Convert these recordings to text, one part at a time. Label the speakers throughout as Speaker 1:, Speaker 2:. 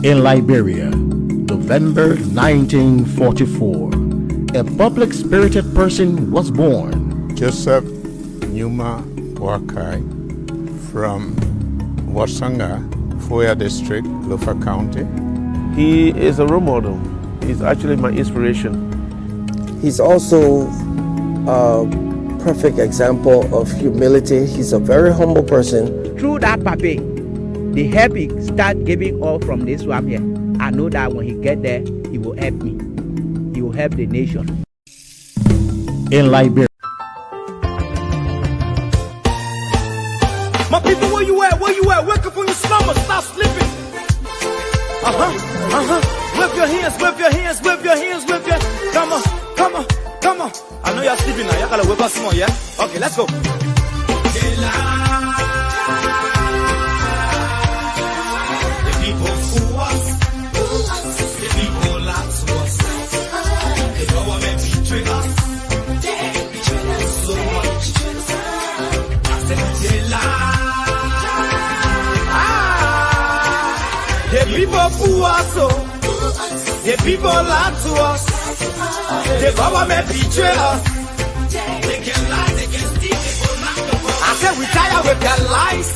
Speaker 1: In Liberia, November 1944, a public-spirited person was born.
Speaker 2: Joseph Nyuma Boakai from Wasanga, Foya District, Lofa County.
Speaker 3: He is a role model. He's actually my inspiration.
Speaker 4: He's also a perfect example of humility. He's a very humble person.
Speaker 5: Through that papi, the help he start giving all from this swamp here. I know that when he get there, he will help me. He will help the nation.
Speaker 1: In Liberia.
Speaker 6: My people, where you at? Where you at? Wake up from your slumber, stop sleeping. Whip your hands, whip your hands, whip your hands, whip your. Come on, come on, come on. I know you're sleeping now. You gotta whip us some more, yeah? Okay, let's go. People fool us, the people lie to us, the government betray us. They can lie, they can steal, they will not know. I said we tired with their lies,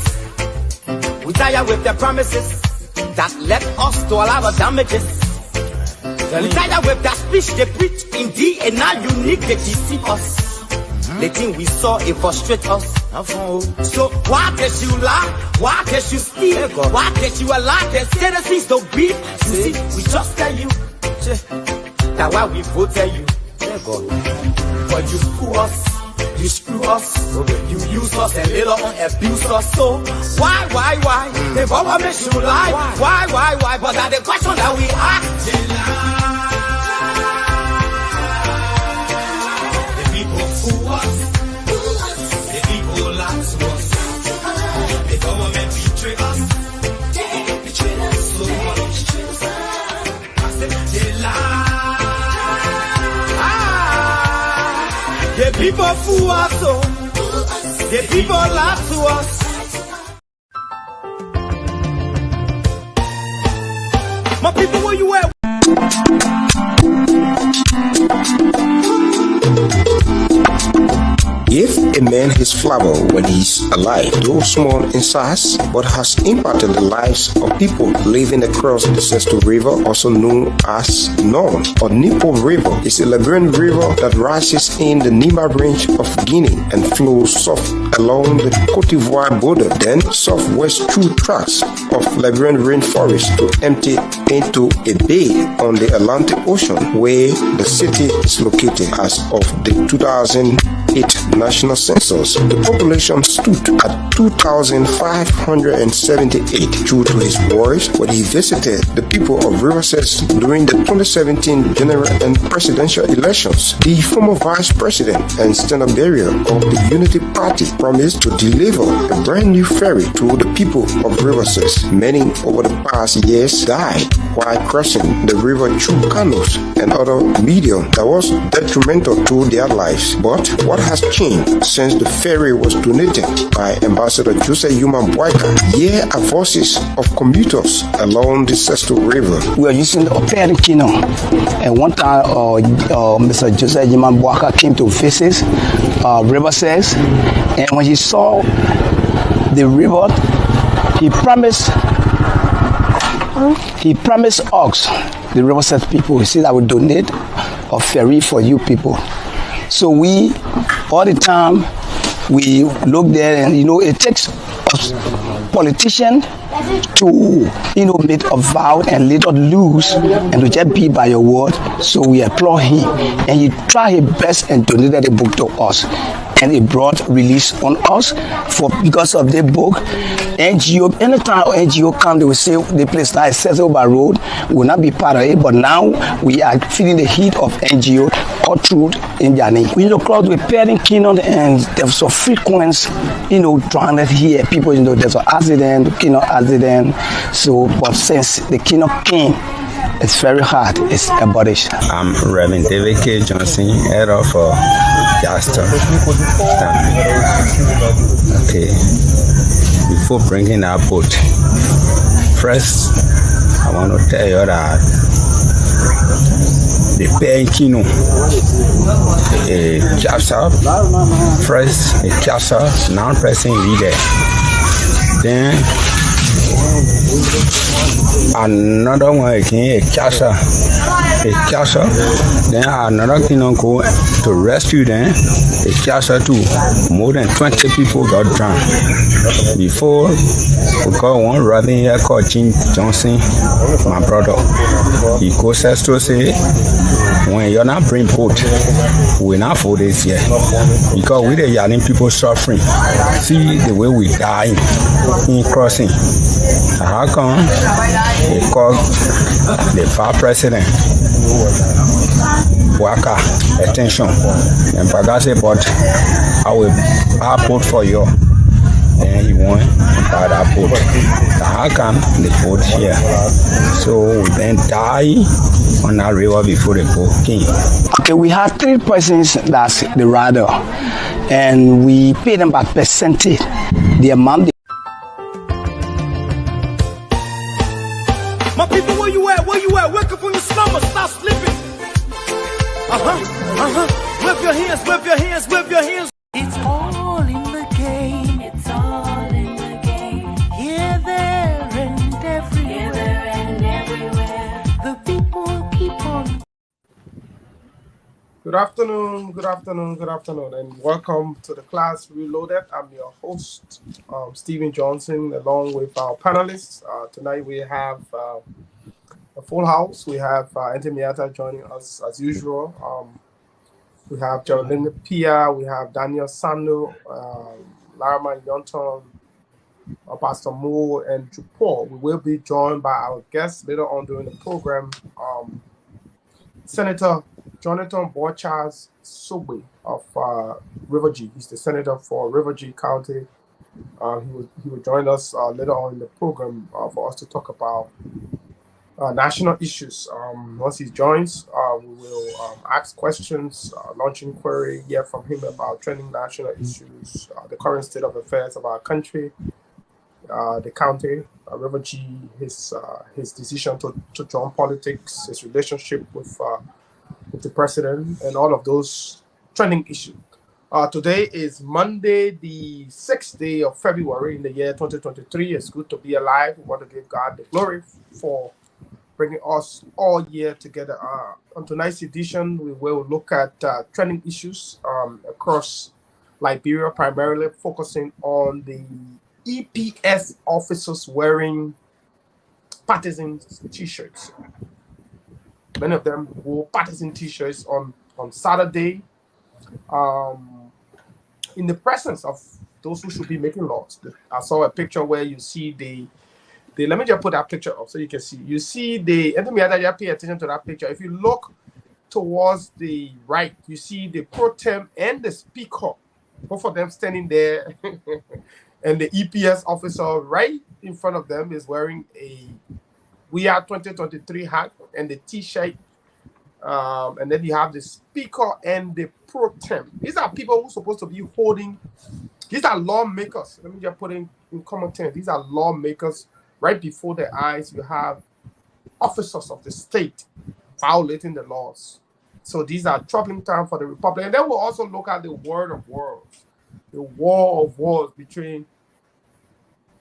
Speaker 6: we tired with their promises that led us to all our damages. We tired with their speech they preach indeed, and now unique they deceive us. The thing we saw, it frustrates us. So why can't you lie? Why can't you steal? Why can't you allow the citizens to be? You see, we just tell you that's why we voted you. But you fool us, you screw us, you use us and later on abuse us. So why? The government should lie. Why? But that's the question that we ask. The people fool us, the people lie to us. My people, where you at?
Speaker 7: If a man has flower when he's alive, though small in size, but has impacted the lives of people living across the Sesto River, also known as Norm or Nipo River, is a Liberian river that rises in the Nima range of Guinea and flows south along the Cote d'Ivoire border, then southwest through tracts of Liberian rainforest to empty into a bay on the Atlantic Ocean, where the city is located. As of the 2008 national census, the population stood at 2,578. True to his words, when he visited the people of Riverset during the 2017 general and presidential elections, the former vice president and standard bearer of the Unity Party promised to deliver a brand new ferry to the people of Riverset. Many over the past years died while crossing the river through canoes and other medium that was detrimental to their lives. But what has changed since the ferry was donated by Ambassador Joseph Nyuma Boakai? Here are voices of commuters along the Sesto River.
Speaker 8: We are using the Opera Kino, and one time Mr. Joseph Nyuma Boakai came to visit Riverset, and when he saw the river, he promised us, the Riverset people, he said, I will donate a ferry for you people. So we, all the time, we look there, and it takes a politician to make a vow and let it loose and to just be by your word. So we applaud him, and he tried his best and donated the book to us, and it brought release on us because of the book. NGO, anytime NGO come, they will say the place now is settled by road, we will not be part of it, but now we are feeling the heat of NGO all through in Jani. We cross with Perry Kingdom, and there's so frequent, drowned here. People, there's an accident, accident. So, but since the Kingdom came, it's very hard. It's abolished.
Speaker 9: I'm Reverend David K. Johnson, head of Jastor. Okay. Before bringing our boat, first I I want to tell you that the Penkino, a chapter, first a chapter, non-pressing leader. Then another one again, a chapter. Then another thing go to rescue them. A chapter too. More than 20 people got drowned. Before we got one brother here called Jim Johnson, my brother. He goes to say, when you're not bring boat, we're not for this year. Because we the young people suffering. See the way we die in crossing. How come they call the far president Waka attention and Pagase, but I vote for you. Then he won by that boat. How come the boat here? So we then die on that river before the boat came.
Speaker 8: Okay, we had 3 persons that's the rider, and we pay them by percentage. The amount.
Speaker 6: My people, where you at? Where you at? Wake up from your slumber, stop sleeping. Whip your hands, whip your hands, whip your hands. It's all in the game. It's all in the game. Here, there, and everywhere. The people keep on.
Speaker 10: Good afternoon, and welcome to the class Reloaded. I'm your host, Stephen Johnson, along with our panelists. Tonight we have a full house. We have Anthony Miata joining us as usual. We have Geraldine Pia, we have Daniel Sando, Larama Yonton, Pastor Moore, and Jupor. We will be joined by our guests later on during the program, Senator Jonathan Borchas Sobwe of River G. He's the senator for River G County. He will join us later on in the program for us to talk about national issues. Once he joins, we will ask questions, launch inquiry, hear from him about trending national issues, the current state of affairs of our country, the county, River G, his decision to join politics, his relationship with the president, and all of those trending issues. Today is Monday, the 6th day of February in the year 2023. It's good to be alive. We want to give God the glory for bringing us all year together. On tonight's edition, we will look at trending issues across Liberia, primarily focusing on the EPS officers wearing partisan t-shirts. Many of them wore partisan t-shirts on Saturday in the presence of those who should be making laws. I saw a picture where you see the let me just put that picture up so you can see. You see and let me pay attention to that picture. If you look towards the right, you see the pro tem and the speaker, both of them standing there, and the EPS officer right in front of them is wearing a We Are 2023 hat and the t-shirt, and then you have the speaker and the pro tem. These are people who are supposed to be holding. These are lawmakers. Let me just put in common terms. These are lawmakers. Right before their eyes, you have officers of the state violating the laws. So these are troubling times for the Republic. And then we'll also look at the word of words, the war of words between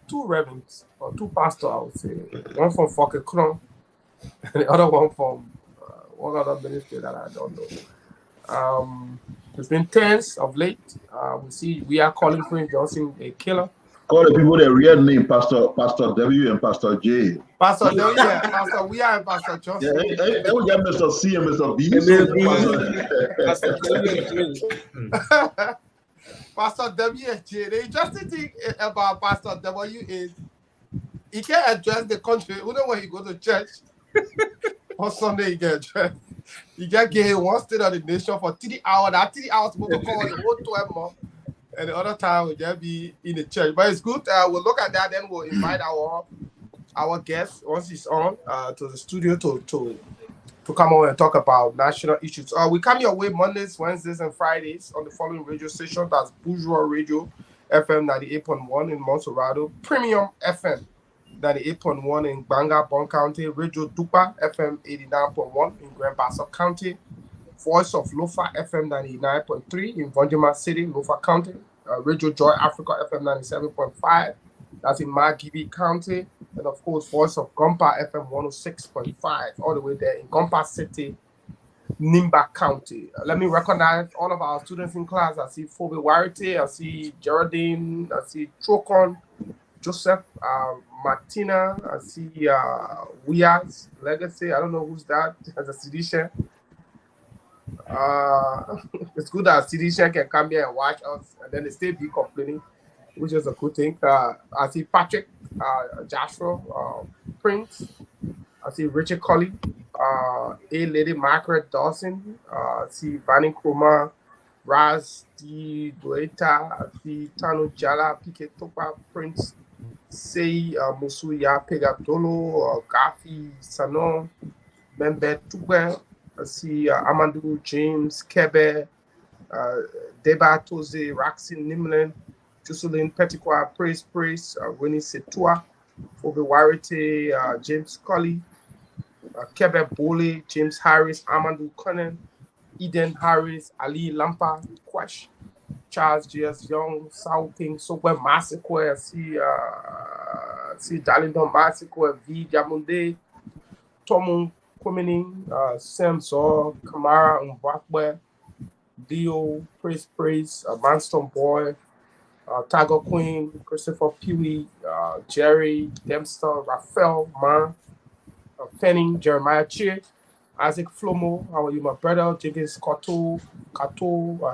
Speaker 10: two reverends, or two pastors, I would say. One from Fokekron, and the other one from one other ministry that I don't know. It's been tense of late. We are calling Prince Johnson a killer.
Speaker 11: Call the people their real name, Pastor W and Pastor J.
Speaker 10: Pastor W, yeah, Pastor We Are and Pastor Johnson.
Speaker 11: Yeah, then we got Mr. C and Mr. B.
Speaker 10: Pastor W and J. The interesting thing about Pastor W is he can't address the country. Even when he go to church on Sunday, he can address. He can get one state of the nation for 3 hours. That 3 hours supposed to call the whole 12 months. And the other time we'll just be in the church. But it's good. We'll look at that. Then we'll invite our guest once he's on to the studio to come on and talk about national issues. We come your way Mondays, Wednesdays, and Fridays on the following radio station. That's Bourgeois Radio, FM 98.1 in Monserrado, Premium FM 98.1 in Banga, Bon County, Radio Dupa, FM 89.1 in Grand Bassa County, Voice of Lofa, FM 99.3 in Vonjima City, Lofa County, Radio Joy Africa, FM 97.5, that's in Margibi County, and of course, Voice of Gompa, FM 106.5, all the way there in Gompa City, Nimba County. Let me recognize all of our students in class. I see Phoebe Warity, I see Geraldine, I see Trocon, Joseph, Martina, I see Wiaz Legacy. I don't know who's that as a Sidisha. It's good that Sidisha can come here and watch us, and then they still be complaining, which is a good thing. I see Patrick, Joshua, Prince. I see Richard Colley, A Lady Margaret Dawson. I see Vanny Kroma, Raz D. Dueta. I see Tanu Jala, Pique Topa, Prince. Sei Musuya Pegatolo, Gafi Sanon, Membe Tube, I see Amadou James Kebe, Deba Toze, Raxin Nimlin, Jocelyn Petitqua, Praise, Winnie Setua, Phoebe Warity, James Colley, Kebe Bole, James Harris, Amadou Conan, Eden Harris, Ali Lampa, Quash, Charles G.S. Young, Sao King, Sokwe Massacre, see Darlington Massacre, V. Jamunde, Tomu Kwemini, Sam Zor, Kamara Mbakwe, Dio, Praise, Manston Boy, Tiger Queen, Christopher Pewee, Jerry, Dempster, Raphael, Man, Penning, Jeremiah Chick, Isaac Flomo, how are you, my brother? Jenkins Kato,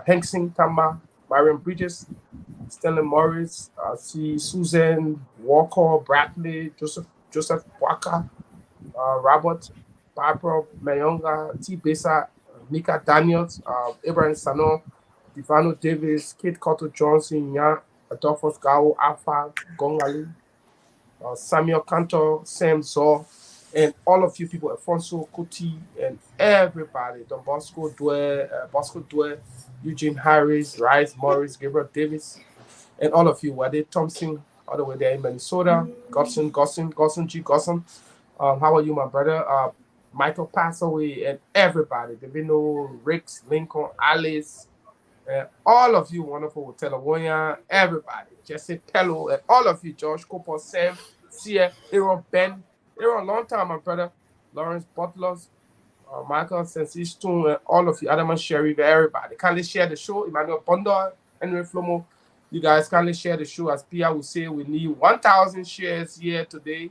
Speaker 10: Hanksing Tamba, Marion Bridges, Stanley Morris, see Susan Walker, Bradley, Joseph Waka, Robert, Barbara Mayonga, T. Besa, Mika Daniels, Abraham Sano, Divano Davis, Kate Cotto Johnson, Yan, Adolphus Gao, Alpha, Gongali, Samuel Cantor, Sam Zor, and all of you people, Alfonso Kuti, and everybody, Don Bosco Dwe, Eugene Harris, Rice Morris, Gabriel Davis, and all of you, Wade Thompson, all the way there in Minnesota, Gosson, G. Gosson. How are you, my brother? Michael Passaway, and everybody, Devino, Ricks, Lincoln, Alice, and all of you wonderful Telewonia, everybody, Jesse Pello, and all of you, Josh Cooper, Sam, Sia, Aaron Ben, Aaron, long time, my brother, Lawrence Butlers, Michael Sensistone, and all of you, Adam Sherry, everybody. Kindly share the show. Emmanuel Bondo, Henry Flomo, you guys kindly share the show. As Pia will say, we need 1,000 shares here today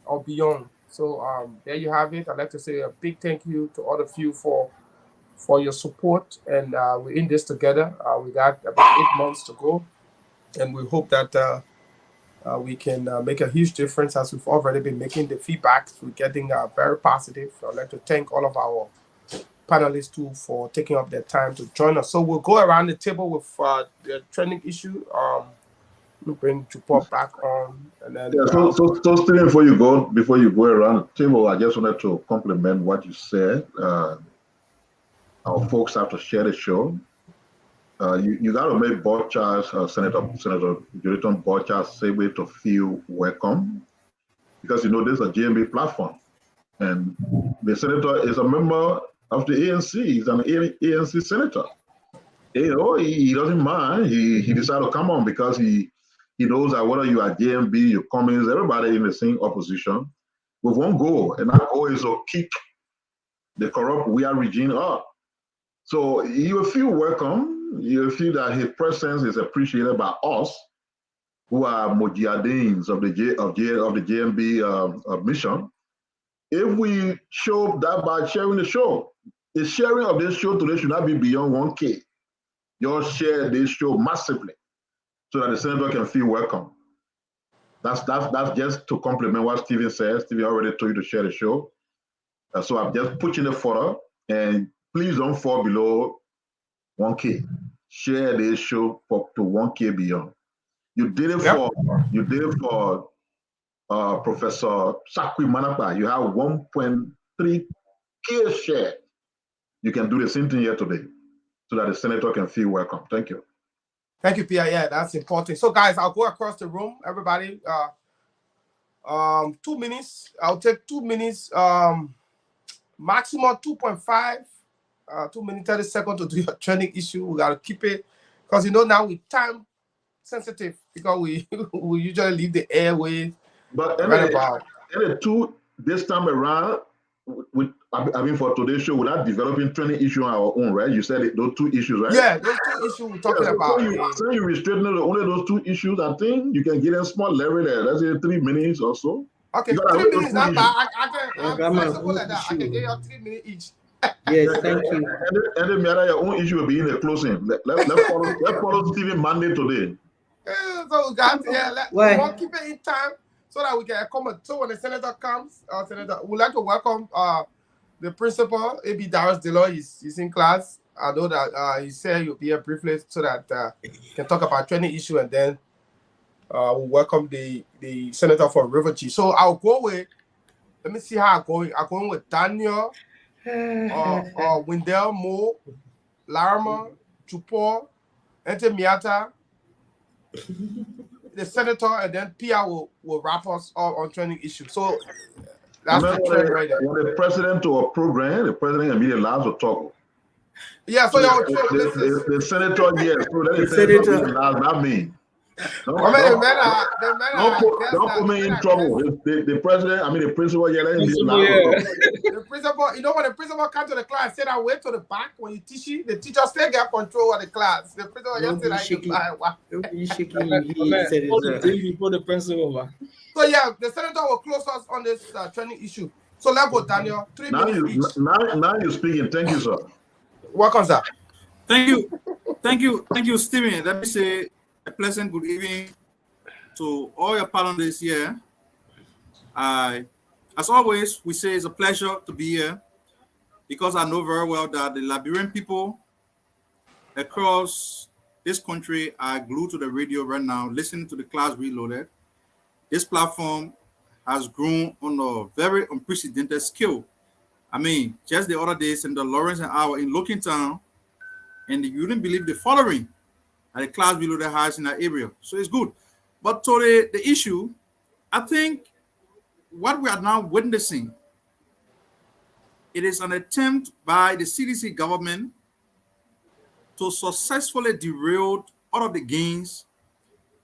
Speaker 10: or beyond. So there you have it. I'd like to say a big thank you to all of you for your support, and we're in this together. We got about 8 months to go, and we hope that we can make a huge difference, as we've already been making the feedback. We're getting very positive. I'd like to thank all of our panelists too for taking up their time to join us. So we'll go around the table with the trending issue. We'll bring Jupor back on, and then
Speaker 11: so Stephen, before you go around the table, I just wanted to compliment what you said. Our folks have to share the show. You got to make Bob Charles, Senator Jonathan Bob Charles Sebe to feel welcome, because this is a GMB platform, and the senator is a member of the ANC. He's an ANC senator. He doesn't mind. He decided to come on because he knows that whether you are JMB, you Cummings, everybody in the same opposition with one goal, and that goal is to kick the corrupt weird regime up. So you will feel welcome. You will feel that his presence is appreciated by us, who are mujahideen of the JMB mission. If we show that by sharing the show, the sharing of this show today should not be beyond 1K. You share this show massively, so that the senator can feel welcome. That's just to complement what Stephen says. Stephen already told you to share the show. So I'm just pushing it further, and please don't fall below 1K. Share this show to 1K beyond. You did it for Professor Sakwi Manapa. You have 1.3K share. You can do the same thing here today, so that the senator can feel welcome. Thank you.
Speaker 10: Thank you, Pia. Yeah, that's important. So, guys, I'll go across the room. Everybody, 2 minutes. I'll take 2 minutes. Maximum 2.5. 2 minutes 30 seconds to do your training issue. We gotta keep it because now we time sensitive because we we usually leave the airways.
Speaker 11: But
Speaker 10: right about
Speaker 11: two this time around, for today's show, without developing training issue on our own, right? You said those 2 issues, right?
Speaker 10: Yeah, those 2 issues we're talking about.
Speaker 11: So you restrict only those 2 issues. I think you can get a small level there. Let's say 3 minutes or so.
Speaker 10: Okay, 3 minutes. I'm flexible like that. I can get you 3 minutes each.
Speaker 4: Yes, thank you.
Speaker 11: And then your own issue will be in the closing. Let's follow Stephen Monday today.
Speaker 10: So we got we'll keep it in time so that we can accommodate. So when the senator comes, we'd like to welcome the principal, A.B. Darius Deloy. He's in class. I know that he said he'll be here briefly so that he can talk about training issue, and then we'll welcome the senator for River G. So I'll go with, let me see how I'm going. I'm going with Daniel, Wendell Mo, Larma, Chupor, Ente Miata, the senator, and then Pia will wrap us up on training issues. So that's the trend right there.
Speaker 11: When the president to a program, the president immediately allows to talk.
Speaker 10: Yeah, so
Speaker 11: the senator, yes. So that is senator, not me. Don't put me in trouble. The president, the principal,
Speaker 10: the principal, when the principal comes to the class, say that wait to the back when you teach it, the teacher still get control of the class. The principal just say that
Speaker 12: before the principal.
Speaker 10: So yeah, the senator will close us on this training issue. So let's go, Daniel. 3 minutes.
Speaker 11: Now you're speaking. Thank you, sir.
Speaker 10: Welcome, sir.
Speaker 12: Thank you, Stephen. Let me say a pleasant good evening to all your panelists here. As always, we say it's a pleasure to be here because I know very well that the Liberian people across this country are glued to the radio right now, listening to the Class Reloaded. This platform has grown on a very unprecedented scale. Just the other day, Senator Lawrence and I were in Lokintown, and you wouldn't believe the following that the Class Reloaded has in that area. So it's good. But to the issue, I think what we are now witnessing, it is an attempt by the CDC government to successfully derail all of the gains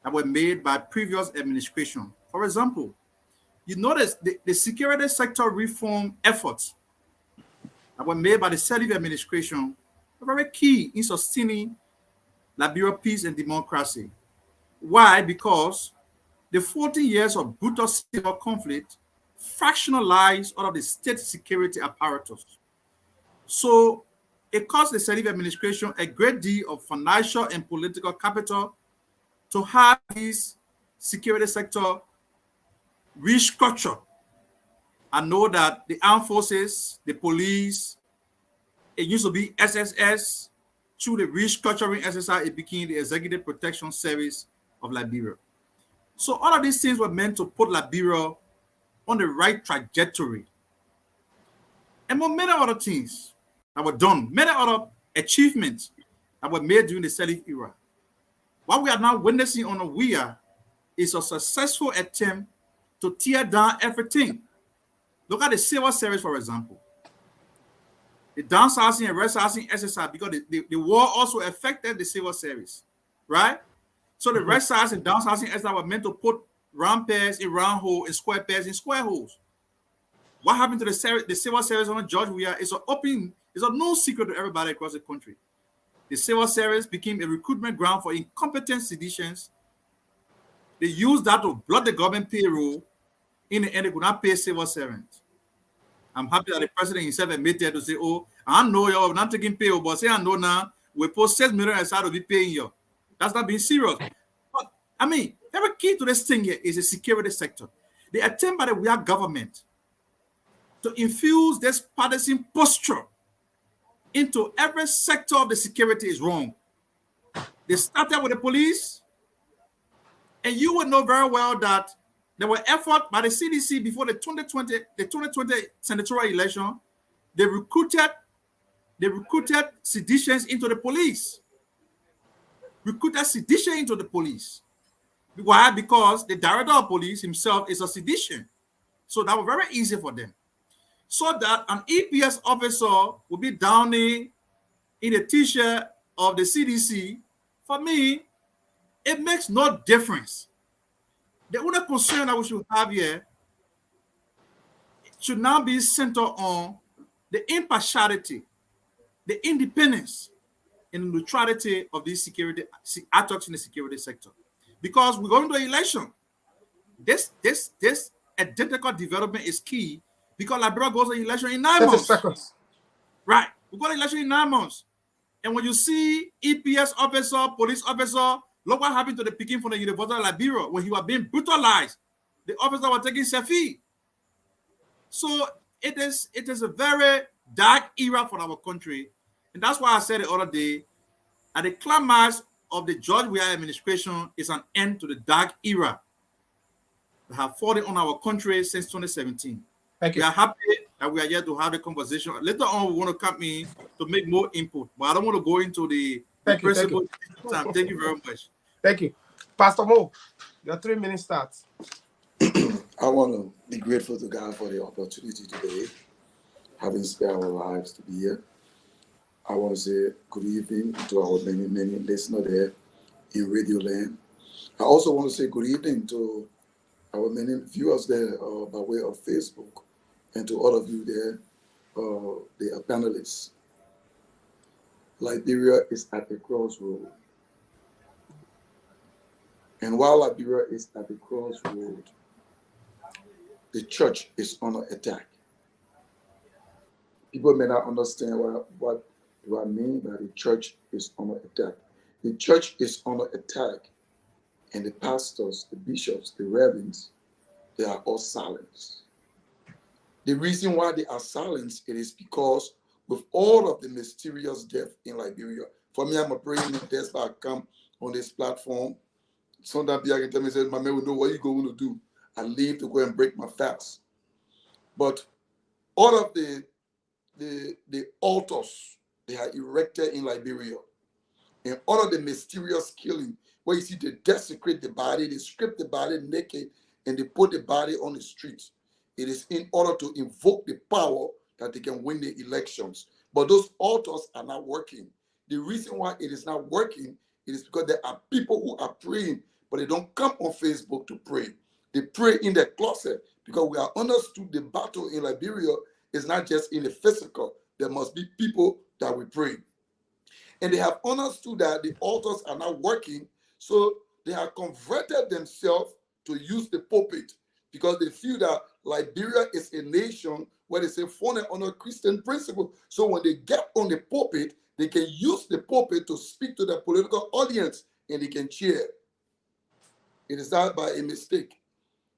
Speaker 12: that were made by previous administration. For example, you notice the security sector reform efforts that were made by the Sirleaf administration are very key in sustaining Liberia peace and democracy. Why? Because the 40 years of brutal civil conflict fractionalized all of the state security apparatus. So it cost the Sirleaf administration a great deal of financial and political capital to have this security sector restructured. I know that the armed forces, the police, it used to be SSS. Through the restructuring SSI, it became the Executive Protection Service of Liberia. So all of these things were meant to put Liberia on the right trajectory. And many other things that were done, many other achievements that were made during the Sirleaf era. What we are now witnessing on OWIA is a successful attempt to tear down everything. Look at the civil service, for example. The downsizing and resizing SSI, because the war also affected the civil service, right? So the resizing and downsizing SSI were meant to put round pairs in round holes and square pairs in square holes. What happened to the civil service on George Weah is a no secret to everybody across the country. The civil service became a recruitment ground for incompetent seditions. They used that to block the government payroll. In the end, they could not pay civil servants. I'm happy that the president himself admitted to say, oh, I know you're not taking payroll, but say I know now, we put 6 million aside to be paying you. That's not being serious. But very key to this thing here is the security sector. The attempt by the Weah government to infuse this partisan posture into every sector of the security is wrong. They started with the police, and you would know very well that there were efforts by the CDC before the 2020 senatorial election. They recruited seditions into the police. Why? Because the director of police himself is a sedition. So that was very easy for them. So that an EPS officer will be down in a t-shirt of the CDC, for me, it makes no difference. The only concern that we should have here should now be centered on the impartiality, the independence, and the neutrality of these security actors in the security sector. Because we're going to an election. This identical development is key because Liberia goes to election in 9 months.
Speaker 10: Seconds.
Speaker 12: Right. We go to election in 9 months. And when you see EPS officer, police officer, look what happened to the Peking from the University of Liberia when he was being brutalized. The officer was taking selfie. So it is a very dark era for our country. And that's why I said the other day, at the climax of the George Weah administration is an end to the dark era that have fallen on our country since 2017.
Speaker 10: Thank you.
Speaker 12: We are happy that we are here to have a conversation. Later on, we want to come in to make more input, but I don't want to go into the principle. Thank you very much.
Speaker 10: Thank you. Pastor Mo, your 3 minutes starts.
Speaker 13: I want to be grateful to God for the opportunity today, having spared our lives to be here. I want to say good evening to our many listeners there in Radio Land. I also want to say good evening to our many viewers there by way of Facebook, and to all of you there, the panelists. Liberia is at a crossroad. And while Liberia is at the crossroad, the church is under attack. People may not understand what do I mean by the church is under attack. The church is under attack, and the pastors, the bishops, the rabbins, they are all silenced. The reason why they are silenced, it is because with all of the mysterious death in Liberia, for me, I'm a praying that's why I come on this platform. Sometimes people can tell me, say, my man, we know what you're going to do. I leave to go and break my fast. But all of the altars they are erected in Liberia, and all of the mysterious killing, where you see they desecrate the body, they strip the body naked, and they put the body on the streets. It is in order to invoke the power that they can win the elections. But those altars are not working. The reason why it is not working, it is because there are people who are praying, but they don't come on Facebook to pray. They pray in their closet, because we are understood the battle in Liberia is not just in the physical. There must be people that we pray. And they have understood that the altars are not working, so they have converted themselves to use the pulpit, because they feel that Liberia is a nation where they say founded on a Christian principle. So when they get on the pulpit, they can use the pulpit to speak to the political audience, and they can cheer. It is not by a mistake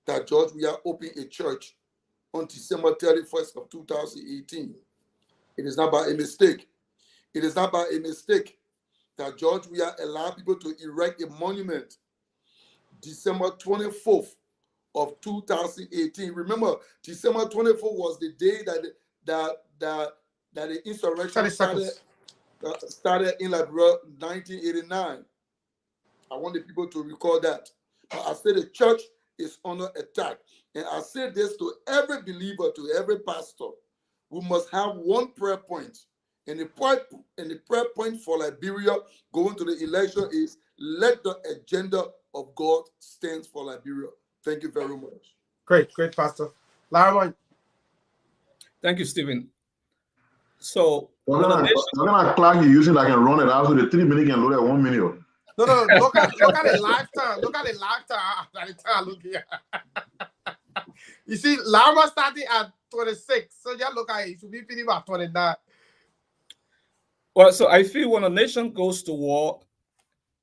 Speaker 13: that George Weah opened a church on December 31st of 2018. It is not by a mistake. It is not by a mistake that George Weah allowed people to erect a monument December 24th of 2018. Remember, December 24th was the day that the insurrection started in Liberia, 1989. I want the people to recall that. But I said the church is under attack. And I say this to every believer, to every pastor. We must have one prayer point. And the prayer point for Liberia going to the election is, let the agenda of God stand for Liberia. Thank you very much.
Speaker 10: Great, Pastor. Lara.
Speaker 14: Thank you, Stephen. So,
Speaker 11: what kind of clock you using that can run it out so the 3 minutes can load at 1 minute?
Speaker 10: No. Look at the lifetime. Look at the lifetime. Look here. You see, Lama started at 26. So just look at it. It should be pretty about 29.
Speaker 14: Well, so I feel when a nation goes to war,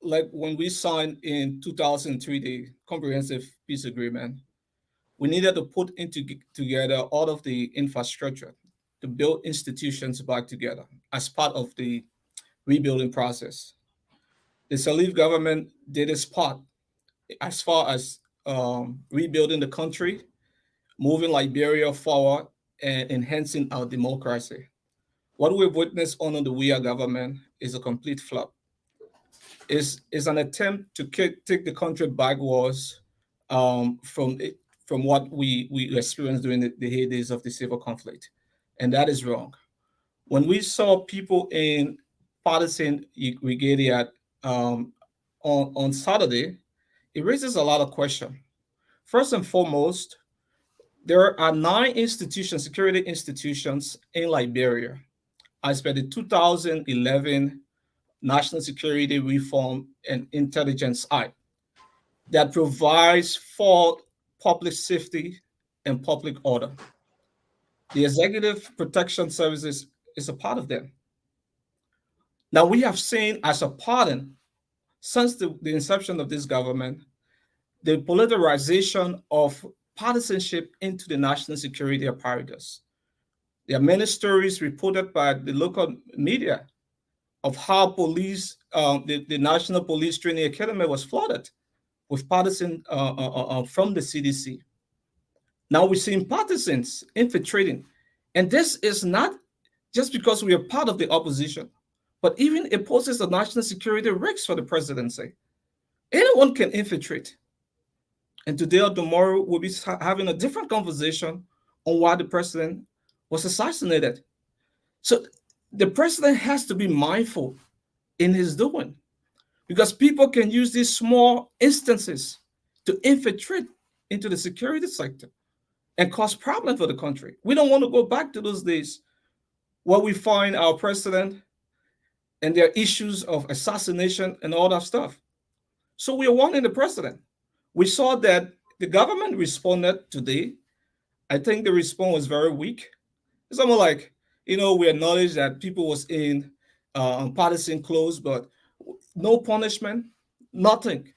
Speaker 14: like when we signed in 2003 the Comprehensive Peace Agreement, we needed to put together all of the infrastructure to build institutions back together as part of the rebuilding process. The Salif government did its part as far as rebuilding the country, moving Liberia forward, and enhancing our democracy. What we've witnessed under the Weah government is a complete flop. is an attempt to take the country backwards from what we experienced during the heydays of the civil conflict, and that is wrong. When we saw people in partisan regalia on Saturday, it raises a lot of questions. First and foremost, there are 9 institutions, security institutions in Liberia as per the 2011 National Security Reform and Intelligence Act that provides for public safety and public order. The Executive Protection Services is a part of them. Now, we have seen as a pattern since the inception of this government, the politicization of partisanship into the national security apparatus. There are many stories reported by the local media of how police, the National Police Training Academy was flooded with partisans from the CDC. Now we're seeing partisans infiltrating. And this is not just because we are part of the opposition, but even it poses a national security risk for the presidency. Anyone can infiltrate. And today or tomorrow, we'll be having a different conversation on why the president was assassinated. So the president has to be mindful in his doing, because people can use these small instances to infiltrate into the security sector and cause problems for the country. We don't want to go back to those days where we find our president and there are issues of assassination and all that stuff. So we are warning the president. We saw that the government responded today. I think the response was very weak. It's almost like, we acknowledge that people was in partisan clothes, but no punishment, nothing.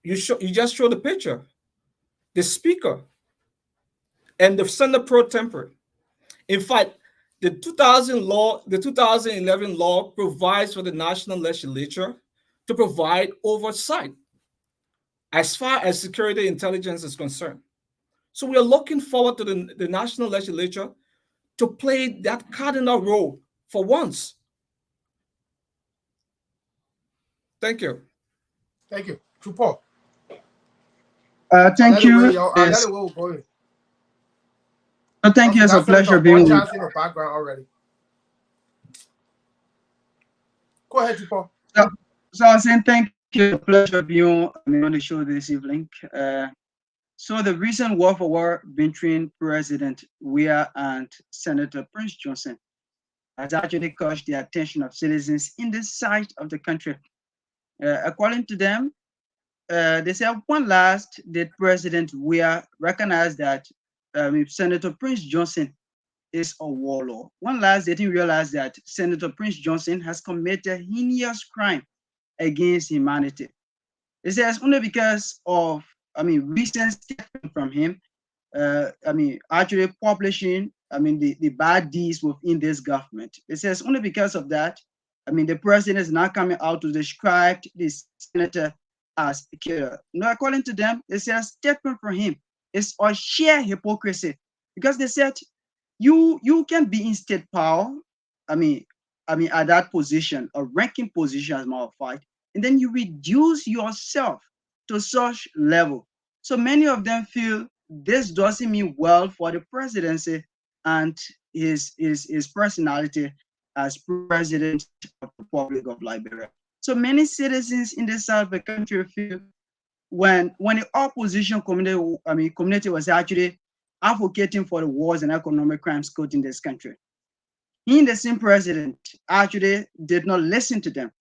Speaker 14: You just show the picture. The speaker and the Senate pro tempore. In fact, the 2011 law provides for the national legislature to provide oversight as far as security intelligence is concerned. So we are looking forward to the national legislature to play that cardinal role for once. Thank you.
Speaker 10: Thank you. Chupo.
Speaker 15: Thank you. Yes. Thank you. It's a pleasure being with you.
Speaker 10: In the background already. Go ahead, Chupo.
Speaker 15: So I was saying thank you. Pleasure being on the show this evening. So the recent war for war between President Weah and Senator Prince Johnson has actually caught the attention of citizens in this side of the country. According to them, they said one last did President Weah recognize that Senator Prince Johnson is a warlord. One last, they didn't realize that Senator Prince Johnson has committed heinous crime against humanity. It says only because of recent statement from him, actually publishing, the bad deeds within this government. It says only because of that, the president is now coming out to describe this senator as a killer. No, according to them, it says statement from him is a sheer hypocrisy, because they said you can be in state power, at that position, a ranking position as a matter of fact, and then you reduce yourself to such level. So many of them feel this doesn't mean well for the presidency and his personality as president of the Republic of Liberia. So many citizens in this side of the country feel when the opposition community was actually advocating for the wars and economic crimes code in this country, he, the same president, actually did not listen to them.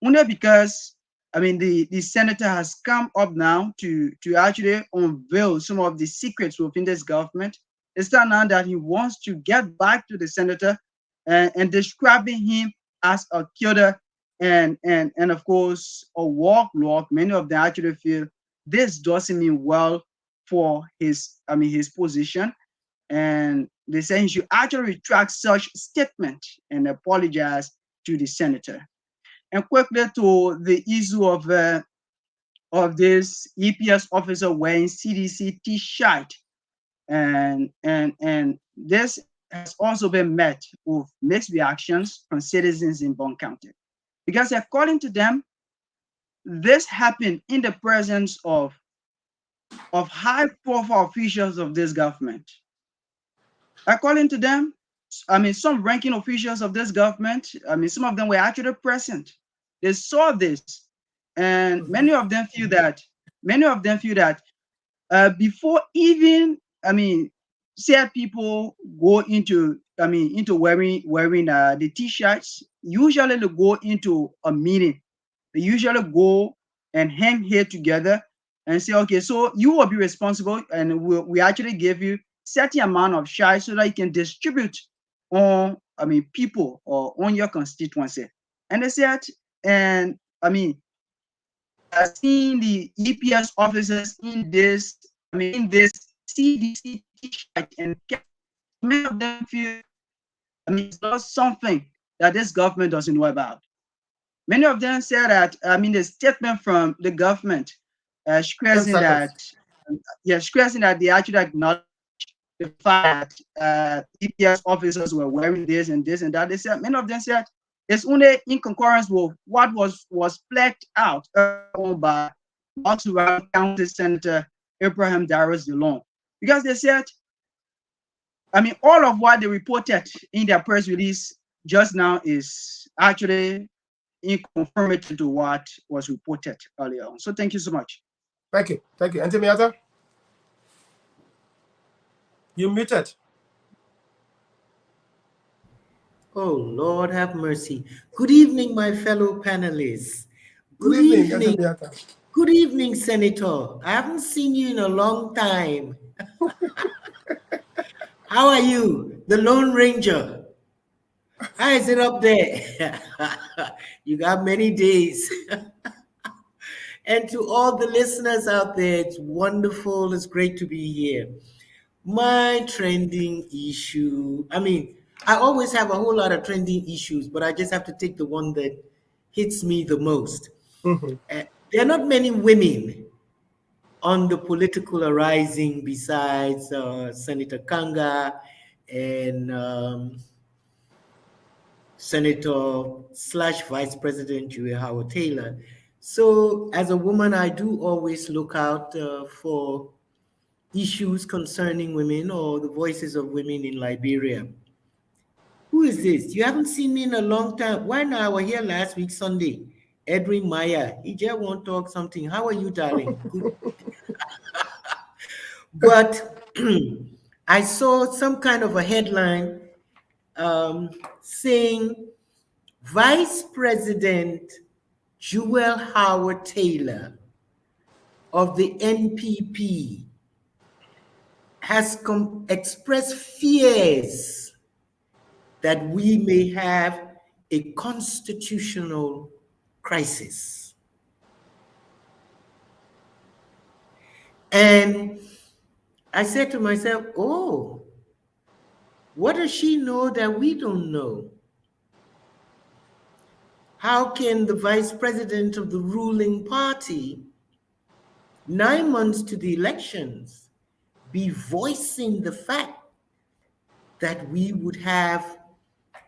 Speaker 15: Only because the senator has come up now to actually unveil some of the secrets within this government. It's now that he wants to get back to the senator and describing him as a killer and of course a warlord. Many of them actually feel this doesn't mean well for his position, and they say he should actually retract such statement and apologize to the senator. And quickly to the issue of this EPS officer wearing CDC T-shirt, and this has also been met with mixed reactions from citizens in Bond County, Because according to them, this happened in the presence of high-profile officials of this government. According to them, some ranking officials of this government, some of them were actually present. They saw this, and many of them feel that before even, said people go into wearing the t-shirts, usually they go into a meeting. They usually go and hang here together and say, okay, so you will be responsible, and we actually give you certain amount of shirts so that you can distribute on people or on your constituency. And they said, and seeing the EPS officers in this CDC t-shirt, and many of them feel it's not something that this government doesn't know about. Many of them say that the statement from the government stressing that they actually acknowledge the fact that EPS officers were wearing this and that. They said, many of them said it's only in concurrence with what was pledged out by Ottawa County Senator Abraham Darius DeLong, because they said, all of what they reported in their press release just now is actually in conformity to what was reported earlier on. So thank you so much.
Speaker 10: Thank you. Auntie Miata? You muted.
Speaker 16: Oh, Lord have mercy. Good evening, my fellow panelists. Good evening. Good evening, Senator. I haven't seen you in a long time. How are you, the Lone Ranger? How is it up there? You got many days. And to all the listeners out there, it's wonderful. It's great to be here. My trending issue, I always have a whole lot of trending issues, but I just have to take the one that hits me the most. There are not many women on the political horizon besides Senator Kanga and Senator/Vice President Joy Howard Taylor. So as a woman, I do always look out for issues concerning women or the voices of women in Liberia. Who is this? You haven't seen me in a long time. Why now? I was here last week, Sunday. Edwin Maya. He just won't talk something. How are you, darling? Good. But I saw some kind of a headline saying Vice President Joy Howard Taylor of the NPP has expressed fears that we may have a constitutional crisis. And I said to myself, oh, what does she know that we don't know? How can the vice president of the ruling party, 9 months to the elections, be voicing the fact that we would have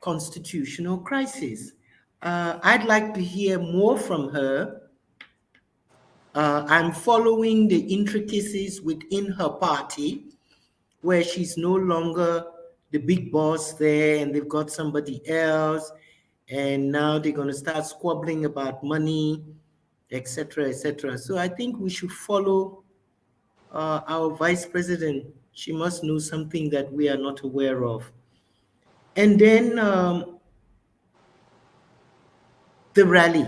Speaker 16: constitutional crisis? I'd like to hear more from her. I'm following the intricacies within her party, where she's no longer the big boss there and they've got somebody else, and now they're going to start squabbling about money, etc., etc. So I think we should follow our vice president. She must know something that we are not aware of. And then the rally.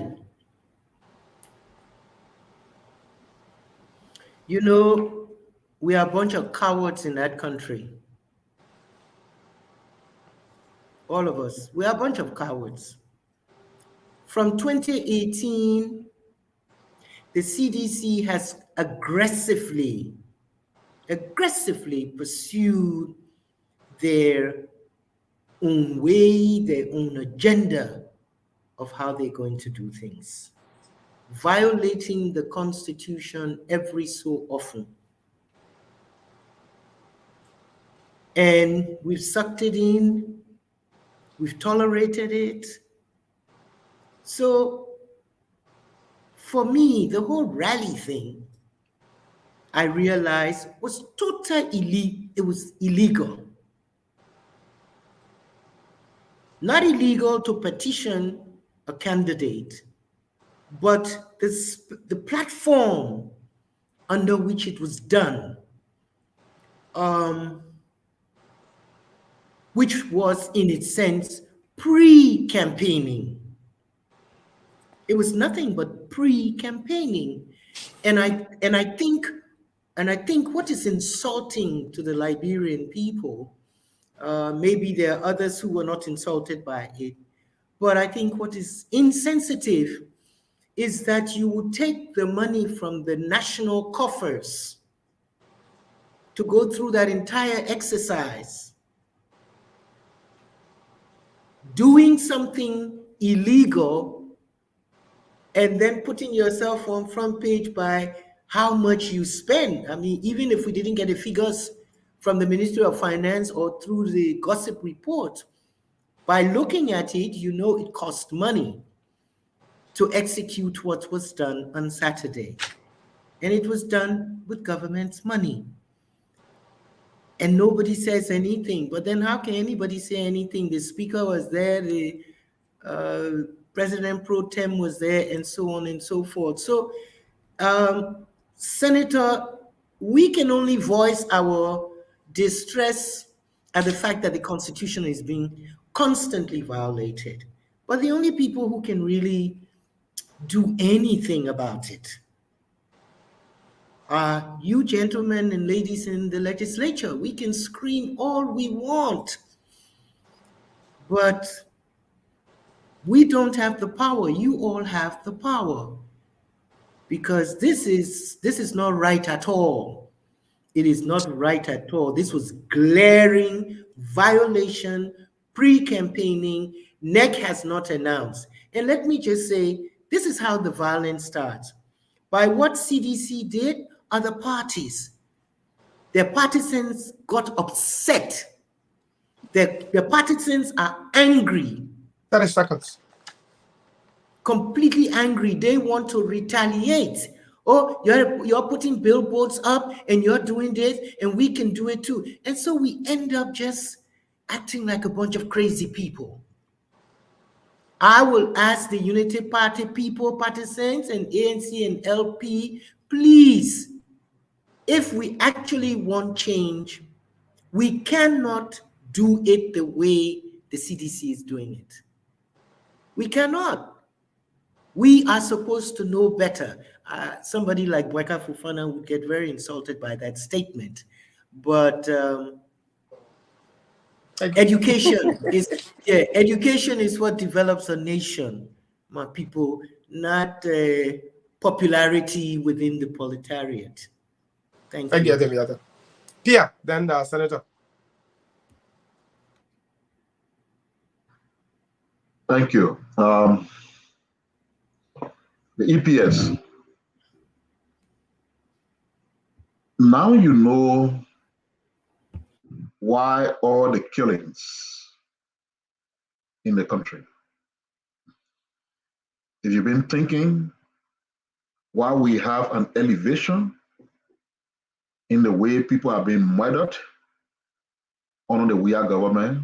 Speaker 16: You know, we are a bunch of cowards in that country. All of us, we are a bunch of cowards. From 2018, the CDC has aggressively pursued their own way, their own agenda of how they're going to do things, violating the Constitution every so often. And we've sucked it in, we've tolerated it, So for me, the whole rally thing, I realized was totally it was illegal. Not illegal to petition a candidate, but the platform under which it was done, which was in its sense pre-campaigning. It was nothing but pre-campaigning. And I think what is insulting to the Liberian people, maybe there are others who were not insulted by it, but I think what is insensitive is that you would take the money from the national coffers to go through that entire exercise, doing something illegal, and then putting yourself on front page by how much you spend. I mean, even if we didn't get the figures from the Ministry of Finance or through the gossip report, by looking at it, you know it cost money to execute what was done on Saturday. And it was done with government's money. And nobody says anything. But then how can anybody say anything? The speaker was there, the President pro tem was there, and so on and so forth. So, Senator, we can only voice our distress at the fact that the Constitution is being constantly violated. But the only people who can really do anything about it are you gentlemen and ladies in the legislature. We can scream all we want, but we don't have the power. You all have the power, because this is not right at all. It is not right at all. This was glaring violation, pre-campaigning. NEC has not announced. And let me just say, this is how the violence starts. By what CDC did, other parties, their partisans got upset. Their partisans are angry.
Speaker 10: 30 seconds.
Speaker 16: Completely angry. They want to retaliate. Oh, you're putting billboards up and you're doing this, and we can do it too. And so we end up just acting like a bunch of crazy people. I will ask the Unity Party people, partisans, and ANC and LP, please, if we actually want change, we cannot do it the way the CDC is doing it. We cannot. We are supposed to know better. Somebody like Bweka Fofana would get very insulted by that statement. But education is what develops a nation, my people, not popularity within the proletariat. Thank you.
Speaker 10: Thank you. Pia, then Senator.
Speaker 11: Thank you. The EPS. Now you know why all the killings in the country. If you've been thinking why we have an elevation in the way people are being murdered under the WIA government,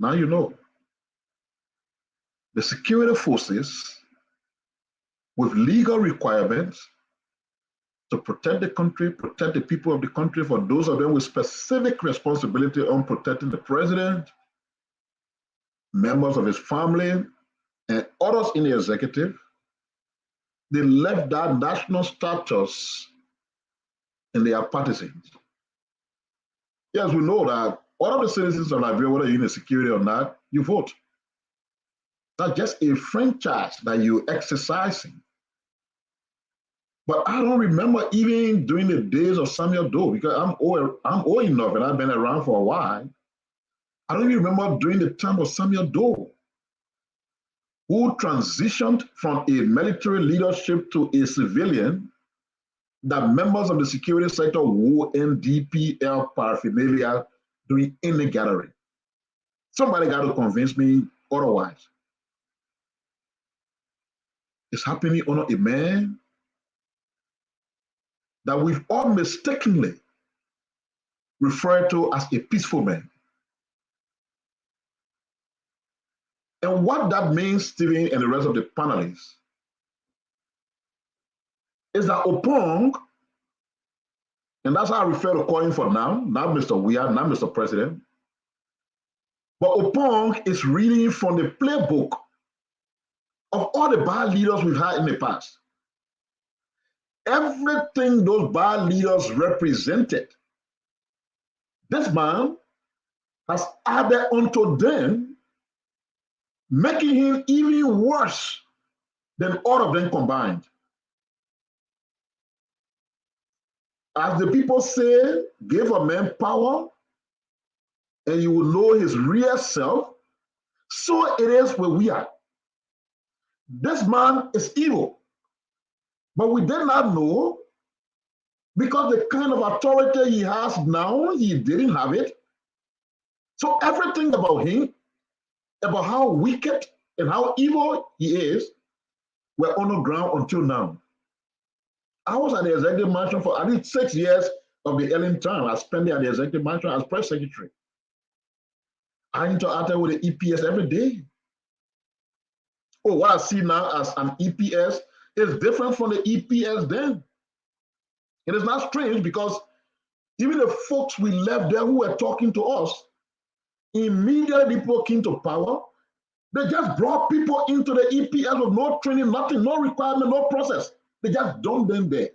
Speaker 11: now you know. The security forces with legal requirements to protect the country, protect the people of the country, for those of them with specific responsibility on protecting the president, members of his family, and others in the executive, they left that national status in their partisans. Yes, we know that all of the citizens of Liberia, whether you're in the security or not, you vote. That's just a franchise that you're exercising. But I don't remember even during the days of Samuel Doe, because I'm old enough and I've been around for a while. I don't even remember during the time of Samuel Doe, who transitioned from a military leadership to a civilian, that members of the security sector wore NDPL paraphernalia during any gathering. Somebody got to convince me otherwise. is happening under a man that we've all mistakenly referred to as a peaceful man. And what that means, Stephen and the rest of the panelists, is that Opong, and that's how I refer to calling for now, not Mr. Weah, not Mr. President, but Opong is reading from the playbook of all the bad leaders we've had in the past. Everything those bad leaders represented, this man has added onto them, making him even worse than all of them combined. As the people say, give a man power and you will know his real self, so it is where we are. This man is evil, but we did not know because the kind of authority he has now, he didn't have it. So everything about him, about how wicked and how evil he is, were on the ground until now. I was at the executive mansion for at least 6 years of the Ellen time. I spent it at the executive mansion as press secretary. I interacted with the EPS every day. Oh, what I see now as an EPS is different from the EPS then. It is not strange because even the folks we left there who were talking to us, immediately people came to power. They just brought people into the EPS with no training, nothing, no requirement, no process. They just dumped them there.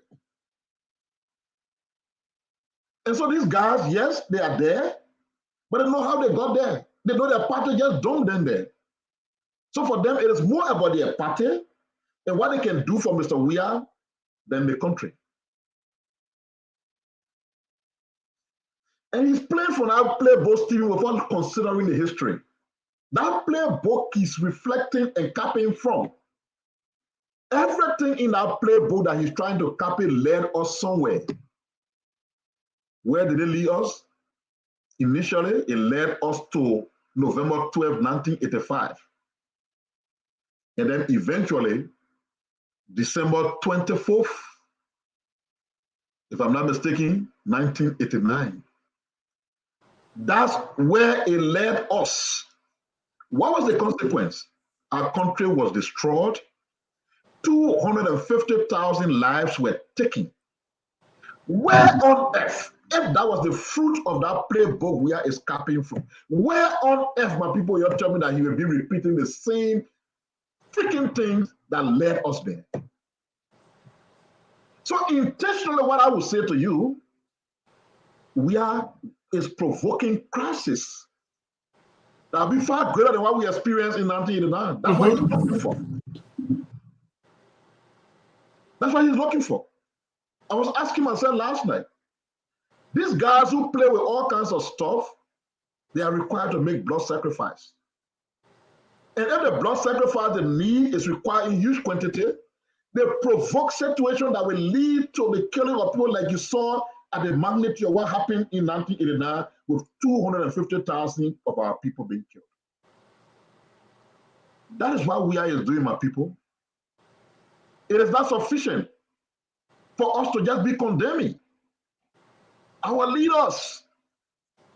Speaker 11: And so these guys, yes, they are there, but they know how they got there. They know their party just dumped them there. So for them, it is more about their party and what they can do for Mr. Weah than the country. And he's playing for that playbook, Stephen, without considering the history. That playbook is reflecting and capping from. Everything in that playbook that he's trying to copy led us somewhere. Where did it lead us? Initially, it led us to November 12, 1985. And then eventually, December 24th, if I'm not mistaken, 1989. That's where it led us. What was the consequence? Our country was destroyed. 250,000 lives were taken. Where on earth, if that was the fruit of that playbook where it's capping from, where on earth, my people, you're telling me that he will be repeating the same freaking things that led us there? So intentionally, what I would say to you, is provoking crisis that will be far greater than what we experienced in 1989. That's what he's looking for. That's what he's looking for. I was asking myself last night, these guys who play with all kinds of stuff, they are required to make blood sacrifice. And if the blood sacrifice they need is required in huge quantity, they provoke situations that will lead to the killing of people like you saw at the magnitude of what happened in 1989 with 250,000 of our people being killed. That is what Weah is doing, my people. It is not sufficient for us to just be condemning our leaders.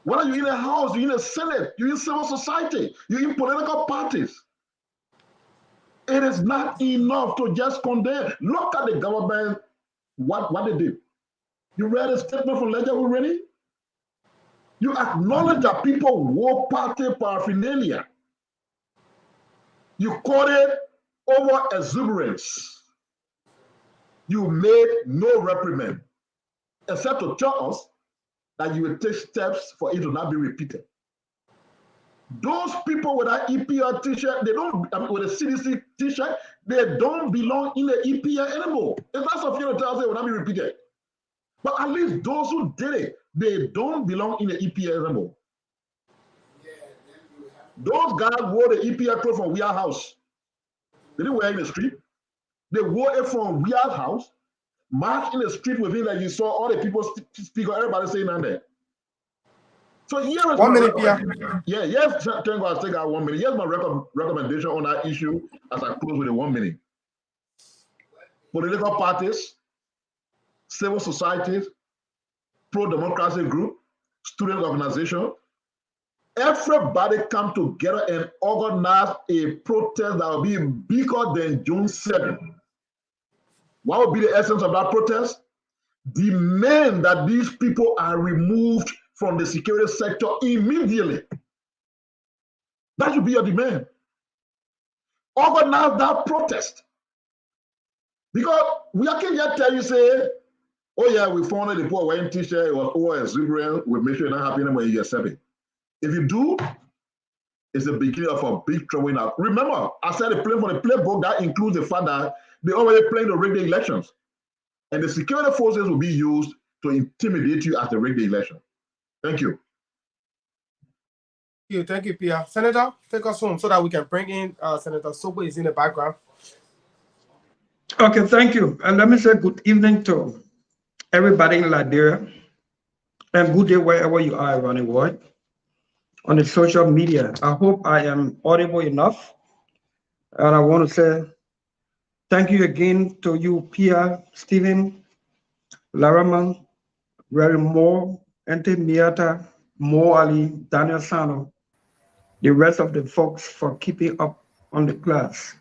Speaker 11: Whether you're in a house, you're in a senate, you're in civil society, you're in political parties. It is not enough to just condemn. Look at the government, what they did. You read a statement from Ledger already? You acknowledge that people wore party paraphernalia. You called it over exuberance. You made no reprimand, except to tell us that you will take steps for it to not be repeated. Those people with that EPR t-shirt, they don't, with a CDC t-shirt, they don't belong in the EPR anymore. It's not sufficient to tell us it will not be repeated. But at least those who did it, they don't belong in the EPR anymore. Those guys wore the EPR clothes from Weah House. They didn't wear it in the street. They wore it from Weah House, marched in the street with him, like you saw all the people speak, everybody saying that there. So here is
Speaker 10: 1 minute, Pierre.
Speaker 11: Yeah, yes, Tango, I'll take out 1 minute. Here's my recommendation on that issue as I close with the 1 minute. political parties, civil societies, pro-democracy group, student organization. Everybody come together and organize a protest that will be bigger than June 7th. What will be the essence of that protest? Demand that these people are removed from the security sector immediately. That should be your demand. Organize that protest. Because we can't just tell you, say, oh yeah, we found the poor wearing t-shirt, it was over exuberant, we make sure you're not happy when you accept it. If you do, it's the beginning of a big trouble now. Remember, I said the plan for the playbook that includes the fact that they already playing to rig the elections. And the security forces will be used to intimidate you as they rig the election. Thank you.
Speaker 10: Thank you, Pia. Senator, take us home so that we can bring in Senator Sobo is in the background.
Speaker 17: Okay, thank you. And let me say good evening to everybody in Liberia, and good day wherever you are around the world on the social media. I hope I am audible enough. And I want to say thank you again to you, Pia, Stephen, Laraman, Rary Moore, Ente Miata, Mo Ali, Daniel Sano, the rest of the folks for keeping up on the class.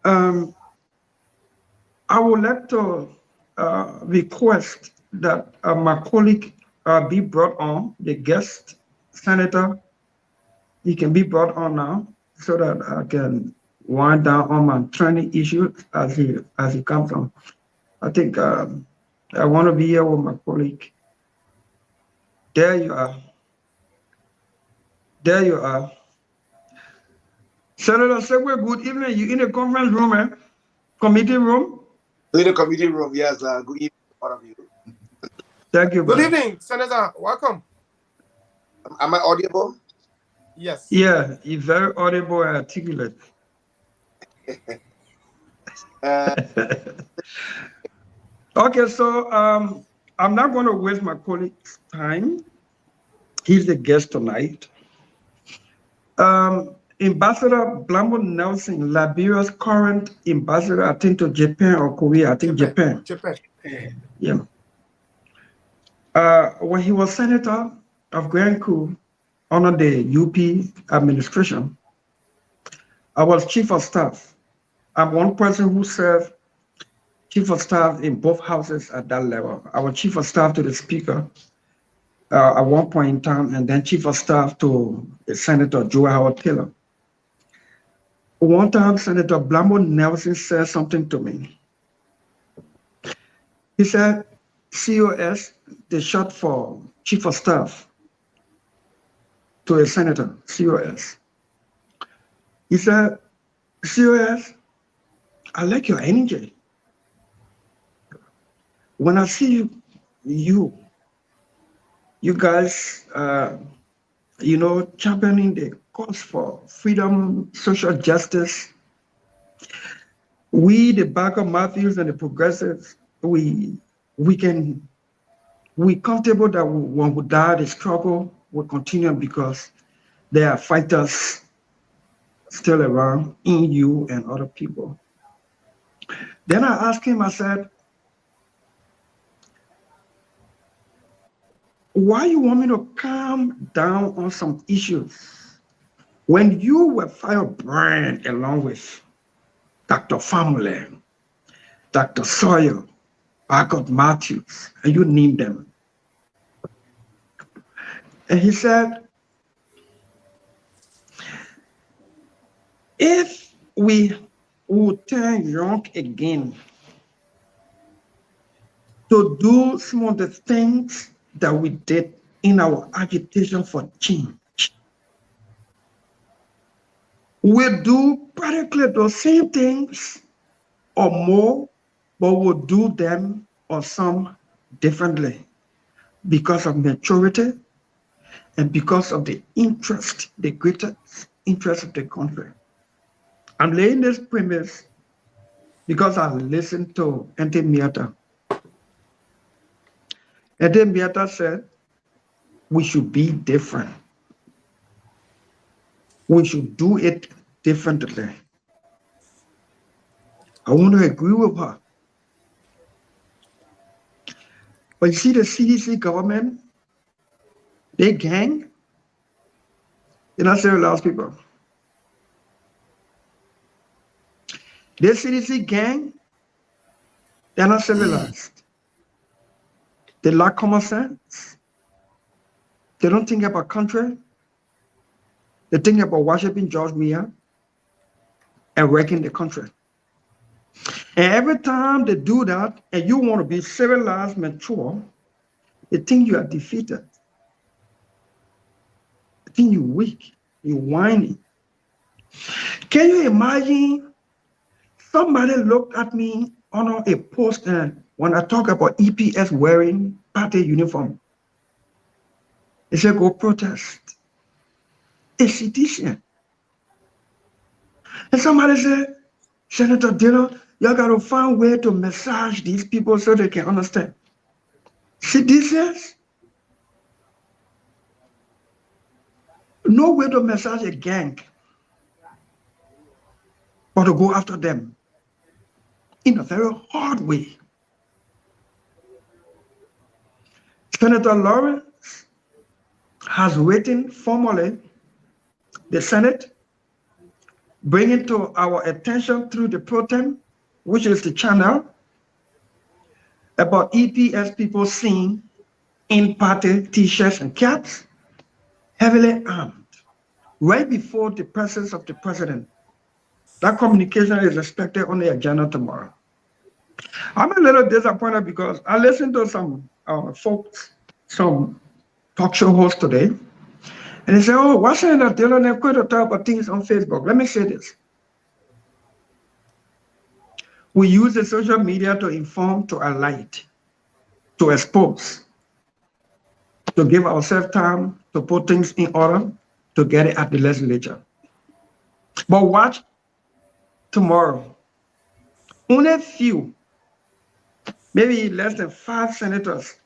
Speaker 17: I would like to request that my colleague be brought on, the guest senator. He can be brought on now so that I can wind down on my training issues as he comes on. I think I want to be here with my colleague. There you are. There you are. Senator Segwe, good evening. You in the conference room, eh? Committee room?
Speaker 18: In the committee room, yes. Good evening, all of you.
Speaker 17: Thank you.
Speaker 10: Good evening, Senator. Welcome.
Speaker 18: Am I audible?
Speaker 10: Yes.
Speaker 17: Yeah, you're very audible and articulate. Okay, so I'm not going to waste my colleague's time. He's the guest tonight. Ambassador Blambo Nelson, Liberia's current ambassador, I think to Japan or Korea, I think Japan. Yeah. When he was senator of Grand Coup under the UP administration, I was chief of staff. I'm one person who served chief of staff in both houses at that level. I was chief of staff to the speaker at one point in time, and then chief of staff to the Senator Joe Howard Taylor. One time, Senator Blambo Nelson said something to me. He said, COS, the short for chief of staff to a senator, COS. He said, COS, I like your energy. When I see you guys, championing the cause for freedom, social justice. We, the Barker Matthews and the progressives, we comfortable that when we die, the struggle will continue because there are fighters still around in you and other people. Then I asked him, I said, why you want me to calm down on some issues when you were firebrand along with Dr. Famule, Dr. Sawyer, Barker Matthews, and you named them. And he said, if we would turn young again to do some of the things that we did in our agitation for change, we'll do practically the same things or more, but we'll do them or some differently because of maturity and because of the interest, the greater interest of the country. I'm laying this premise because I listened to Ente Miata. Ente Miata said, we should be different. We should do it differently. I want to agree with her. But you see the CDC government, they gang, they're not civilized people. The CDC gang, they're not civilized. They lack common sense. They don't think about country. They think about worshiping George Weah and wrecking the country. And every time they do that, and you want to be civilized, mature, they think you are defeated. They think you're weak, you're whiny. Can you imagine somebody looked at me on a post and when I talk about EPS wearing party uniform, they said, go protest. A sedition. And somebody said, Senator Dillon, you got to find a way to massage these people so they can understand. Seditious? No way to massage a gang, but to go after them in a very hard way. Senator Lawrence has written formally the Senate, bring it to our attention through the pro tem, which is the channel, about EPS people seen in party t-shirts and caps, heavily armed, right before the presence of the president. That communication is expected on the agenda tomorrow. I'm a little disappointed because I listened to some folks, some talk show hosts today, and they say, oh, why Senator Dillon have quite to talk about things on Facebook? Let me say this. We use the social media to inform, to enlighten, to expose, to give ourselves time to put things in order, to get it at the legislature. But watch tomorrow. Only a few, maybe less than 5 senators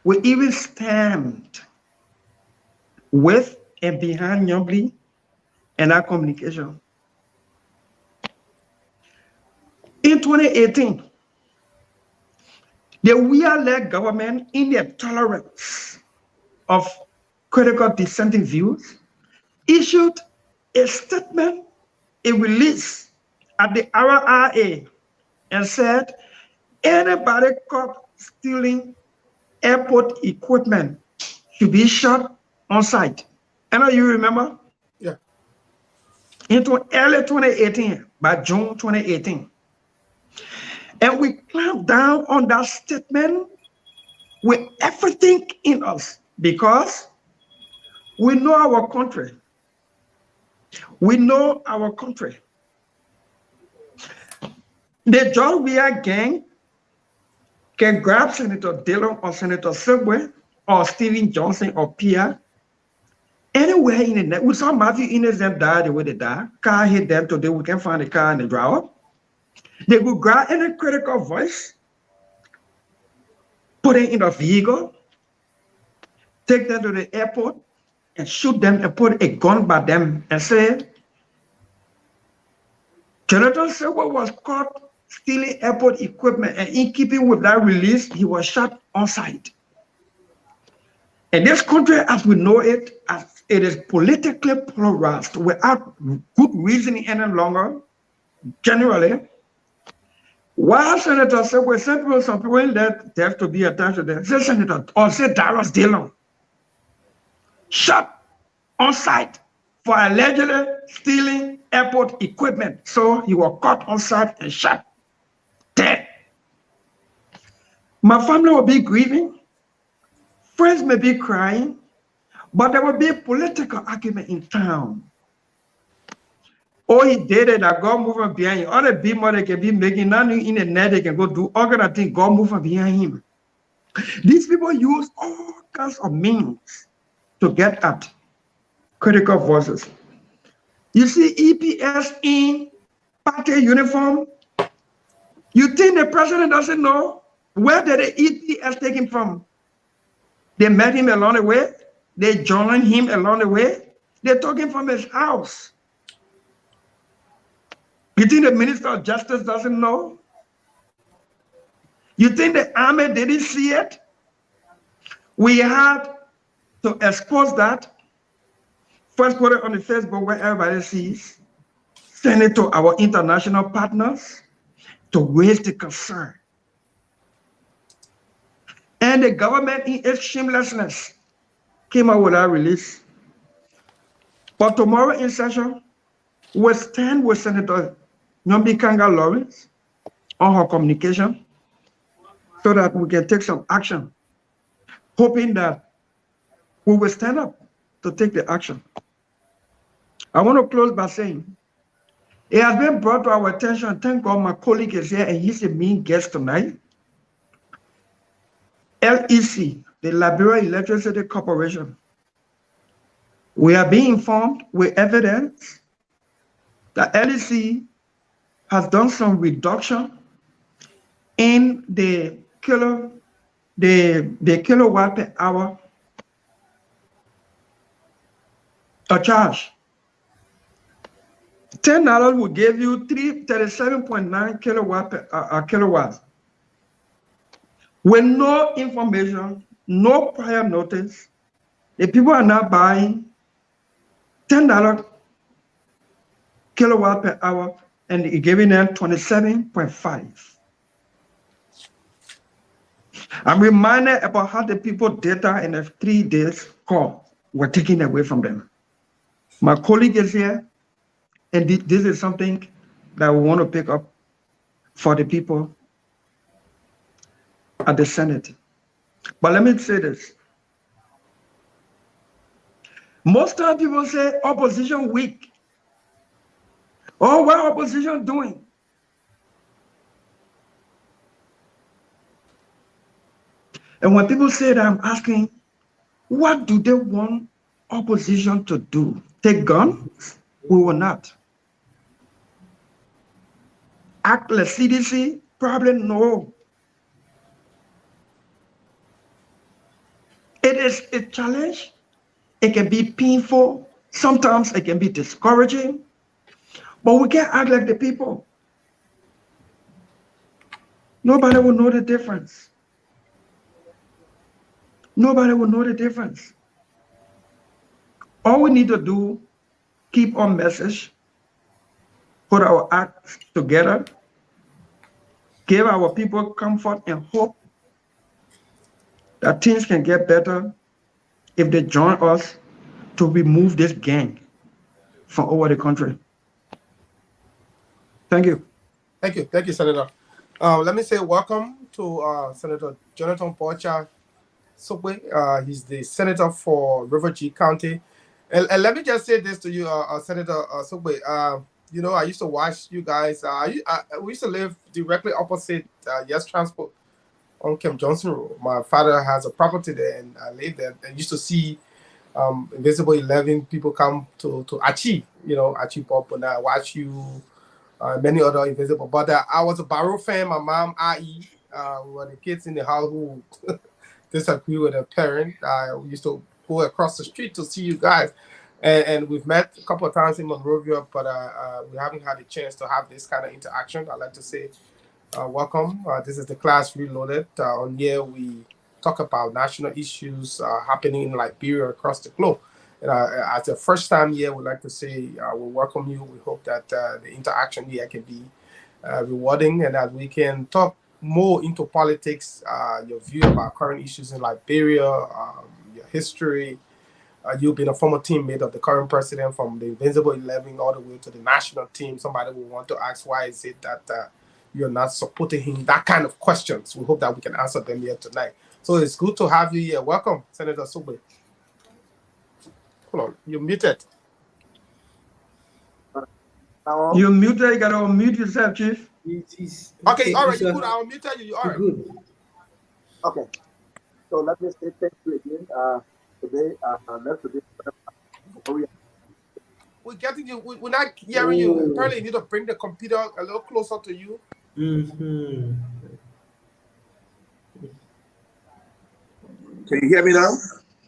Speaker 17: will even stand with and behind Nyong'li and our communication. In 2018, the Weah-led government, in their tolerance of critical dissenting views, issued a statement, a release at the RRA, and said, anybody caught stealing airport equipment should be shot on site. I know you remember?
Speaker 10: Yeah.
Speaker 17: Into early 2018, by June 2018. And we clamped down on that statement with everything in us because we know our country. We know our country. The George Weah gang can grab Senator Dillon or Senator Subway or Stephen Johnson or Pierre anywhere in the net. We saw Matthew Innocent die the way they died. Car hit them today. We can find the car in the drawer. They would grab any critical voice, put it in a vehicle, take them to the airport, and shoot them and put a gun by them and say, Jonathan Subway was caught stealing airport equipment, and in keeping with that release, he was shot on site. And this country, as we know it, as it is politically polarized without good reasoning any longer, generally, while Senator Subway, some people in that they have to be attached to them, say Senator, or say Darius Dillon, shot on site for allegedly stealing airport equipment. So he was caught on site and shot dead. My family will be grieving. Friends may be crying, but there will be a political argument in town. Oh, he did it, that God moved from behind him. All the big money can be making, nothing in the net, they can go do all kind of things, God moved from behind him. These people use all kinds of means to get at critical voices. You see EPS in party uniform. You think the president doesn't know? Where did the EPS take him from? They met him along the way. They joined him along the way. They took him from his house. You think the Minister of Justice doesn't know? You think the army didn't see it? We had to expose that. First put it on the Facebook where everybody sees. Send it to our international partners to raise the concern. And the government in its shamelessness came out with our release. But tomorrow in session, we'll stand with Senator Nyombi Kanga Lawrence on her communication so that we can take some action, hoping that we will stand up to take the action. I want to close by saying, it has been brought to our attention, thank God my colleague is here and he's a main guest tonight. LEC, the Liberia Electricity Corporation, we are being informed with evidence that LEC has done some reduction in the kilowatt per hour charge. $10 will give you 37.9 kilowatt per kilowatt. With no information, no prior notice, the people are now buying $10 kilowatt per hour and giving them 27.5. I'm reminded about how the people data in the 3 days call were taken away from them. My colleague is here, and this is something that we want to pick up for the people at the Senate. But let me say this. Most time people say opposition weak. Oh, what opposition doing? And when people say that, I'm asking, what do they want opposition to do? Take guns? We will not. Act like CDC? Probably no. It is a challenge. It can be painful. Sometimes it can be discouraging. But we can't act like the people. Nobody will know the difference. Nobody will know the difference. All we need to do, keep our message, put our acts together, give our people comfort and hope that things can get better if they join us to remove this gang from over the country. Thank you.
Speaker 10: Thank you. Thank you, Senator. Let me say welcome to Senator Jonathan Porcha Sokwe. He's the senator for River G County. And let me just say this to you, Senator Sokwe. You know, I used to watch you guys. We used to live directly opposite Yes Transport on Kemp Johnson Road. My father has a property there, and I lived there and used to see Invisible 11 people come to Achi, you know, Achi Pop, and I watch you, many other Invisible. But I was a Barrow fan. My mom, Ai, we were the kids in the house who disagree with a parent. We used to go across the street to see you guys. And we've met a couple of times in Monrovia, but we haven't had a chance to have this kind of interaction. I'd like to say welcome. This is the Class Reloaded. On here, we talk about national issues happening in Liberia across the globe. And as the first time here, we'd like to say we welcome you. We hope that the interaction here can be rewarding and that we can talk more into politics, your view about current issues in Liberia, your history. You've been a former teammate of the current president from the Invincible 11 all the way to the national team. Somebody will want to ask, why is it that you're not supporting him? That kind of questions. We hope that we can answer them here tonight. So it's good to have you here. Welcome, Senator Sokwe. Hold on, you're muted.
Speaker 17: You're muted. You gotta unmute yourself, Chief.
Speaker 10: Okay, all right, you good. I'll mute you. All right. Good.
Speaker 18: Okay. So let me say thank you again. Today,
Speaker 10: we're getting you. We're not hearing you. Apparently, you need to bring the computer a little closer to you.
Speaker 18: Mm-hmm. Can you hear me now?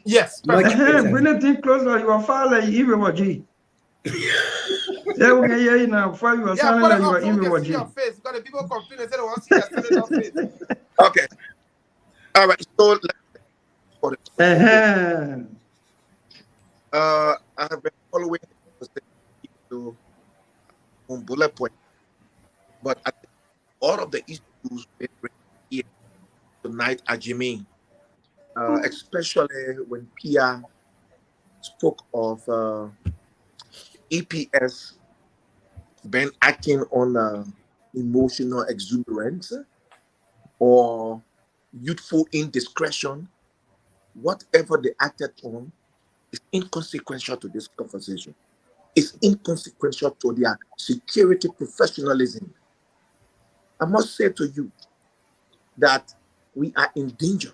Speaker 10: Yes.
Speaker 17: Bring the thing closer. You are far like even what G. Yeah, we can hear you now. Before you were
Speaker 10: Yeah,
Speaker 17: sounding
Speaker 10: put
Speaker 17: like
Speaker 10: it
Speaker 17: you
Speaker 10: up
Speaker 17: were
Speaker 10: so we can see
Speaker 17: inward.
Speaker 10: your face. Because the people complain and say they want to see your senator face.
Speaker 18: Okay. All right. So for
Speaker 17: Uh-huh.
Speaker 18: I have been following to on bullet point, but I think all of the issues we bring here tonight are germane, especially when Pia spoke of EPS been acting on emotional exuberance or youthful indiscretion. Whatever they acted on is inconsequential to this conversation. It's inconsequential to their security professionalism. I must say to you that we are in danger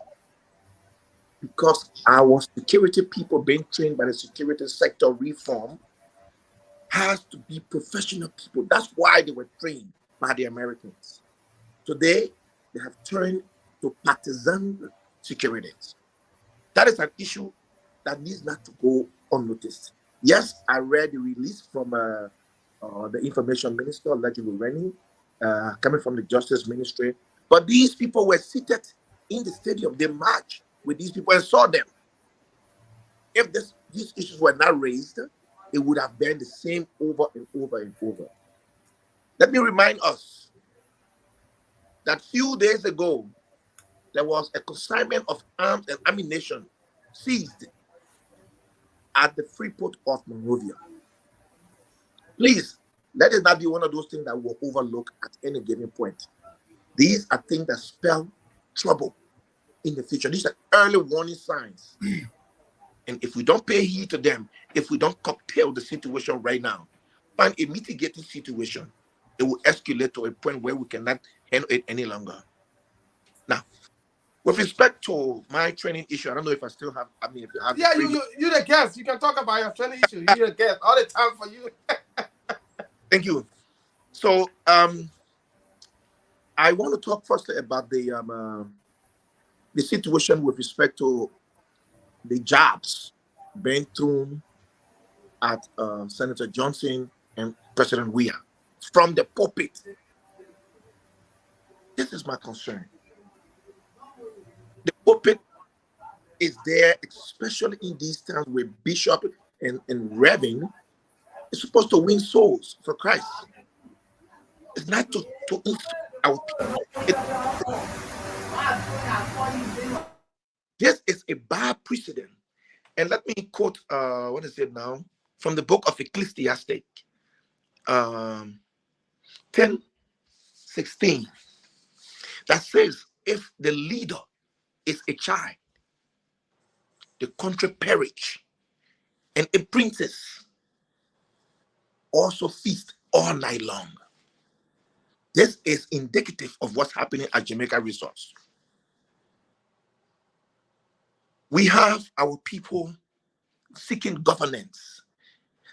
Speaker 18: because our security people being trained by the security sector reform has to be professional people. That's why they were trained by the Americans. Today, they have turned to partisan security. That is an issue that needs not to go unnoticed. Yes, I read the release from the information minister, Legible Rennie, coming from the justice ministry. But these people were seated in the stadium. They marched with these people and saw them. If these issues were not raised, it would have been the same over and over and over. Let me remind us that few days ago, there was a consignment of arms and ammunition seized at the Freeport of Monrovia. Please, let it not be one of those things that we'll overlook at any given point. These are things that spell trouble in the future. These are early warning signs. And if we don't pay heed to them, if we don't curtail the situation right now, find a mitigating situation, it will escalate to a point where we cannot handle it any longer. Now, with respect to my training issue, I don't know if I still have. I mean, if you have.
Speaker 10: Yeah, you the guest. You can talk about your training issue. You're the guest. All the time for you.
Speaker 18: Thank you. So, I want to talk firstly about the situation with respect to the jabs being thrown at Senator Johnson and President Weah from the pulpit. This is my concern. The pulpit is there, especially in these times where bishop and Reverend is supposed to win souls for Christ. It's not to our people. This is a bad precedent. And let me quote, what is it now? From the book of Ecclesiastes, 10:16, that says, if the leader is a child, the country perish, and a princess also feast all night long. This is indicative of what's happening at Jamaica Resource. We have our people seeking governance.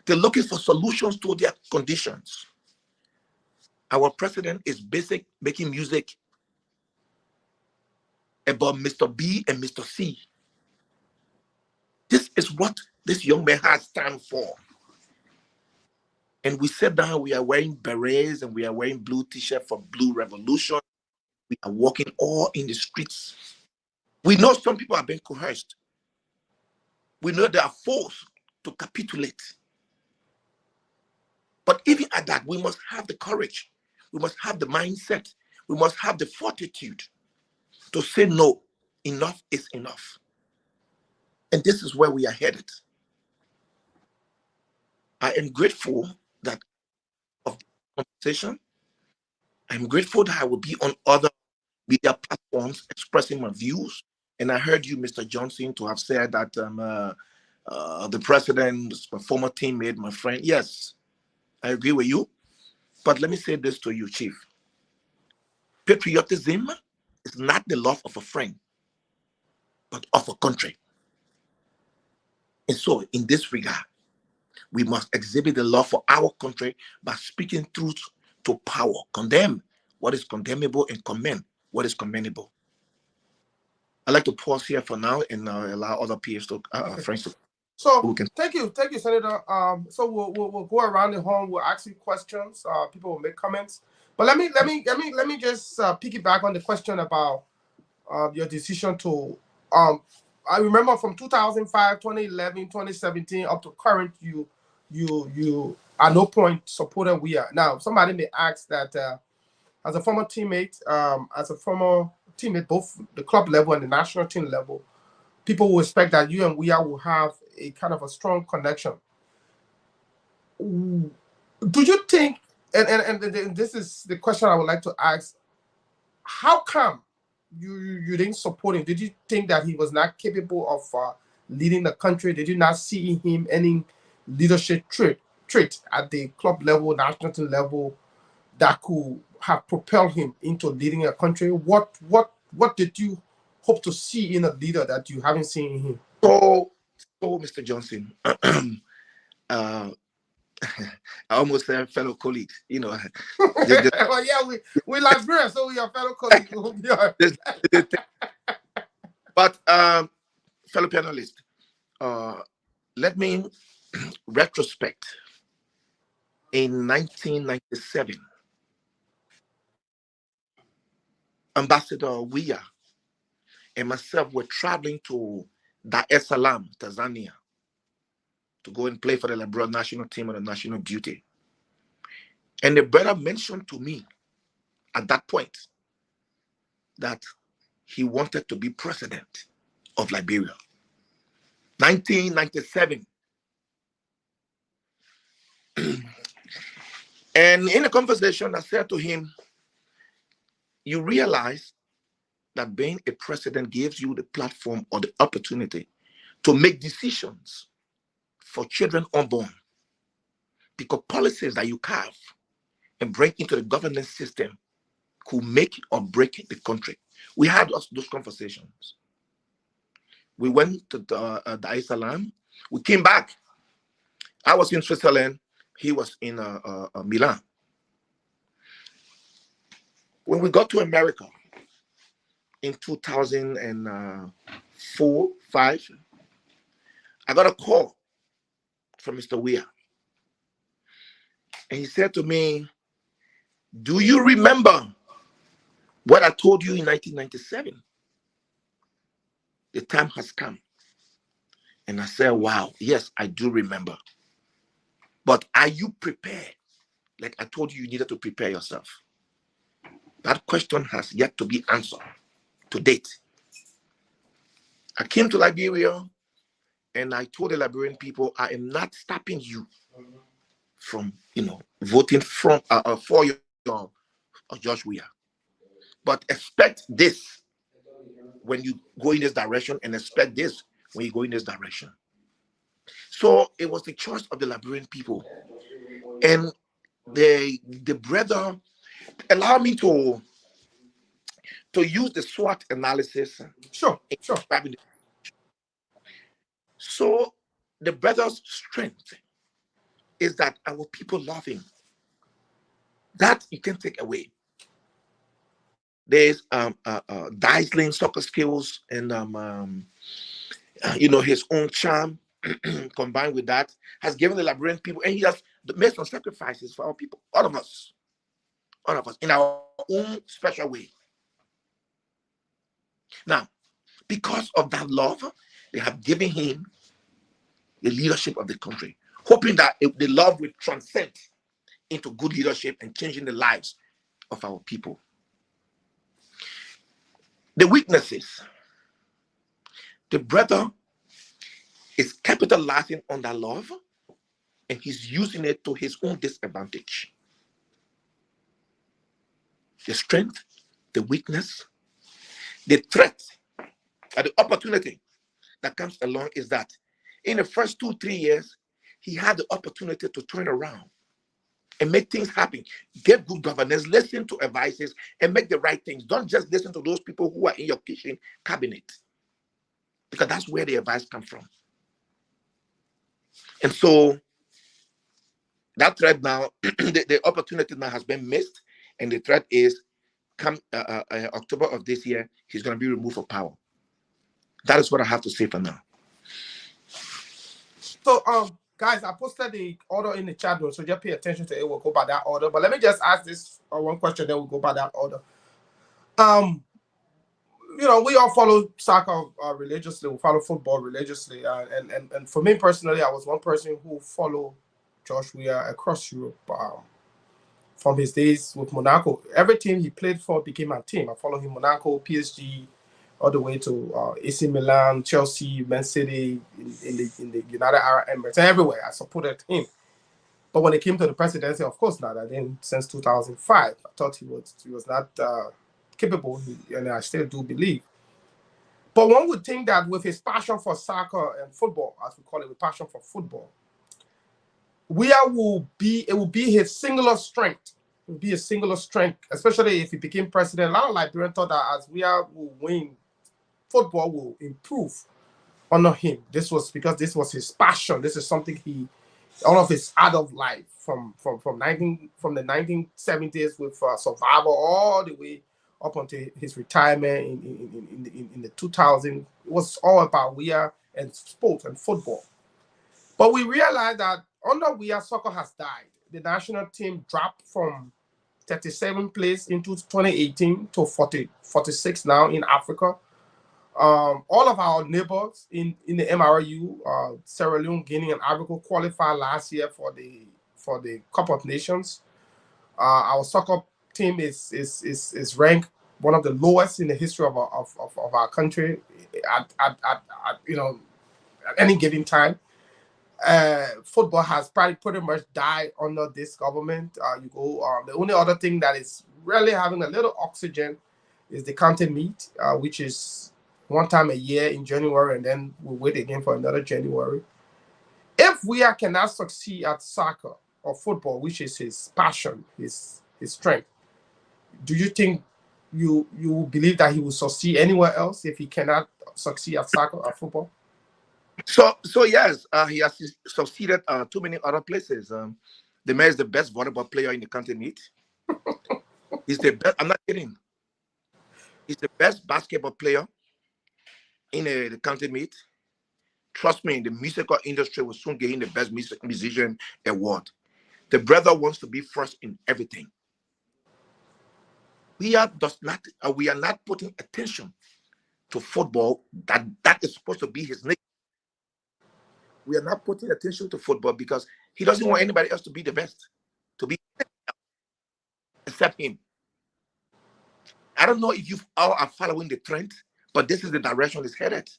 Speaker 18: They're looking for solutions to their conditions. Our president is making music about Mr. B and Mr. C. This is what this young man has stand for. And we sit down, we are wearing berets and we are wearing blue t-shirt for Blue Revolution. We are walking all in the streets. We know some people are being coerced. We know they are forced to capitulate. But even at that, we must have the courage. We must have the mindset. We must have the fortitude to say no. Enough is enough. And this is where we are headed. I am grateful that of the conversation. I'm grateful that I will be on other media platforms expressing my views. And I heard you, Mr. Johnson, to have said that the president, my former teammate, my friend. Yes, I agree with you. But let me say this to you, Chief. Patriotism is not the love of a friend, but of a country. And so, in this regard, we must exhibit the love for our country by speaking truth to power. Condemn what is condemnable and commend what is commendable. I'd like to pause here for now and allow other peers to friends to.
Speaker 10: So thank you, Senator. So we'll go around the horn. We'll ask you questions. People will make comments. But let me just piggyback on the question about your decision to. I remember from 2005, 2011, 2017 up to current, you at no point supported WEA. Now somebody may ask that as a former teammate, both the club level and the national team level, people will expect that you and WEA will have a kind of a strong connection. Do you think, and this is the question I would like to ask, how come you didn't support him? Did you think that he was not capable of leading the country? Did you not see in him any leadership trait at the club level, national team level, that could have propelled him into leading a country? What did you hope to see in a leader that you haven't seen in him?
Speaker 18: So Mr. Johnson, I almost said fellow colleagues, you know.
Speaker 10: Well, yeah, we Liberians, so we are fellow colleagues.
Speaker 18: But fellow panelists, let me retrospect. In 1997, Ambassador WEA and myself were traveling to Dar es Salaam, Tanzania, to go and play for the Liberia national team on a national duty. And the brother mentioned to me at that point that he wanted to be president of Liberia. 1997. And in a conversation, I said to him, you realize that being a president gives you the platform or the opportunity to make decisions for children unborn, because policies that you carve and bring into the governance system could make or break the country. We had those conversations. We went to Dar es Salaam. We came back. I was in Switzerland. He was in Milan. When we got to America in 2004-05, I got a call from Mr. WEA. And he said to me, do you remember what I told you in 1997? The time has come. And I said, wow, yes, I do remember. But are you prepared? Like I told you, you needed to prepare yourself. That question has yet to be answered to date. I came to Liberia and I told the Liberian people, I am not stopping you from, voting for your George WEA. But expect this when you go in this direction, and expect this when you go in this direction. So it was the choice of the Liberian people. And the brother allowed me to use the SWOT analysis.
Speaker 10: Sure.
Speaker 18: So the brother's strength is that our people love him. That you can take away. There's dazzling soccer skills and his own charm combined with that has given the Liberian people, and he has made some sacrifices for our people, all of us in our own special way. Now, because of that love, they have given him the leadership of the country, hoping that the love will transcend into good leadership and changing the lives of our people. The weaknesses. The brother is capitalizing on that love, and he's using it to his own disadvantage. The strength, the weakness, the threat, and the opportunity that comes along is that in the first 2-3 years, he had the opportunity to turn around and make things happen. Get good governance, listen to advices, and make the right things. Don't just listen to those people who are in your kitchen cabinet, because that's where the advice comes from. And so that threat now, the opportunity now has been missed, and the threat is come October of this year, he's going to be removed from power. That is what I have to say for now.
Speaker 10: So, guys, I posted the order in the chat room, so just pay attention to it. We'll go by that order. But let me just ask this one question, then we'll go by that order. You know, we all follow soccer religiously. We follow football religiously, and for me personally, I was one person who followed Josh Weah across Europe from his days with Monaco. Every team he played for became my team. I followed him Monaco, PSG, all the way to AC Milan, Chelsea, Man City, in the United Arab Emirates, everywhere. I supported him. But when it came to the presidency, of course not. I didn't since 2005. I thought he was not capable, and I still do believe. But one would think that with his passion for soccer and football, as we call it, with passion for football, it will be his singular strength. It will be a singular strength, especially if he became president. A lot of Liberians thought that as Weah will win, football will improve under him. This was because this was his passion. This is something all of his adult life from the 1970s with Survivor all the way up until his retirement in the 2000s. It was all about Weah and sports and football. But we realized that under Weah, soccer has died. The national team dropped from 37th place into 2018 to 46 now in Africa. All of our neighbors in the MRU, Sierra Leone, Guinea, and Ivory Coast qualified last year for the Cup of Nations. Our soccer team is ranked one of the lowest in the history of our country at any given time. Football has probably pretty much died under this government. The only other thing that is really having a little oxygen is the county meet, which is one time a year in January, and then we'll wait again for another January. If Weah cannot succeed at soccer or football, which is his passion, his strength, do you think you believe that he will succeed anywhere else if he cannot succeed at soccer or football?
Speaker 18: So yes, he has succeeded too many other places. The man is the best volleyball player in the continent. He's the best. I'm not kidding. He's the best basketball player in the continent. Trust me, the musical industry will soon get him the best musician award. The brother wants to be first in everything. We are not putting attention to football. That is supposed to be his name. We are not putting attention to football because he doesn't want anybody else to be the best, to be except him. I don't know if you all are following the trend, but this is the direction it's headed.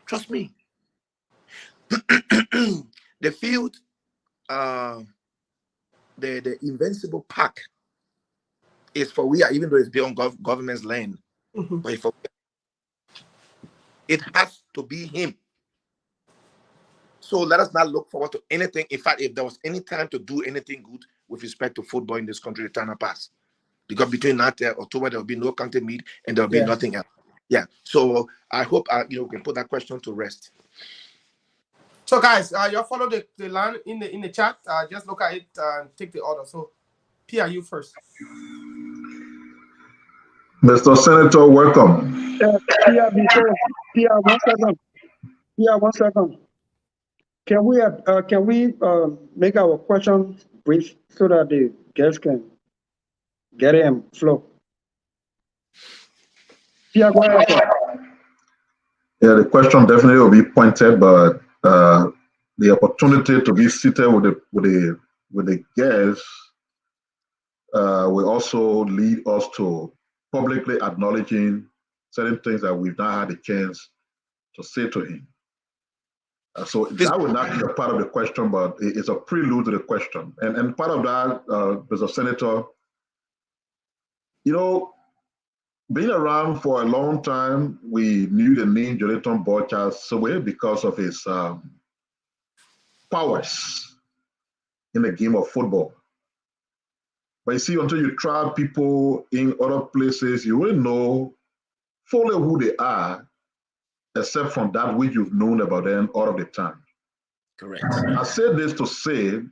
Speaker 18: Trust me. The field, the Invincible Park is for Weah, even though it's beyond government's land.
Speaker 10: Mm-hmm.
Speaker 18: But it has to be him. So let us not look forward to anything. In fact, if there was any time to do anything good with respect to football in this country, the time has passed. Because between now and October, there will be no county meet and there will be nothing else. Yeah. So I hope we can put that question to rest.
Speaker 10: So guys, you follow the line in the chat. Just look at it and take the order. So Pia, you first.
Speaker 11: Mr. Senator, welcome.
Speaker 17: Pia, 1 second. Pia, 1 second. Can we make our question brief so that the guests can get in flow? Pia, go ahead.
Speaker 11: Yeah, the question definitely will be pointed, but the opportunity to be seated with the guests will also lead us to publicly acknowledging certain things that we've not had a chance to say to him. So that will not be a part of the question, but it's a prelude to the question. And part of that, Mr. Senator, being around for a long time, we knew the name Jonathan Botchar because of his powers in the game of football. But you see, until you try people in other places, you will know fully who they are, except from that which you've known about them all of the time.
Speaker 18: Correct.
Speaker 11: I say this to say,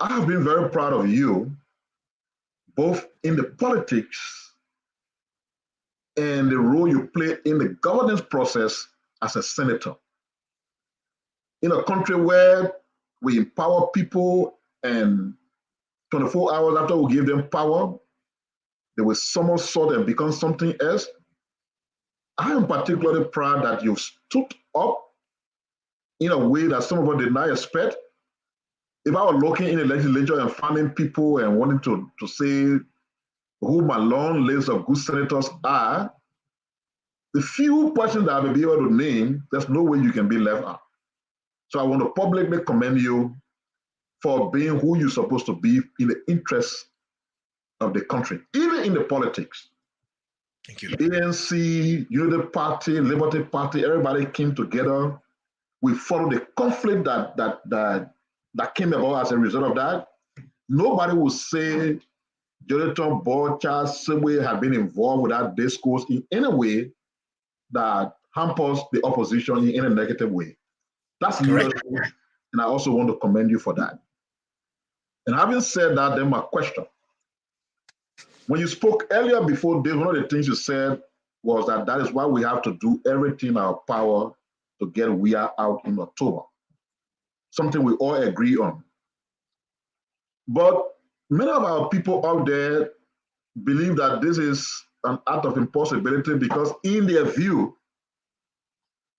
Speaker 11: I have been very proud of you, both in the politics and the role you play in the governance process as a senator. in a country where we empower people and 24 hours after we give them power, they will somersault and become something else. I am particularly proud that you stood up in a way that some of us did not expect. If I were looking in the legislature and finding people and wanting to say who my long list of good senators are, the few persons that I will be able to name, there's no way you can be left out. So I want to publicly commend you for being who you're supposed to be in the interest of the country, even in the politics.
Speaker 18: Thank you.
Speaker 11: ANC, Unity Party, Liberty Party, everybody came together. We followed the conflict that came about as a result of that. Nobody will say Jonathan Ball, Charles Sibwe had been involved with that discourse in any way that hampers the opposition in any negative way. That's leadership, and I also want to commend you for that. And having said that, then my question. When you spoke earlier before this, one of the things you said was that is why we have to do everything in our power to get WIA out in October. Something we all agree on. But many of our people out there believe that this is an act of impossibility because in their view,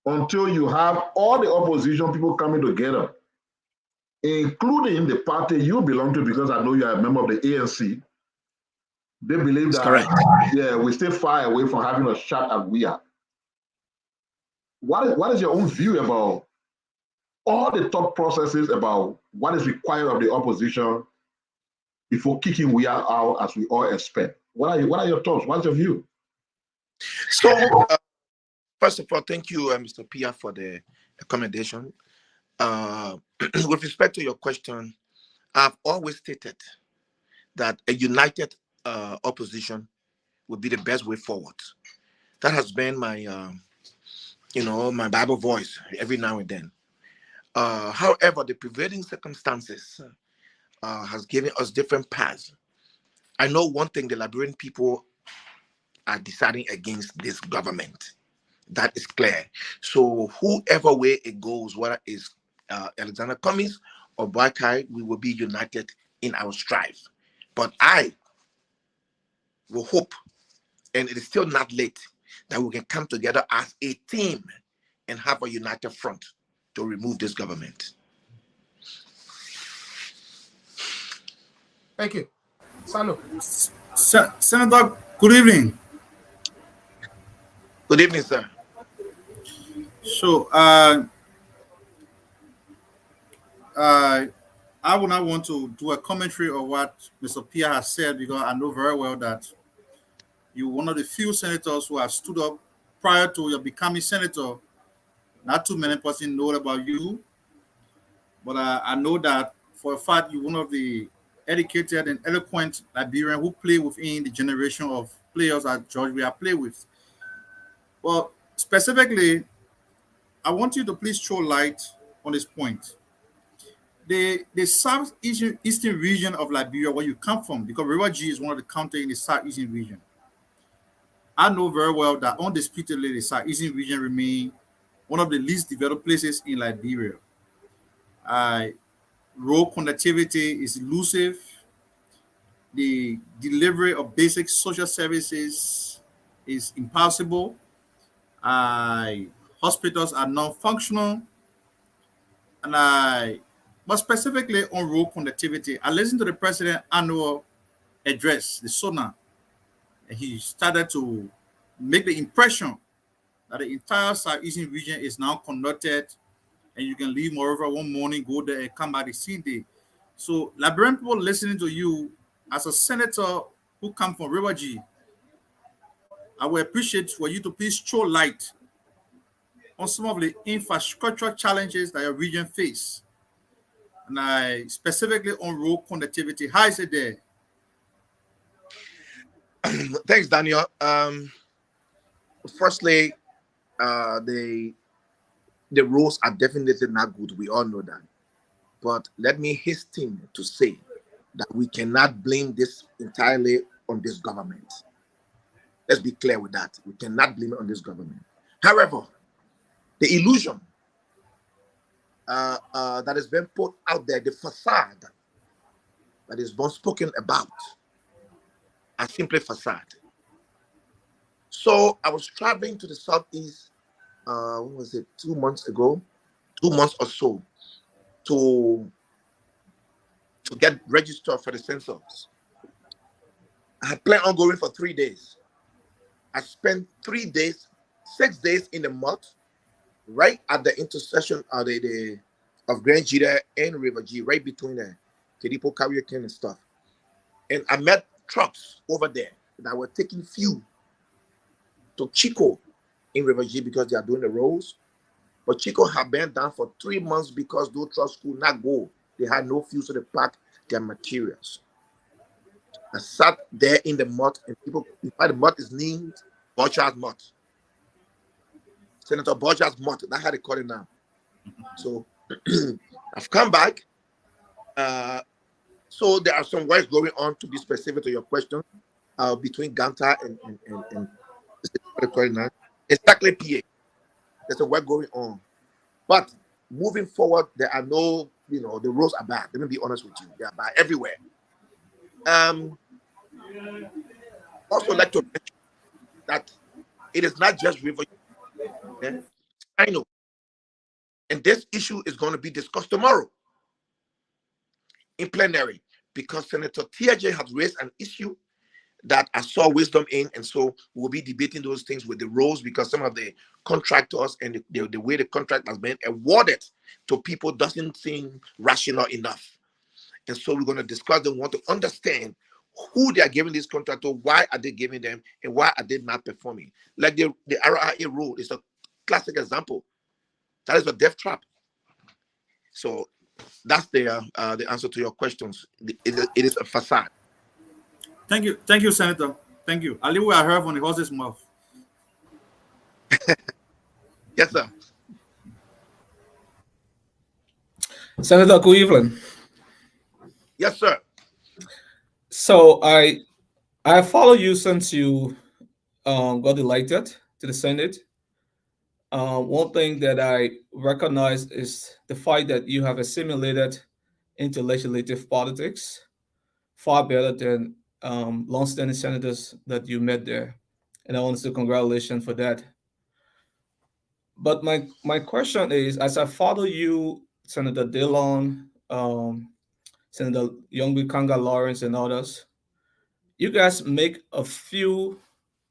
Speaker 11: until you have all the opposition people coming together, including the party you belong to, because I know you are a member of the ANC, they believe that yeah, we stay far away from having a shot at WIA. What is your own view about all the thought processes about what is required of the opposition before kicking WIA out as we all expect? What are your thoughts? What's your view?
Speaker 18: So, first of all, thank you, Mr. Pia, for the accommodation. With respect to your question, I've always stated that a united opposition would be the best way forward. That has been my, my Bible voice every now and then. However, the prevailing circumstances has given us different paths. I know one thing: the Liberian people are deciding against this government. That is clear. So whoever way it goes, whether it's Alexander Cummings or Boakai, we will be united in our strive. But I will hope, and it is still not late, that we can come together as a team and have a united front to remove this government.
Speaker 10: Thank you. Sano.
Speaker 12: Senator, good evening.
Speaker 18: Good evening, sir.
Speaker 12: So, I would not want to do a commentary of what Mr. Pia has said, because I know very well that you're one of the few senators who have stood up prior to your becoming senator. Not too many persons know about you, but I know that for a fact you're one of the educated and eloquent Liberians who play within the generation of players that George Weah play with. Well, specifically, I want you to please throw light on this point. The southeastern region of Liberia, where you come from, because River G is one of the counties in the southeastern region. I know very well that undisputedly the southeastern region remains one of the least developed places in Liberia. Road connectivity is elusive. The delivery of basic social services is impossible. Hospitals are non-functional. But specifically on road connectivity, I listened to the president's annual address, the SONA, and he started to make the impression that the entire southeastern region is now connected, and you can leave moreover one morning, go there and come back the same day. So Liberian people listening to you as a senator who come from River G, I would appreciate for you to please throw light on some of the infrastructural challenges that your region face. And specifically on road connectivity. How is it there?
Speaker 18: Thanks, Daniel. Firstly, the roads are definitely not good. We all know that. But let me hasten to say that we cannot blame this entirely on this government. Let's be clear with that. We cannot blame it on this government. However, the illusion that has been put out there, the facade that is being spoken about, are simply facade. So I was traveling to the southeast, what was it, 2 months ago, 2 months or so, to get registered for the census. I had planned on going for 3 days. I spent 3 days, 6 days in the mud, right at the intersection of of Grand Jita and River G, right between the Kedipo Karaoke and stuff. And I met trucks over there that were taking fuel to Chico in River G because they are doing the roads. But Chico had been down for 3 months because those trucks could not go. They had no fuel, so they packed their materials. I sat there in the mud, and people, in fact, the mud is named Borchard's Mud. Senator Borchard's Mud, that's how they call it now. So I've come back. So there are some works going on, to be specific to your question, between Ganta and exactly PA. There's a work going on. But moving forward, there are no, the roads are bad. Let me be honest with you. They are bad everywhere. Also like to mention that it is not just River. Yeah? I know. And this issue is going to be discussed tomorrow in plenary, because Senator TJ has raised an issue that I saw wisdom in, and so we'll be debating those things with the roads, because some of the contractors and the way the contract has been awarded to people doesn't seem rational enough. And so we're going to discuss them, want to understand who they are giving this contract to, why are they giving them, and why are they not performing. Like the RRA road is a classic example. That is a death trap. So that's the answer to your questions. It is a facade.
Speaker 12: Thank you, Senator. Thank you. Ali, I heard from the horse's mouth.
Speaker 18: Yes, sir.
Speaker 14: Senator, good evening.
Speaker 18: Yes, sir.
Speaker 14: So I follow you since you got elected to the Senate. One thing that I recognize is the fact that you have assimilated into legislative politics far better than long-standing senators that you met there. And I want to say congratulations for that. But my question is, as I follow you, Senator Dillon, Senator Youngby Kanga Lawrence, and others, you guys make a few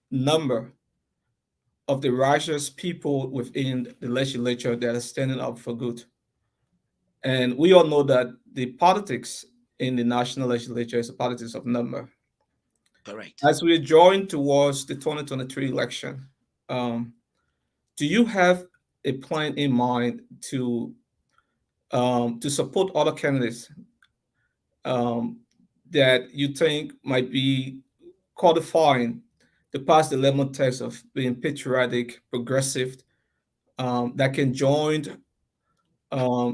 Speaker 14: number of the righteous people within the legislature that are standing up for good. And we all know that the politics in the national legislature is a politics of number.
Speaker 18: Correct.
Speaker 14: As we join towards the 2023 election, do you have a plan in mind to support other candidates that you think might be qualifying to pass the lemon test of being patriotic, progressive, that can join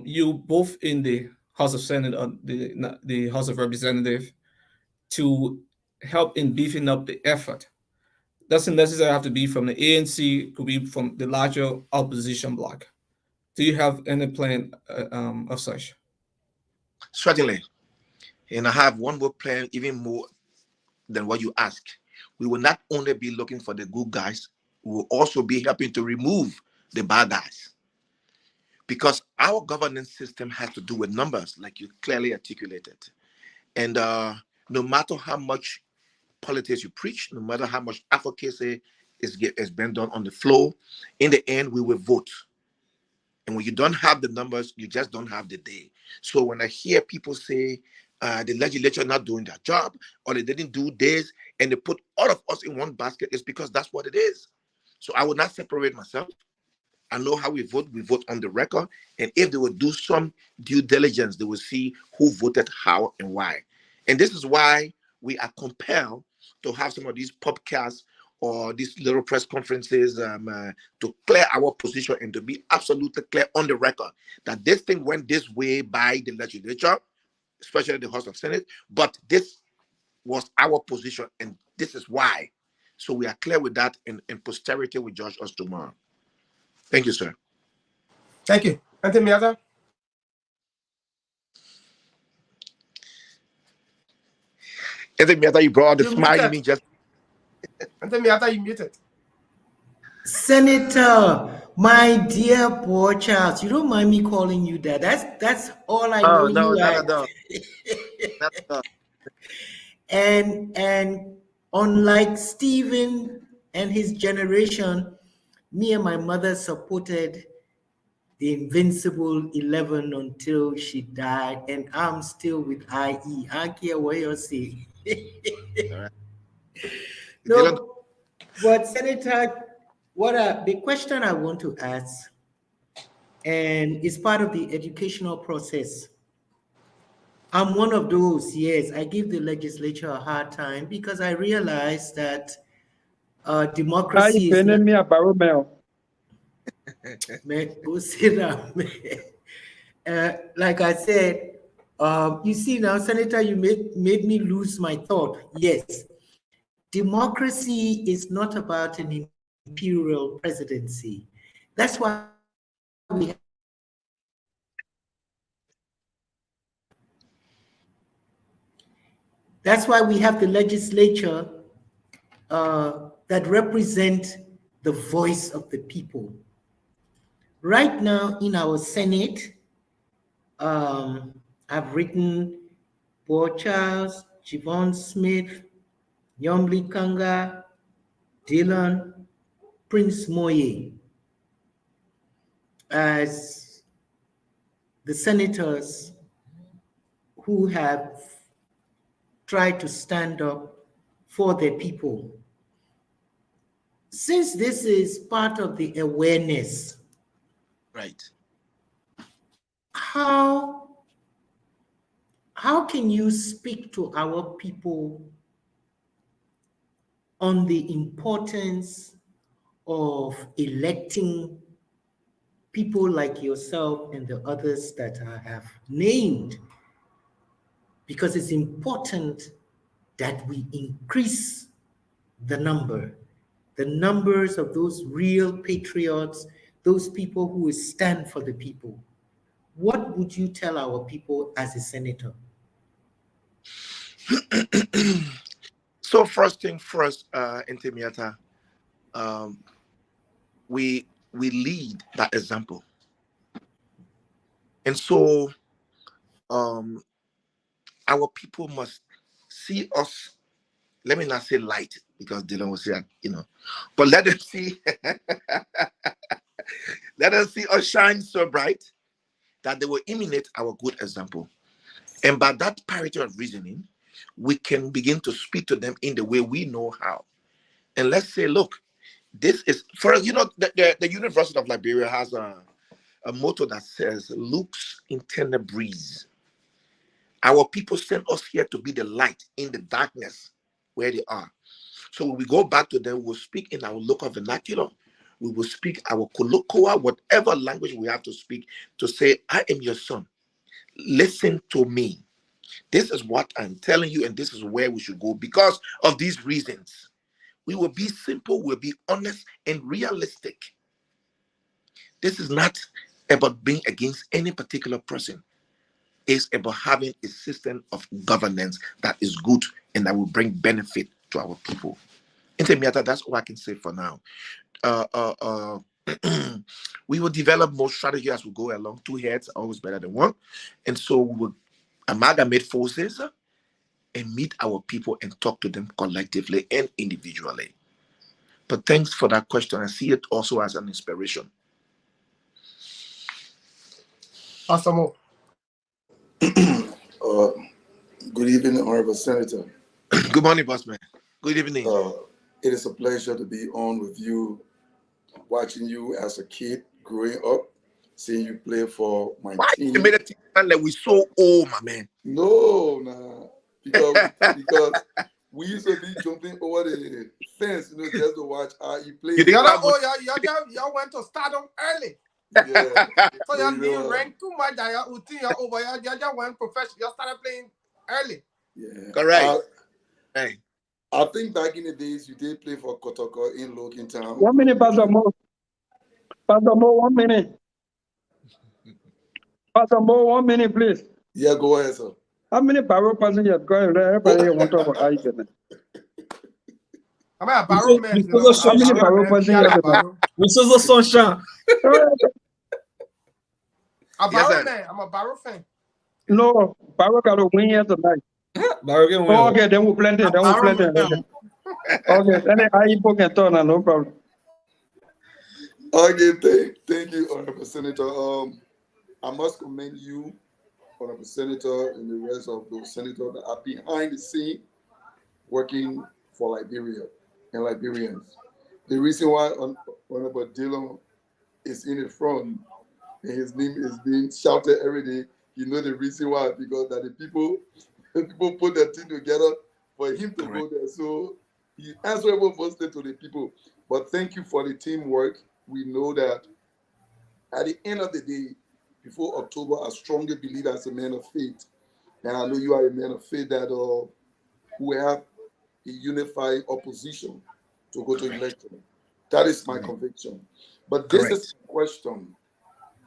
Speaker 14: you both in the House of Senate and the House of Representatives to help in beefing up the effort? Doesn't necessarily have to be from the ANC, could be from the larger opposition bloc. Do you have any plan of such?
Speaker 18: Certainly. And I have one more plan, even more than what you ask. We will not only be looking for the good guys, we will also be helping to remove the bad guys. Because our governance system has to do with numbers, like you clearly articulated. And no matter how much politics you preach, no matter how much advocacy is been done on the floor, in the end, we will vote. And when you don't have the numbers, you just don't have the day. So when I hear people say the legislature not doing their job, or they didn't do this, and they put all of us in one basket, it's because that's what it is. So I will not separate myself. I know how we vote on the record. And if they will do some due diligence, they will see who voted how and why. And this is why we are compelled to have some of these podcasts or these little press conferences to clear our position and to be absolutely clear on the record that this thing went this way by the legislature, especially the House of Senate, but this was our position and this is why. So we are clear with that, and posterity will judge us tomorrow. Thank you, sir.
Speaker 10: Thank you. Anything else?
Speaker 18: Anthony Miata, you brought out the
Speaker 10: You
Speaker 18: smile. You
Speaker 10: muted.
Speaker 18: mean just
Speaker 10: Anthony Miata, you muted.
Speaker 16: Senator, my dear poor Charles, you don't mind me calling you that. That's all I know
Speaker 18: no,
Speaker 16: you
Speaker 18: not
Speaker 16: as.
Speaker 18: at all. Not at all.
Speaker 16: And unlike Stephen and his generation, me and my mother supported the Invincible 11 until she died, and I'm still with IE. I don't care what you say. No, but Senator, the question I want to ask, and it's part of the educational process. I'm one of those, yes, I give the legislature a hard time because I realize that democracy is not...
Speaker 17: me a barrel mail.
Speaker 16: Man, go sit down, man. Like I said, you see now, Senator, you made me lose my thought. Yes, democracy is not about an imperial presidency. That's why we have the legislature that represent the voice of the people. Right now in our Senate, I've written Paul Charles, Javon Smith, Yomli Kanga, Dylan, Prince Moye as the senators who have tried to stand up for their people. Since this is part of the awareness,
Speaker 18: right?
Speaker 16: How can you speak to our people on the importance of electing people like yourself and the others that I have named? Because it's important that we increase the numbers of those real patriots, those people who will stand for the people. What would you tell our people as a senator?
Speaker 18: So first thing first, Intimiata, we lead that example. And so our people must see us, let me not say light, because Dylan will say, but let them see, let them see us shine so bright that they will imitate our good example. And by that parity of reasoning, we can begin to speak to them in the way we know how. And let's say, look, this is, for the University of Liberia has a motto that says, Lux in tenebris. Our people sent us here to be the light in the darkness where they are. So when we go back to them, we'll speak in our local vernacular. We will speak our colloquial, whatever language we have to speak, to say, I am your son. Listen to me. This is what I'm telling you, and this is where we should go because of these reasons. We will be simple, we'll be honest and realistic. This is not about being against any particular person. It's about having a system of governance that is good and that will bring benefit to our people. Intimiata, that's all I can say for now. We will develop more strategy as we go along. Two heads are always better than one. And so we will amalgamate forces and meet our people and talk to them collectively and individually. But thanks for that question. I see it also as an inspiration.
Speaker 10: Pastor Mo.
Speaker 13: Good evening, Honorable Senator.
Speaker 18: Good morning, Bossman. Good evening.
Speaker 13: It is a pleasure to be on with you, watching you as a kid growing up, seeing you play for my team.
Speaker 18: You made it sound like we so old, my man.
Speaker 13: No, nah. Because we used to be jumping over the fence, just to watch how you play.
Speaker 10: Y'all went to stardom early.
Speaker 13: Yeah.
Speaker 10: So y'all didn't rank too much that y'all over. Y'all just went professional. Y'all started playing early.
Speaker 13: Yeah.
Speaker 18: Correct.
Speaker 13: I think back in the days you did play for Kotoko in Logan Town.
Speaker 17: 1 minute, Pastor Mo. Pastor Mo, 1 minute. Pastor Mo, 1 minute, please.
Speaker 13: Yeah, go ahead, sir.
Speaker 17: How many barrel passengers going there? Everybody want to talk about Ivan.
Speaker 10: I'm a barrel man.
Speaker 14: You know,
Speaker 17: How many barrel passengers?
Speaker 14: This is the sunshine.
Speaker 10: A barrel man. I'm a barrel fan.
Speaker 17: No, barrel got to win here tonight.
Speaker 14: Barrel can win.
Speaker 17: Oh, okay, then we plenty. Then we plenty. Okay, then I can turn on, no problem.
Speaker 13: Okay, thank you, Honorable Senator. I must commend you, Honorable Senator, and the rest of those senators that are behind the scene working for Liberia and Liberians. The reason why Honorable Dillon is in the front and his name is being shouted every day, you know the reason why, because that the people put their team together for him to go there. So he answerable mostly to the people. But thank you for the teamwork. We know that at the end of the day, before October, I strongly believe as a man of faith, and I know you are a man of faith, that we have a unified opposition to go to election. That is my conviction. But this is my question.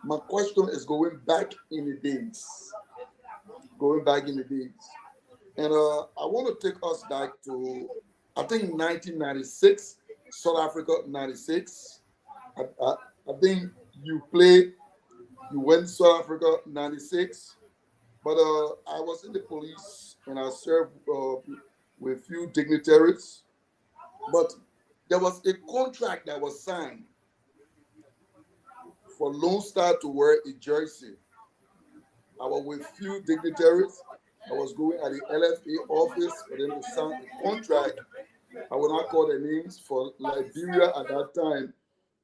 Speaker 13: My question is going back in the days. And I want to take us back to, I think, 1996, South Africa, 96. I think you went to South Africa, 96. But I was in the police and I served with a few dignitaries. But there was a contract that was signed for Lone Star to wear a jersey. I was with few dignitaries. I was going at the LFA office for them to sign a contract. I will not call their names, for Liberia at that time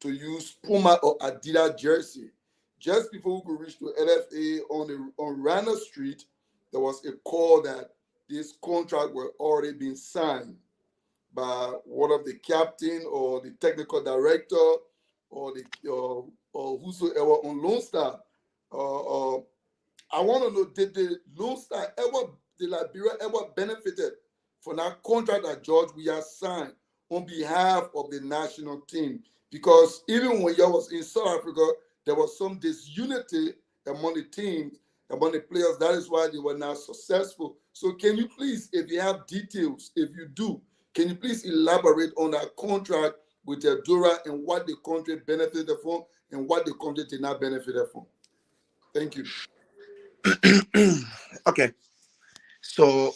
Speaker 13: to use Puma or Adidas jersey. Just before we could reach to LFA on Rana Street, there was a call that this contract were already being signed by one of the captain or the technical director or whosoever on Lone Star. I want to know, did the Lone Star did Liberia ever benefited from that contract that George Weah signed on behalf of the national team? Because even when you was in South Africa, there was some disunity among the teams, among the players. That is why they were not successful. So can you please, if you have details, if you do, can you please elaborate on that contract with Adura and what the country benefited from and what the country did not benefit from? Thank you.
Speaker 18: Okay. So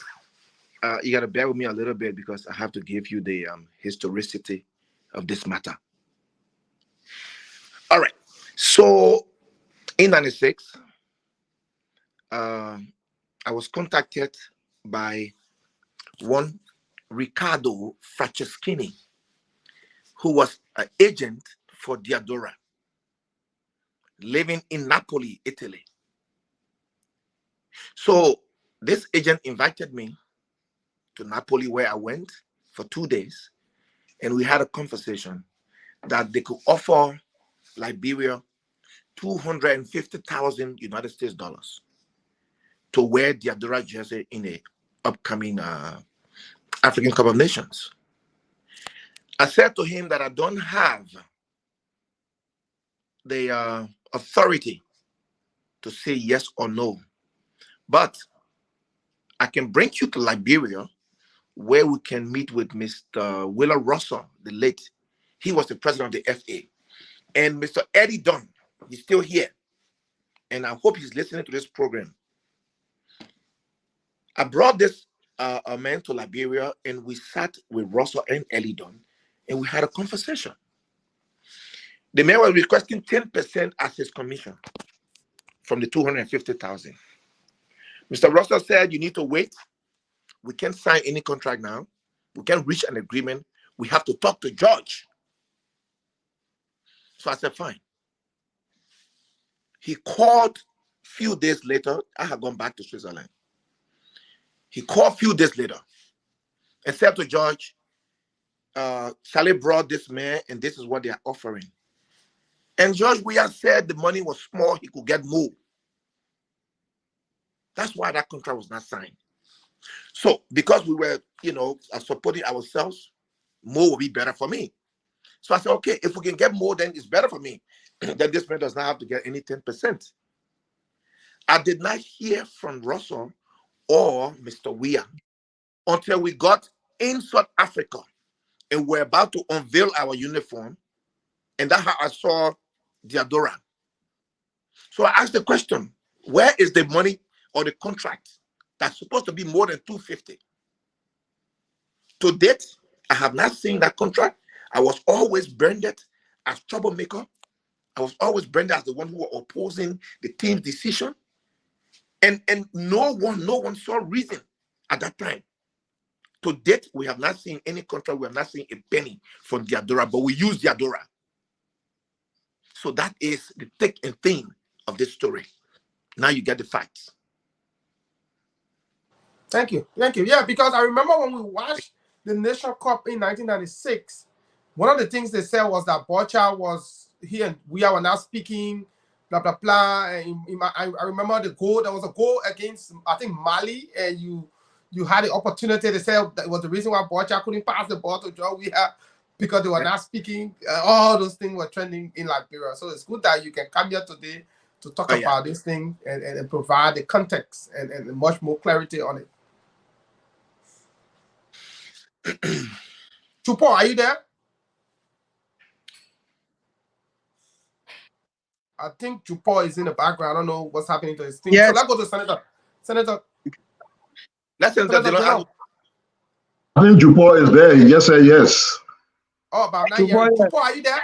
Speaker 18: you got to bear with me a little bit because I have to give you the historicity of this matter. All right. So in 96, I was contacted by one Ricardo Franceschini, who was an agent for Diadora, living in Napoli, Italy. So this agent invited me to Napoli, where I went for 2 days, and we had a conversation that they could offer Liberia $250,000 United States dollars to wear the Adora jersey in the upcoming African Cup of Nations. I said to him that I don't have the authority to say yes or no, but I can bring you to Liberia where we can meet with Mr. Willa Russell, the late. He was the president of the FA. And Mr. Eddie Dunn, he's still here. And I hope he's listening to this program. I brought this man to Liberia, and we sat with Russell and Eddie Dunn, and we had a conversation. The man was requesting 10% as his commission from the 250,000. Mr. Russell said, you need to wait. We can't sign any contract now. We can't reach an agreement. We have to talk to George. So I said, fine. He called a few days later. I had gone back to Switzerland. He called a few days later and said to George, Charlie brought this man and this is what they are offering. And George Weah said the money was small, he could get more. That's why that contract was not signed. So because we were, supporting ourselves, more will be better for me. So I said, okay, if we can get more, then it's better for me. Then this man does not have to get any 10%. I did not hear from Russell or Mr. Weah until we got in South Africa and we're about to unveil our uniform. And that's how I saw Diadora. So I asked the question, where is the money or the contract that's supposed to be more than 250? To date, I have not seen that contract. I was always branded as troublemaker. I was always branded as the one who was opposing the team's decision. And no one saw reason at that time. To date, we have not seen any contract. We have not seen a penny from Diadora, but we use Diadora. So that is the thick and thin of this story. Now you get the facts.
Speaker 10: Thank you. Yeah, because I remember when we watched the Nation Cup in 1996, one of the things they said was that Bocha was here and we are now speaking, blah, blah, blah. And I remember the goal. There was a goal against, I think, Mali, and you had the opportunity to say that was the reason why Bocha couldn't pass the ball to Joe Weah, because they were not speaking. All those things were trending in Liberia. So it's good that you can come here today to talk about this thing and provide the context and much more clarity on it. Chupo, are you there? I think Chupo is in the background. I don't know what's happening to his team.
Speaker 15: Yes.
Speaker 10: So let's go to Senator.
Speaker 11: I think Chupo is there. He just said yes.
Speaker 10: Oh, but not yet. Chupo, are you there?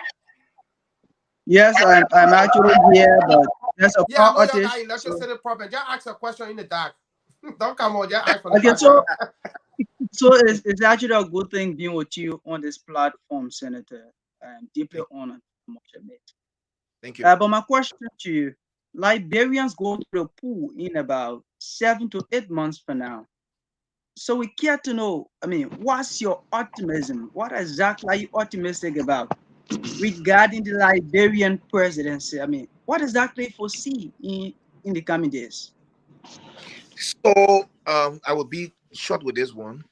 Speaker 15: Yes, I'm actually here, but there's a power outage.
Speaker 10: Yeah, electricity problem. Just ask a question in the dark. Don't come on. Just ask for
Speaker 15: Okay, so it's actually a good thing being with you on this platform, Senator. I'm deeply honored.
Speaker 18: Thank you.
Speaker 15: But my question to you, Liberians go to the pool in about 7 to 8 months from now. So we care to know, what's your optimism? What exactly are you optimistic about regarding the Liberian presidency? What exactly foresee in the coming days?
Speaker 18: So I will be short with this one.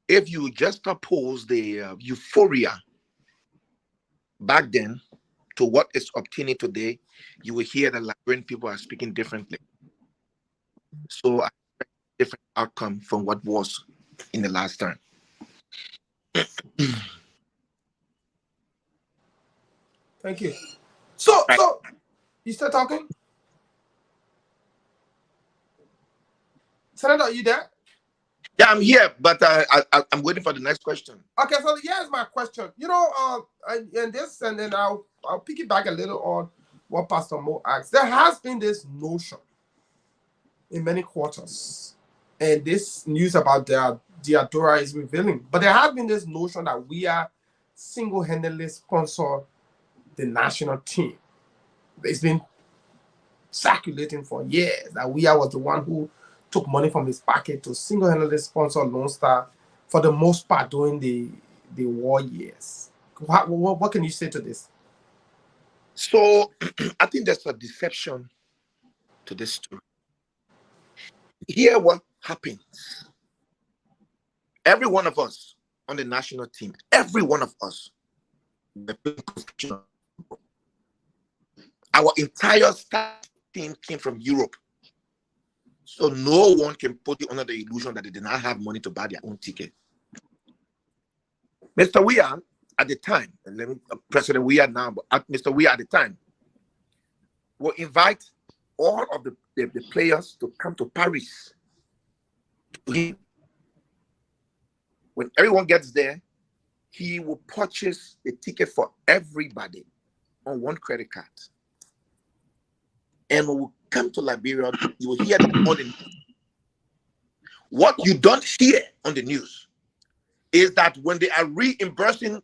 Speaker 18: If you just oppose the euphoria back then to what is obtaining today, you will hear that Liberian people are speaking differently. So I expect a different outcome from what was in the last term.
Speaker 10: Thank you. So you still talking? Senator, are you there?
Speaker 18: Yeah, I'm here, but I'm waiting for the next question.
Speaker 10: Okay, so here's my question. And then I'll piggyback a little on what Pastor Mo asked. There has been this notion in many quarters, and this news about Diadora is revealing, but there has been this notion that we are single-handedly sponsor the national team. It's been circulating for years that we was the one who took money from his pocket to single-handedly sponsor Lone Star for the most part during the war years. What can you say to this?
Speaker 18: So I think there's a deception to this story. Here what happens. Every one of us on the national team, every one of us, our entire staff team came from Europe. So no one can put you under the illusion that they did not have money to buy their own ticket. Mr. Weah, at the time, President Weah now, but Mr. Weah at the time, will invite all of the players to come to Paris to him. When everyone gets there, he will purchase a ticket for everybody on one credit card. And when we come to Liberia, you will hear that on the news. What you don't hear on the news is that when they are reimbursing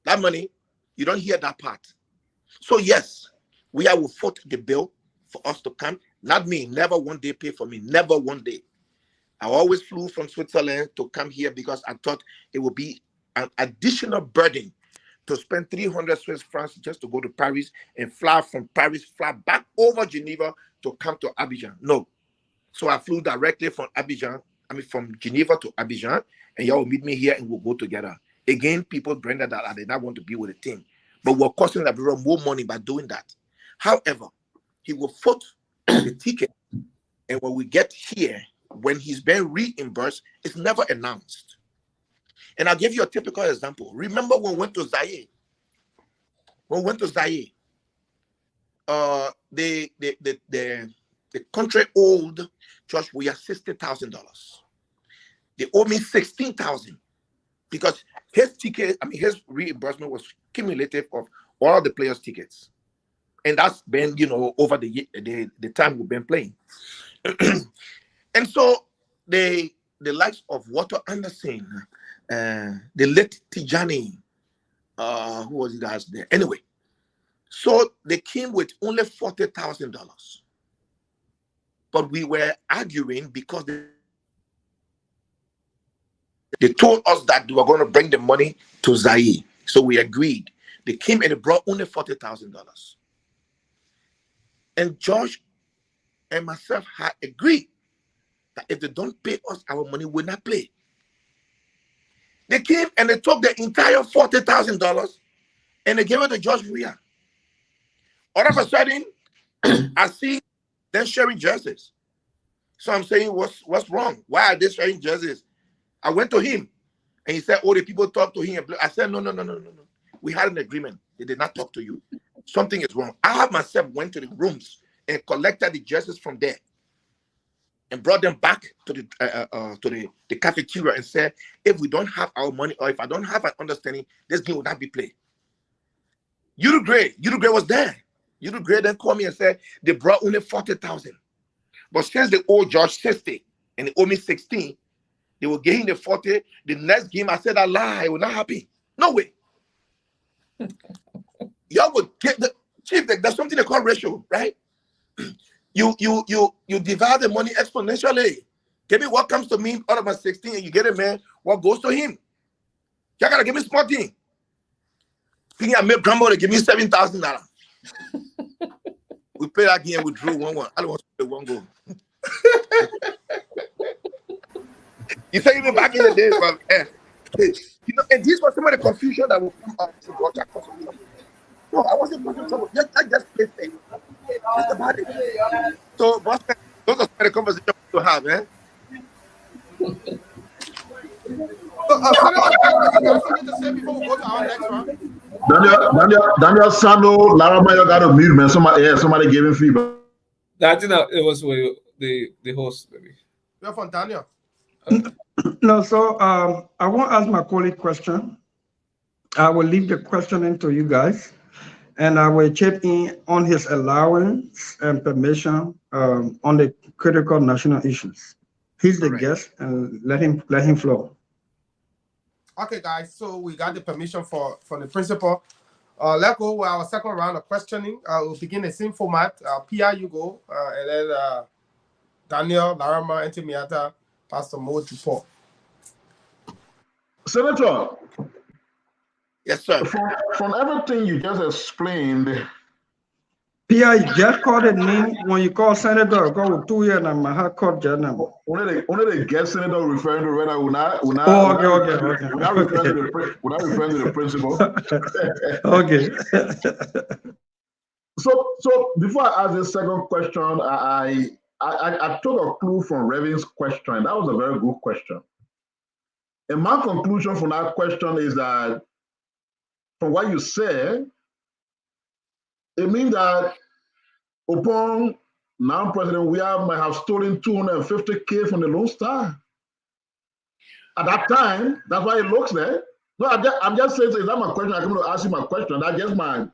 Speaker 18: that money, you don't hear that part. So yes, we will foot the bill for us to come. Not me, never one day pay for me, never one day. I always flew from Switzerland to come here because I thought it would be an additional burden to spend 300 Swiss francs just to go to Paris and fly from Paris, fly back over Geneva to come to Abidjan. No. So I flew directly from from Geneva to Abidjan, and y'all will meet me here and we'll go together. Again, people branded that I did not want to be with the team, but we're costing Liberia more money by doing that. However, he will foot the ticket, and when we get here, when he's being reimbursed, it's never announced. And I'll give you a typical example. Remember when we went to Zaire? When we went to Zaire, the country owed Josh Weah $60,000. They owe me $16,000 because his ticket, his reimbursement was cumulative of all the players' tickets, and that's been, over the time we've been playing. And so the likes of Walter Anderson, the late Tijani, who was it that was there? Anyway, so they came with only $40,000, but we were arguing because they told us that they were going to bring the money to Zaire. So we agreed. They came and they brought only $40,000. And Josh and myself had agreed that if they don't pay us, our money will not play. They came and they took the entire $40,000 and they gave it to Josh Weah. All of a sudden, I see them sharing jerseys. So I'm saying, what's wrong? Why are they sharing jerseys? I went to him and he said, oh, the people talk to him. I said, no. We had an agreement. They did not talk to you. Something is wrong. I have myself went to the rooms and collected the jerseys from there and brought them back to the cafeteria and said, if we don't have our money or if I don't have an understanding, this game will not be played. Uruguay was there. Uruguay then called me and said they brought only 40,000. But since they owe George 60 and they owe me 16, they will give him the 40. The next game, I said, I lie. I will not happy. No way. Y'all would get the chief. There's something they call ratio, right? You divide the money exponentially. Give me what comes to me out of my 16, and you get it, man. What goes to him? Y'all gotta give me small thing. Thinking I made grandma to give me $7,000. We played that game. We drew 1-1. I don't want to play one goal. You say even back in the days, but and this was some of the confusion that will come up to watch. No, I wasn't putting trouble. I just played fair. That's about it. So, boss, those are the conversations to have, eh?
Speaker 11: Daniel Sano, Lara Mayo got a mute, man. Somebody gave him feedback.
Speaker 14: It was the host, maybe.
Speaker 10: You're from Daniel.
Speaker 17: No, so I won't ask my colleague question. I will leave the questioning to you guys, and I will chip in on his allowance and permission on the critical national issues. He's the guest, and let him flow.
Speaker 10: Okay, guys. So we got the permission from the principal. Let's go with our second round of questioning. We'll begin the same format. PR, you go, and then Daniel, Larama, Ntimiata, Pastor Mo to Paul.
Speaker 11: Senator.
Speaker 18: Yes, sir.
Speaker 11: From everything you just explained.
Speaker 17: Pierre, you just called it name when you call Senator, go with 2 years and my heart called your name.
Speaker 11: Only the guest senator referring to whether we're not referring to the principal.
Speaker 17: Okay.
Speaker 11: So before I ask this second question, I took a clue from Revin's question. That was a very good question. And my conclusion from that question is that from what you said, it means that upon now President Weah might have stolen $250K from the Lone Star. At that time, that's why it looks there. No, I'm just saying, is that my question? I'm going to ask you my question. That's just my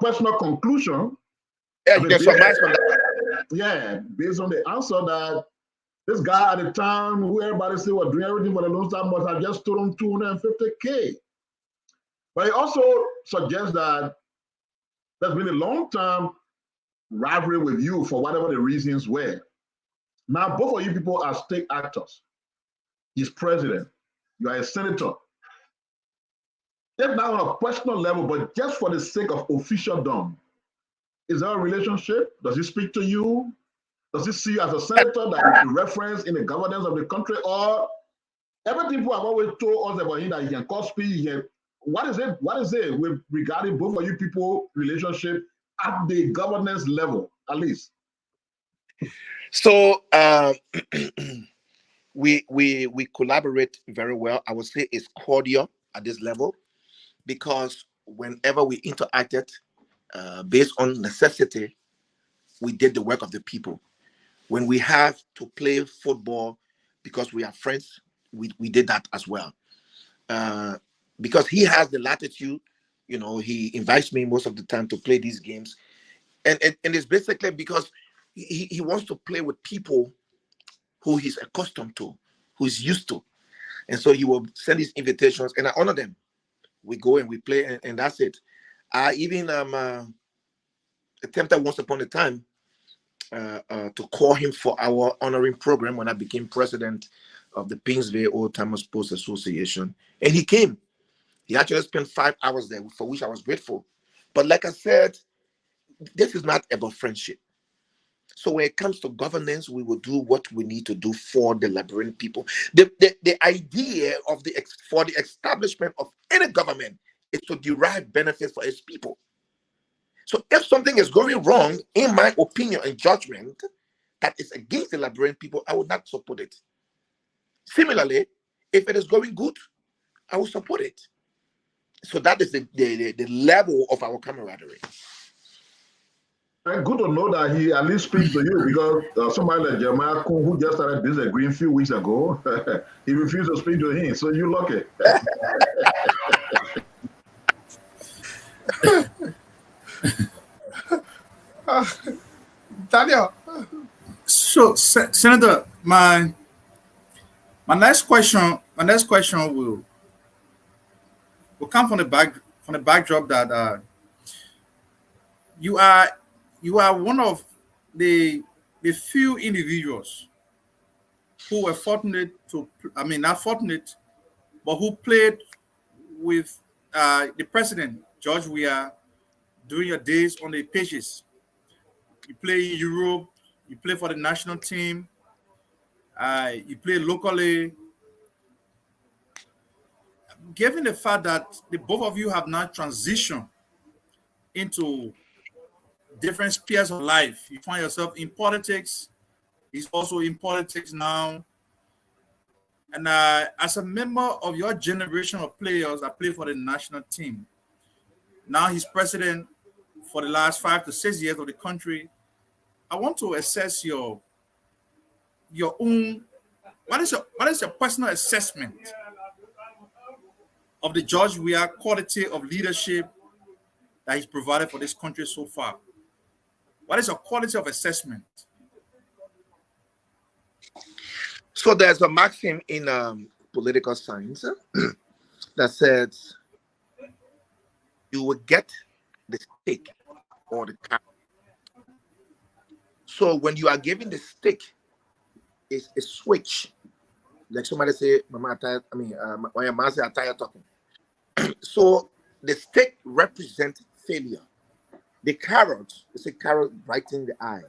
Speaker 11: personal conclusion. Yeah, based on the answer that this guy at the time, who everybody said was doing everything for the Lone Star, must have just stolen $250K. But it also suggests that there's been a long-term rivalry with you for whatever the reasons were. Now, both of you people are state actors. He's president. You are a senator. Take that on a personal level, but just for the sake of officialdom, is there a relationship? Does he speak to you? Does he see you as a senator that is referenced in the governance of the country? Or everything people have always told us about him that he can call speech. What is it with regarding both of you people relationship at the governance level, at least?
Speaker 18: So we collaborate very well. I would say it's cordial at this level, because whenever we interacted, based on necessity, we did the work of the people. When we have to play football because we are friends, we did that as well. Because he has the latitude, he invites me most of the time to play these games. And it's basically because he wants to play with people who he's accustomed to, who he's used to. And so he will send these invitations and I honor them. We go and we play and that's it. I even attempted once upon a time to call him for our honoring program when I became president of the Pingsville Old Timers Sports Association. And he came. He actually spent 5 hours there, for which I was grateful. But like I said, this is not about friendship. So when it comes to governance, we will do what we need to do for the Liberian people. The idea for the establishment of any government is to derive benefits for its people. So if something is going wrong, in my opinion and judgment, that is against the Liberian people, I would not support it. Similarly, if it is going good, I will support it. So that is the level of our camaraderie.
Speaker 11: Good to know that he at least speaks to you, because somebody like Jeremiah Kuhn, who just started disagreeing a few weeks ago, he refused to speak to him. So you're lucky.
Speaker 10: Daniel.
Speaker 12: So, Senator, my next question will come from the backdrop that you are one of the few individuals who were fortunate not fortunate, but who played with the president, George Weah, during your days on the pitches. You play in Europe, you play for the national team, you play locally. Given the fact that the both of you have now transitioned into different spheres of life, you find yourself in politics, he's also in politics now. And as a member of your generation of players that play for the national team, now he's president for the last 5 to 6 years of the country. I want to assess your own, what is your personal assessment of the George Weah quality of leadership that he's provided for this country so far? What is your quality of assessment?
Speaker 18: So there's a maxim in political science that says you will get the stick or the carrot. So when you are given the stick, it's a switch. Like somebody say, Mama, when your man say, I'm tired talking. So the stick represents failure. The carrot is a carrot brightening the eye.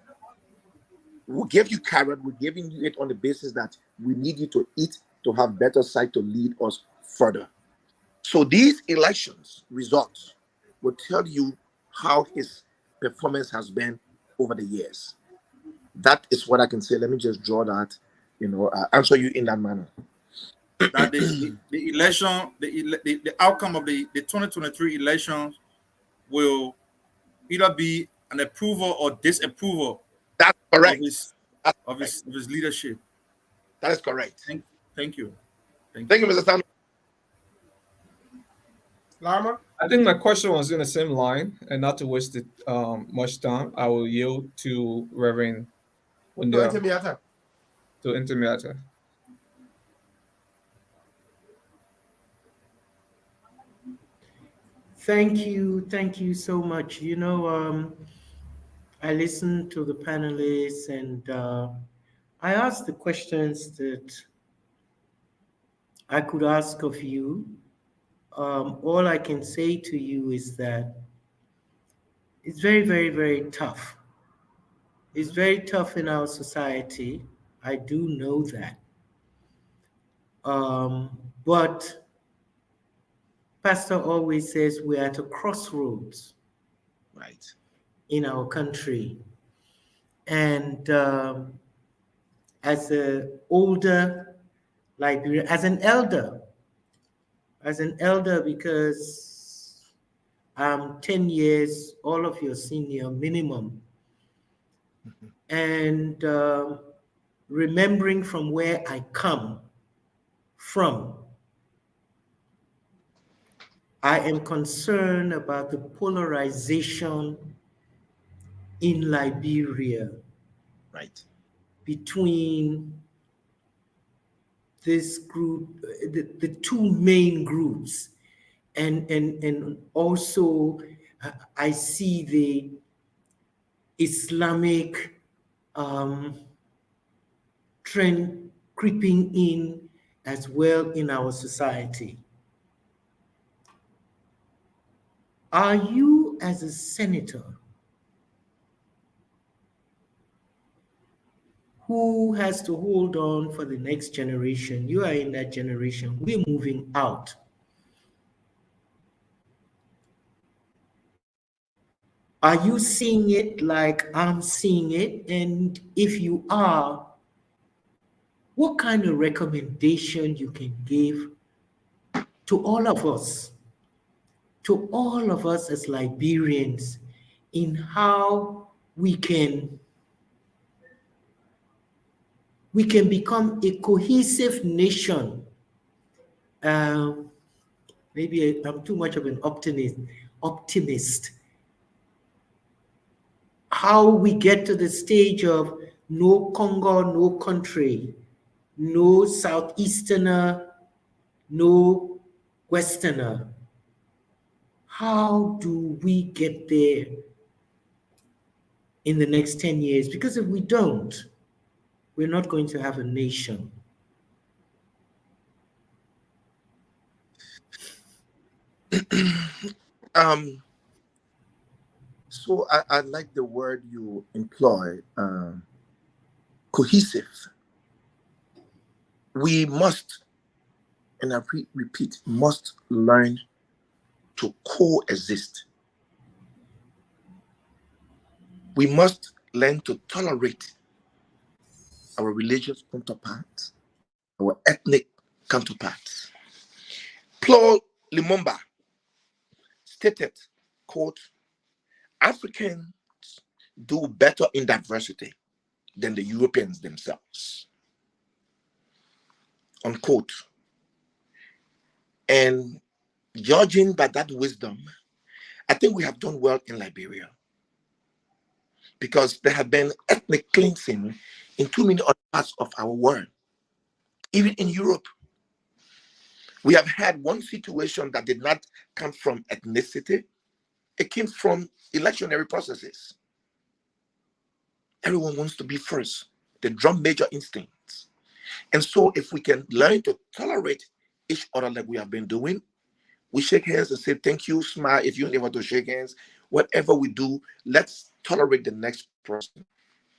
Speaker 18: We'll give you carrot, we're giving you it on the basis that we need you to eat to have better sight to lead us further. So these elections results will tell you how his performance has been over the years. That is what I can say. Let me just draw that, answer you in that manner.
Speaker 12: That the election, the outcome of the 2023 elections will either be an approval or disapproval.
Speaker 18: That's correct.
Speaker 12: Of his leadership.
Speaker 18: That is correct.
Speaker 12: Thank you.
Speaker 18: Thank you, Mr. Sanders.
Speaker 10: Lama?
Speaker 14: I think my question was in the same line, and not to waste it, much time, I will yield to Reverend Wendell. To Intermiata.
Speaker 16: Thank you so much. I listened to the panelists and I asked the questions that I could ask of you. All I can say to you is that it's very, very, very tough. It's very tough in our society. I do know that. But Pastor always says we're at a crossroads,
Speaker 18: right,
Speaker 16: in our country. And as an older Liberia as an elder. Because I'm 10 years, all of your senior minimum. And remembering from where I come from, I am concerned about the polarization in Liberia,
Speaker 18: right,
Speaker 16: between this group, the two main groups, and also I see the Islamic trend creeping in as well in our society. Are you, as a senator, who has to hold on for the next generation? You are in that generation. We're moving out. Are you seeing it like I'm seeing it? And if you are, what kind of recommendation you can give to all of us as Liberians, in how we can become a cohesive nation? Maybe I'm too much of an optimist. How we get to the stage of no Congo, no country, no Southeasterner, no Westerner. How do we get there in the next 10 years? Because if we don't, we're not going to have a nation.
Speaker 18: So I like the word you employ, cohesive. We must, and I repeat, must learn to coexist. We must learn to tolerate our religious counterparts, our ethnic counterparts. Paul Lumumba stated, quote, Africans do better in diversity than the Europeans themselves, unquote. And judging by that wisdom, I think we have done well in Liberia, because there have been ethnic cleansing in too many other parts of our world. Even in Europe, we have had one situation that did not come from ethnicity. It came from electionary processes. Everyone wants to be first, the drum major instincts. And so if we can learn to tolerate each other like we have been doing, we shake hands and say, thank you, smile. If you never to shake hands, whatever we do, let's tolerate the next person.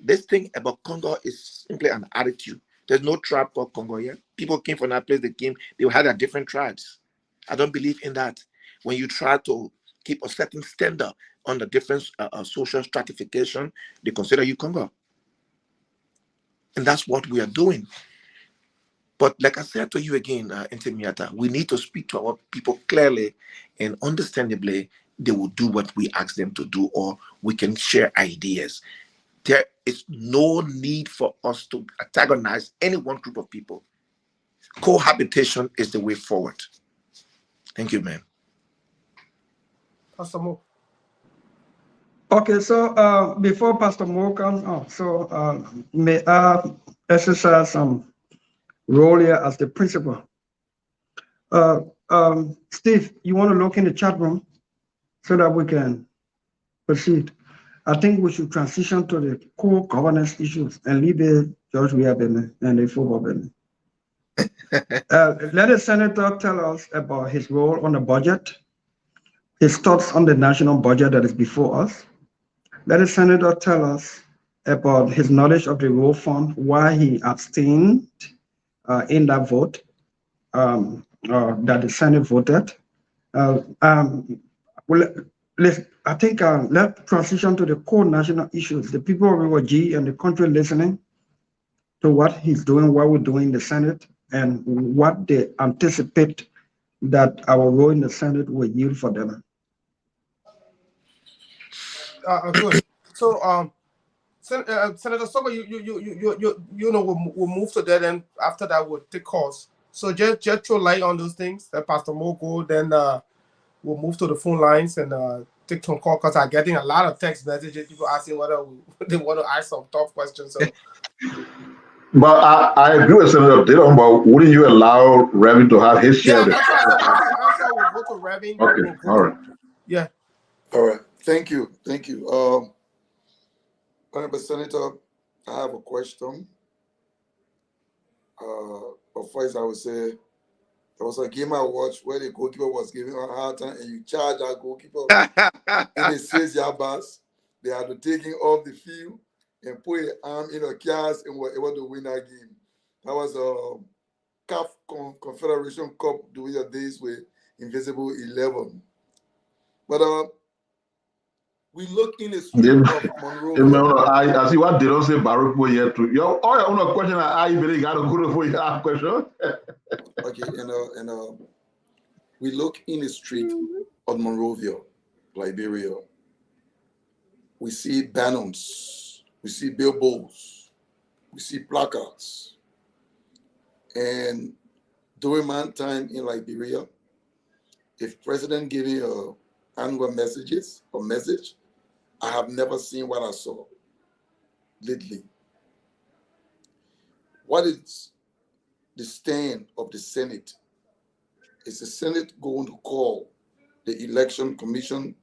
Speaker 18: This thing about Congo is simply an attitude. There's no tribe called Congo here. People came from that place, they had their different tribes. I don't believe in that. When you try to keep a certain standard on the different social stratification, they consider you Congo. And that's what we are doing. But like I said to you again, Intimiata, we need to speak to our people clearly and understandably. They will do what we ask them to do, or we can share ideas. There is no need for us to antagonize any one group of people. Cohabitation is the way forward. Thank you, man.
Speaker 10: Pastor Mo.
Speaker 17: Okay, so before Pastor Mo comes on, may I exercise some role here as the principal? Steve, you want to look in the chat room so that we can proceed? I think we should transition to the core governance issues and leave the George Weah and the football business. Let the senator tell us about his role on the budget, his thoughts on the national budget that is before us. Let the senator tell us about his knowledge of the role fund, why he abstained in that vote that the Senate voted. Let's transition to the core national issues. The people of River G and the country listening to what he's doing, what we're doing in the Senate, and what they anticipate that our role in the Senate will yield for them.
Speaker 10: Good. So, Senator Sogo, you know, we'll move to that, and after that, we'll take calls. So just throw light on those things. That Pastor Mogo, then we'll move to the phone lines and take some call because I'm getting a lot of text messages. People asking whether they want to ask some tough questions. So.
Speaker 11: But I agree with Senator Dillon, but wouldn't you allow Reverend to have his share?
Speaker 10: Yeah, that's right. So after we'll go to Reverend.
Speaker 11: Okay, all right.
Speaker 10: Yeah.
Speaker 13: All right. Thank you. Thank you. Honorable Senator, I have a question. But first, I would say there was a game I watched where the goalkeeper was giving her a hard time, and you charge that goalkeeper in a 6-yard box. They had to take him off the field and put his arm in a cast and were able to win that game. That was a CAF Confederation Cup during the days with Invisible 11. But we look in the street of Monrovia.
Speaker 11: I see what they don't say Baruch for yet to your own question. I really got to go for your question.
Speaker 13: Okay, and we look in the street of Monrovia, Liberia. We see banners, we see billboards, we see placards. And during my time in Liberia, if President gave me annual message, I have never seen what I saw lately. What is the stand of the Senate? Is the Senate going to call the Election Commission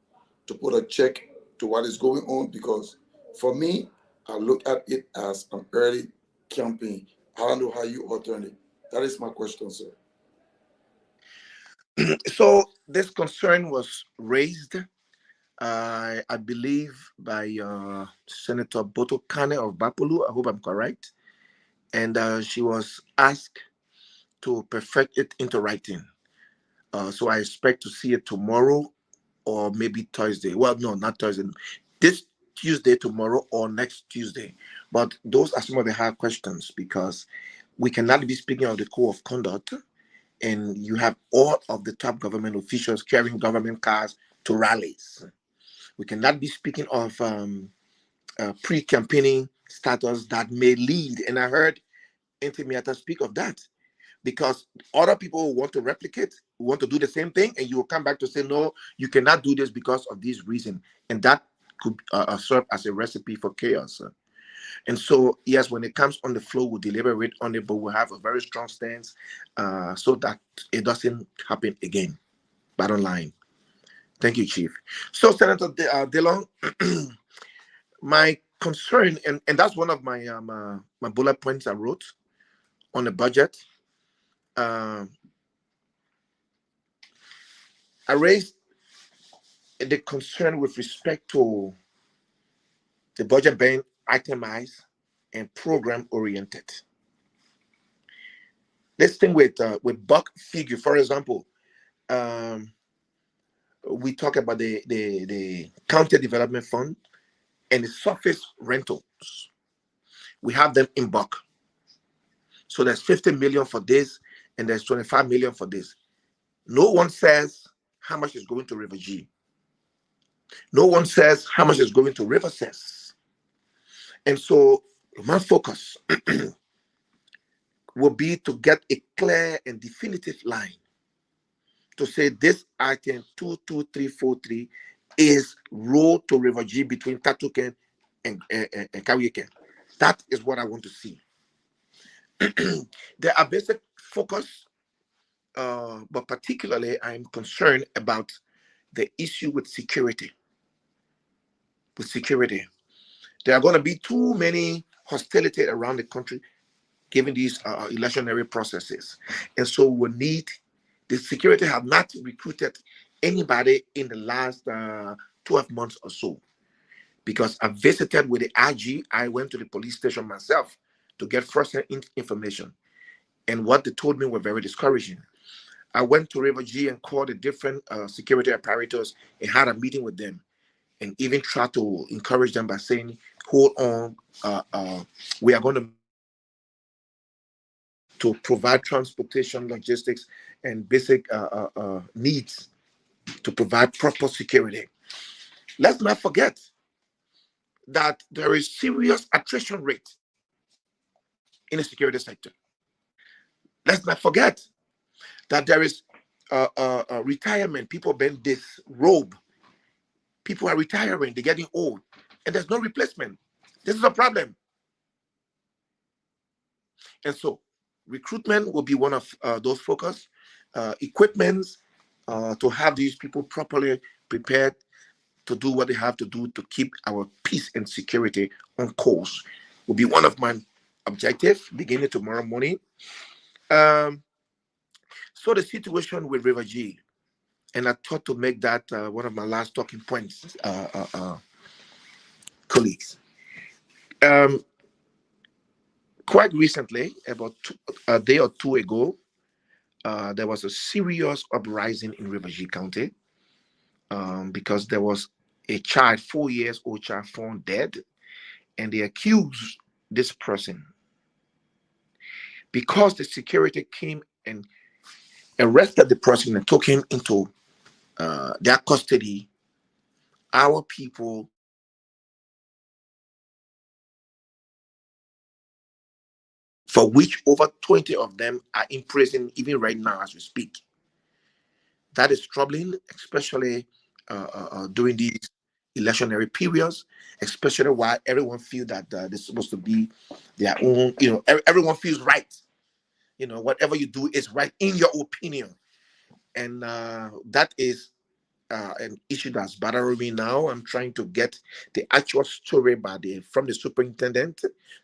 Speaker 13: to put a check to what is going on? Because for me, I look at it as an early campaign. I don't know how you alternate it. That is my question, sir.
Speaker 18: So this concern was raised, I believe, by Senator Boto Kane of Bapulu. I hope I'm correct. And she was asked to perfect it into writing. So I expect to see it tomorrow or maybe Thursday. Well, no, not Thursday. This Tuesday, tomorrow, or next Tuesday. But those are some of the hard questions because we cannot be speaking of the code of conduct and you have all of the top government officials carrying government cars to rallies. We cannot be speaking of pre-campaigning status that may lead. And I heard Intimiata speak of that because other people want to replicate, want to do the same thing, and you will come back to say, no, you cannot do this because of this reason. And that could serve as a recipe for chaos. And so, yes, when it comes on the floor, we'll deliberate on it, but we'll have a very strong stance so that it doesn't happen again. Bottom line. Thank you, Chief. So, Senator Dillon, my concern, and that's one of my my bullet points I wrote on the budget. I raised the concern with respect to the budget being itemized and program oriented. This thing with buck figure, for example, we talk about the county development fund and the surface rentals. We have them in buck. So there's 50 million for this and there's 25 million for this. No one says how much is going to River G. No one says how much is going to River Cess. And so my focus will be to get a clear and definitive line to say this item 22343 is road to River G between Tatuken and Kawieken. That is what I want to see. There are basic focus, but particularly I'm concerned about the issue with security. With security, there are going to be too many hostility around the country given these electionary processes. And so we need, the security have not recruited anybody in the last 12 months or so. Because I visited with the IG, I went to the police station myself to get first-hand information. And what they told me were very discouraging. I went to River G and called the different security apparatus and had a meeting with them. And even tried to encourage them by saying, hold on, we are going to to provide transportation, logistics, and basic needs to provide proper security. Let's not forget that there is serious attrition rate in the security sector. Let's not forget that there is retirement. People been disrobed. People are retiring. They're getting old, and there's no replacement. This is a problem. And so, recruitment will be one of those focus. Equipments to have these people properly prepared to do what they have to do to keep our peace and security on course will be one of my objectives beginning tomorrow morning. So the situation with River G, and I thought to make that one of my last talking points, colleagues. Quite recently, about a day or two ago, there was a serious uprising in River G County because there was a child, 4 years old child, found dead, and they accused this person. Because the security came and arrested the person and took him into their custody, our people for which over 20 of them are in prison even right now as we speak. That is troubling, especially during these electionary periods, especially while everyone feels that they're supposed to be their own, everyone feels right. Whatever you do is right in your opinion. And that is an issue that's bothering me now. I'm trying to get the actual story from the superintendent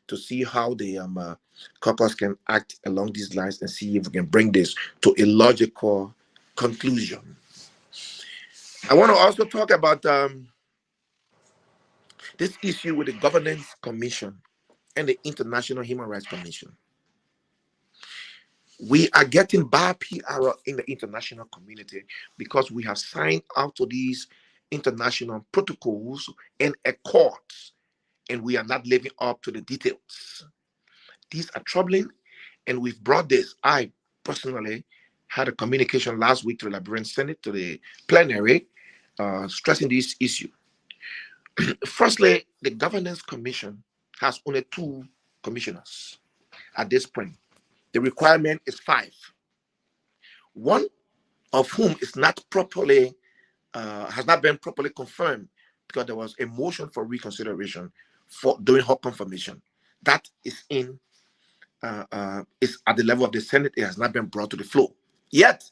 Speaker 18: to see how the caucus can act along these lines and see if we can bring this to a logical conclusion. I want to also talk about this issue with the Governance Commission and the International Human Rights Commission. We are getting bad PR in the international community because we have signed out to these international protocols and accords, and we are not living up to the details. These are troubling, and we've brought this. I personally had a communication last week to the Liberian Senate, to the plenary, stressing this issue. Firstly, the Governance Commission has only 2 commissioners at this point. The requirement is 5. One of whom is not properly, has not been properly confirmed because there was a motion for reconsideration during her confirmation. That is is at the level of the Senate. It has not been brought to the floor yet.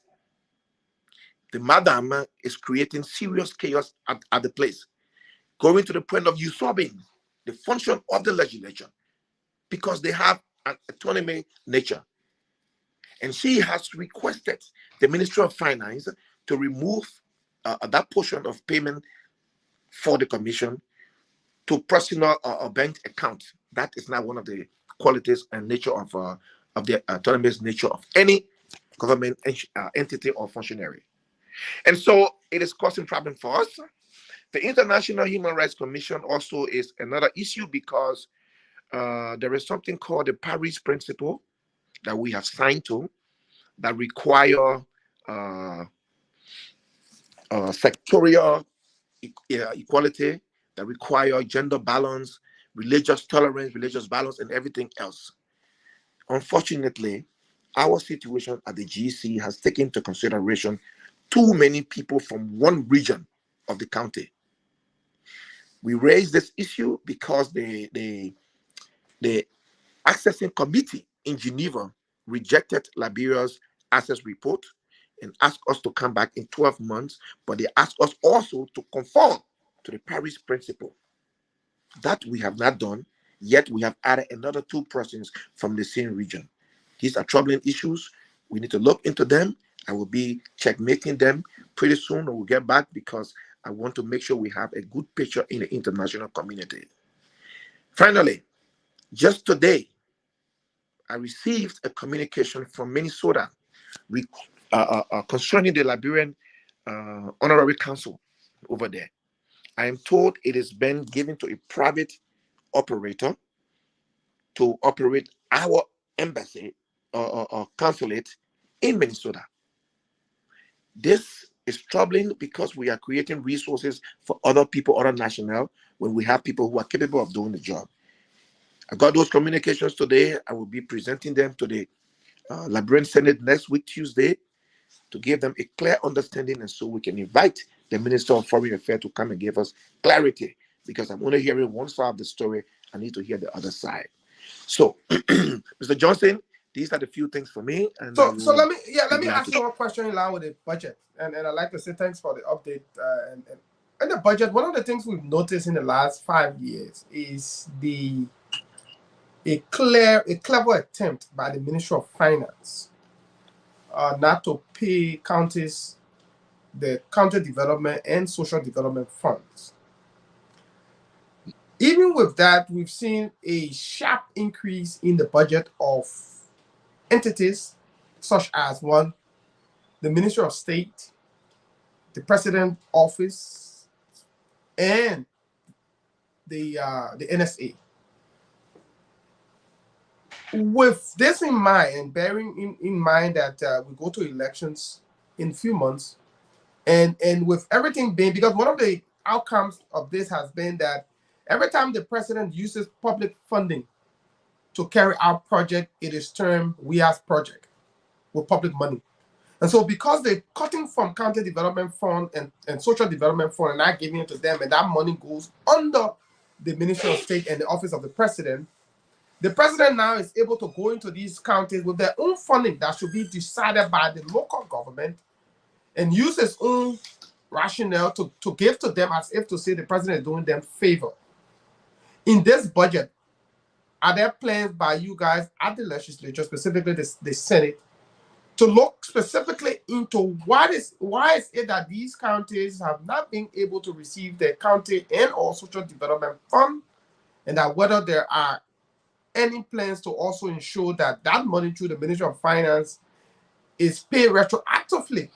Speaker 18: The madam is creating serious chaos at the place, going to the point of usurping the function of the legislature because they have an autonomy nature. And she has requested the Ministry of Finance to remove that portion of payment for the commission to personal or bank account. That is not one of the qualities and nature of the autonomous nature of any government entity or functionary. And so it is causing problem for us. The International Human Rights Commission also is another issue because there is something called the Paris Principle that we have signed to that require sectorial equality, that require gender balance, religious tolerance, religious balance, and everything else. Unfortunately, our situation at the GC has taken into consideration too many people from one region of the county. We raised this issue because the accessing committee in Geneva rejected Liberia's access report and asked us to come back in 12 months, but they asked us also to conform to the Paris Principle. That we have not done, yet we have added another 2 persons from the same region. These are troubling issues. We need to look into them. I will be checkmating them pretty soon. We'll get back because I want to make sure we have a good picture in the international community. Finally, just today, I received a communication from Minnesota concerning the Liberian Honorary Council over there. I am told it has been given to a private operator to operate our embassy or consulate in Minnesota. This is troubling because we are creating resources for other people, other national, when we have people who are capable of doing the job. I got those communications today. I will be presenting them to the Liberian Senate next week, Tuesday, to give them a clear understanding, and so we can invite the Minister of Foreign Affairs to come and give us clarity, because I'm only hearing one side of the story. I need to hear the other side. So, Mr. Johnson, these are the few things for me. And
Speaker 10: so let me ask you one question in line with the budget, and I'd like to say thanks for the update. And the budget, one of the things we've noticed in the last 5 years is a clever attempt by the Ministry of Finance not to pay counties the county development and social development funds. Even with that, we've seen a sharp increase in the budget of entities such as one, the Ministry of State, the President's Office, and the NSA. With this in mind, and bearing in mind that we go to elections in a few months, and with everything being, because one of the outcomes of this has been that every time the president uses public funding to carry out project, it is termed WIA's project with public money. And so because they're cutting from county development fund and social development fund and not giving it to them, and that money goes under the Ministry of State and the Office of the President now is able to go into these counties with their own funding that should be decided by the local government and use his own rationale to give to them as if to say the president is doing them favor. In this budget, are there plans by you guys at the legislature, specifically the Senate, to look specifically into why is it that these counties have not been able to receive their county and or social development fund, and that whether there are any plans to also ensure that that money through the Ministry of Finance is paid retroactively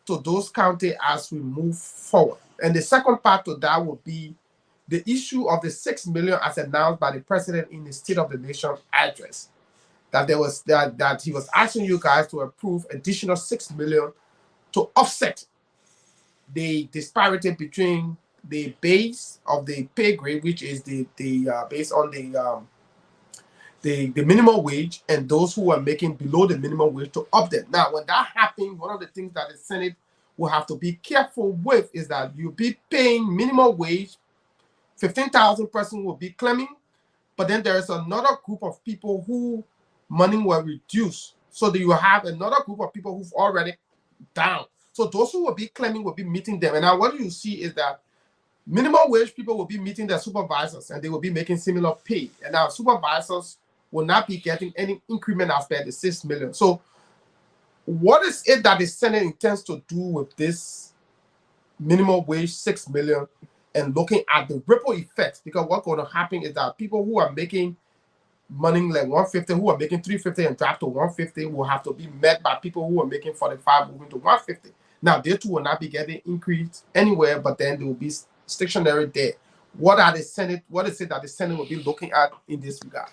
Speaker 10: to those counties as we move forward? And the second part to that would be the issue of the $6 million as announced by the president in the State of the Nation address, that there was that he was asking you guys to approve additional $6 million to offset the disparity between the base of the pay grade, which is the based on the minimum wage, and those who are making below the minimum wage to up them. Now, when that happens, one of the things that the Senate will have to be careful with is that you'll be paying minimum wage, 15,000 person will be claiming, but then there is another group of people who money will reduce. So that you have another group of people who've already down. So those who will be claiming will be meeting them. And now what you see is that minimum wage people will be meeting their supervisors and they will be making similar pay. And now supervisors will not be getting any increment after the $6 million. So what is it that the Senate intends to do with this minimum wage $6 million and looking at the ripple effects? Because what's going to happen is that people who are making money like 150, who are making 350 and drop to 150 will have to be met by people who are making 45 moving to 150. Now they too will not be getting increased anywhere, but then they will be stationary there. What is it that the Senate will be looking at in this regard?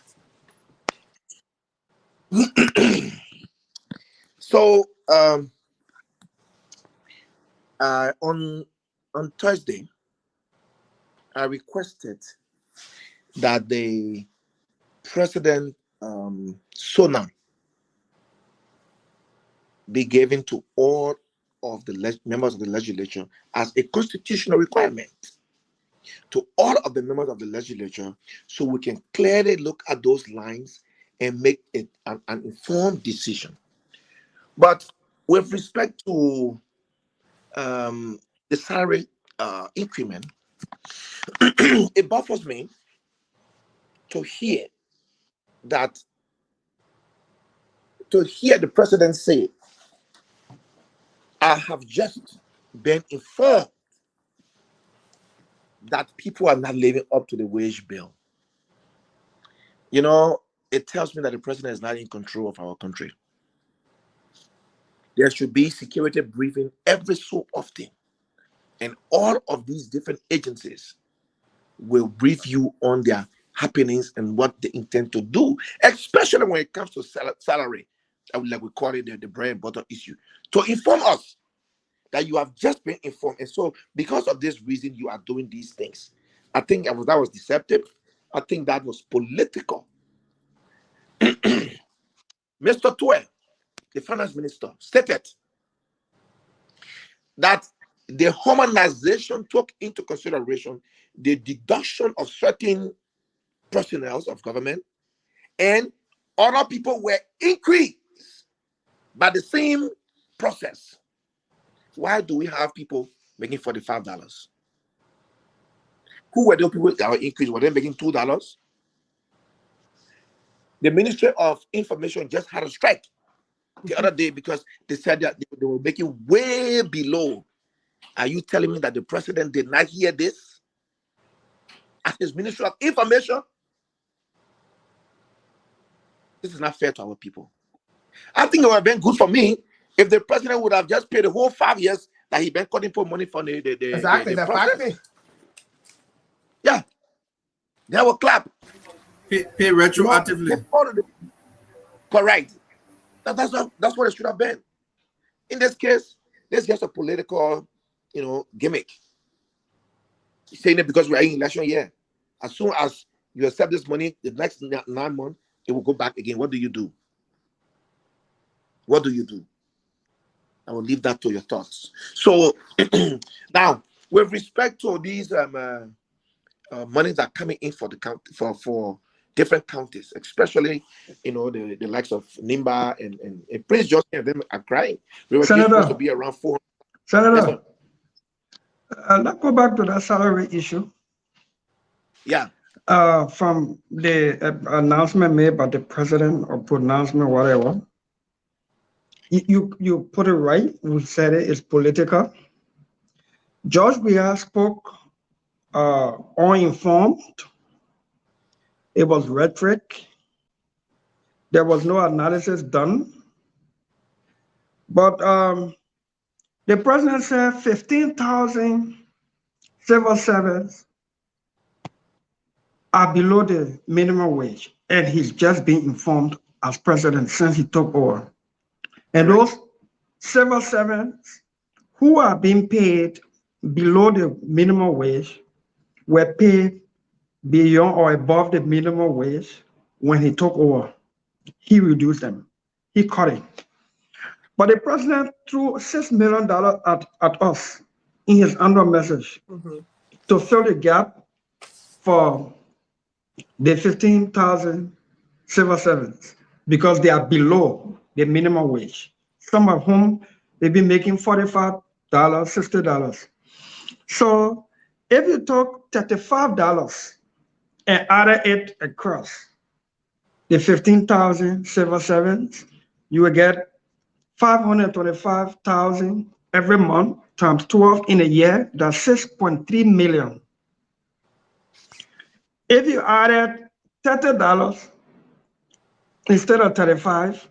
Speaker 18: So on Thursday, I requested that the President SONA be given to all of the members of the legislature as a constitutional requirement to all of the members of the legislature, so we can clearly look at those lines and make it an informed decision. But with respect to the salary increment, it baffles me to hear the president say, I have just been informed that people are not living up to the wage bill. You know, it tells me that the president is not in control of our country. There should be security briefing every so often, and all of these different agencies will brief you on their happenings and what they intend to do, especially when it comes to salary. like we call it the bread and butter issue, to inform us that you have just been informed. And so because of this reason, you are doing these things. I think that was deceptive. I think that was political. Mr. Tue, the finance minister, stated that the harmonization took into consideration the deduction of certain personnel of government, and other people were increased by the same process. Why do we have people making $45? Who were those people that were increased? Were they making $2? The Ministry of Information just had a strike the other day because they said that they were making way below. Are you telling me that the president did not hear this at his Ministry of Information? This is not fair to our people. I think it would have been good for me if the president would have just paid the whole 5 years that he been cutting for money from the
Speaker 10: exactly
Speaker 18: the
Speaker 10: the
Speaker 18: process. Yeah, they will clap.
Speaker 12: Pay retroactively.
Speaker 18: Correct. That's what it should have been. In this case, this is just a political, gimmick. He's saying it because we're in election year. As soon as you accept this money, the next 9 months, it will go back again. What do you do? What do you do? I will leave that to your thoughts. So now, with respect to these monies that are coming in for the county, for different counties, especially the likes of Nimba and Prince George and them are crying. We were supposed to be around 400.
Speaker 17: Senator, let's go back to that salary issue.
Speaker 18: Yeah.
Speaker 17: From the announcement made by the president or pronouncement, whatever, you put it right. You said it's political. George Weah spoke uninformed. It was rhetoric. There was no analysis done. But the president said 15,000 civil servants are below the minimum wage, and he's just been informed as president since he took over. And those civil servants who are being paid below the minimum wage were paid beyond or above the minimum wage when he took over. He reduced them. He cut it. But the president threw $6 million at us in his annual message to fill the gap for the 15,000 civil servants because they are below the minimum wage. Some of whom they've been making $45, $60. So if you took $35 and added it across the 15,000 civil servants, you will get 525,000 every month times 12 in a year. That's 6.3 million. If you added $30 instead of 35,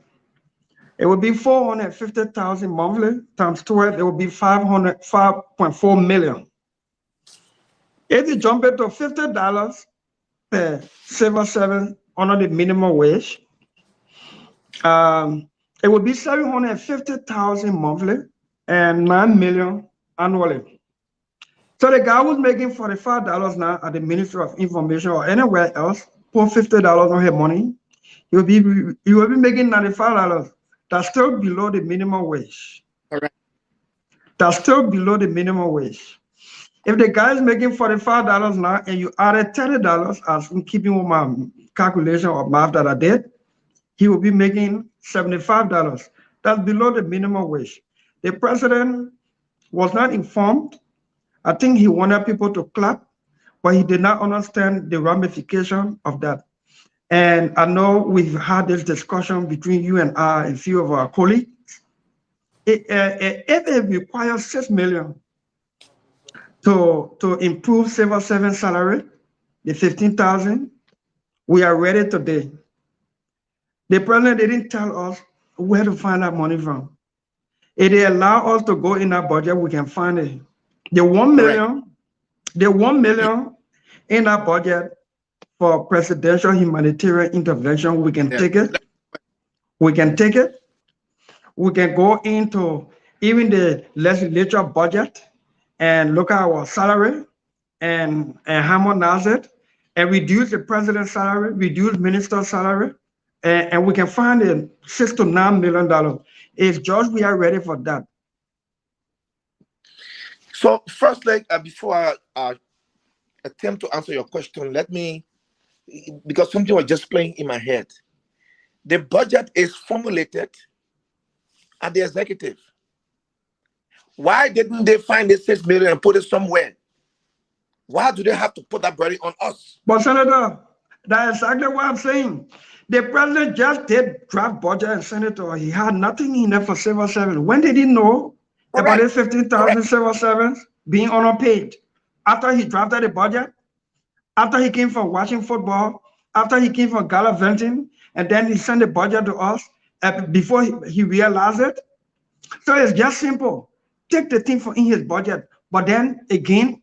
Speaker 17: it would be 450,000 monthly times 12. It would be 5.4 million. If you jump it to $50 per civil servant under the minimum wage, it would be 750,000 monthly and 9 million annually. So the guy who's making $45 now at the Ministry of Information or anywhere else, put $50 on his money, he will be making $95. That's still below the minimum wage.
Speaker 18: All right.
Speaker 17: That's still below the minimum wage. If the guy is making $45 now and you added $30, as I'm keeping with my calculation or math that I did, he will be making $75. That's below the minimum wage. The president was not informed. I think he wanted people to clap, but he did not understand the ramification of that. And I know we've had this discussion between you and I and a few of our colleagues. If it requires $6 million to improve civil servant salary, the 15,000, we are ready today. The president didn't tell us where to find that money from. If they allow us to go in that budget, we can find it. The 1 million in our budget for presidential humanitarian intervention, we can take it. We can take it. we can go into even the legislature budget and look at our salary and harmonize it and reduce the president's salary, reduce minister's salary, and we can find $6 to $9 million. Is George, we are ready for that?
Speaker 18: So firstly, before I attempt to answer your question, let me, because something was just playing in my head. The budget is formulated at the executive. Why didn't they find the $6 million and put it somewhere? Why do they have to put that burden on us?
Speaker 17: But Senator, that's exactly what I'm saying. The president just did draft budget, and Senator, he had nothing in there for civil servants. When did he know about the 15,000 civil servants being underpaid? After he drafted the budget, after he came from watching football, after he came from gallivanting, and then he sent the budget to us before he realized it. So it's just simple. Take the thing in his budget. But then again,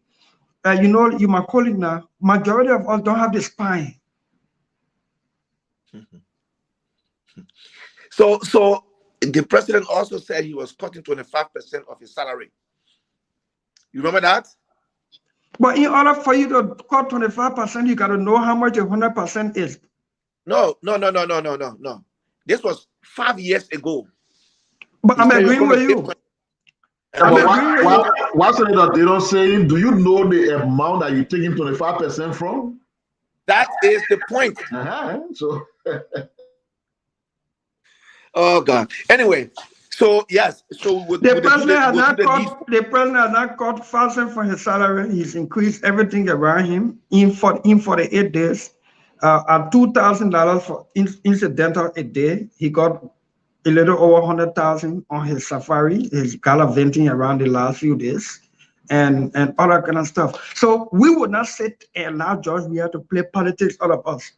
Speaker 17: you know, you might call it now, majority of us don't have the spine.
Speaker 18: So the president also said he was cutting 25% of his salary. You remember that?
Speaker 17: But in order for you to cut 25%, you got to know how much 100% is.
Speaker 18: No. This was 5 years ago.
Speaker 17: But I'm agreeing with you.
Speaker 11: Why Senator, they don't say, do you know the amount that you're taking 25% from?
Speaker 18: That is the point.
Speaker 11: So.
Speaker 18: Oh God. Anyway, so yes, so
Speaker 17: the president has not cut 1,000 for his salary. He's increased everything around him in 48 days. At $2,000 for incidental a day, he got a little over 100,000 on his safari, his gallivanting around the last few days, and other kind of stuff. So we would not sit and allow George Weah to play politics out of us.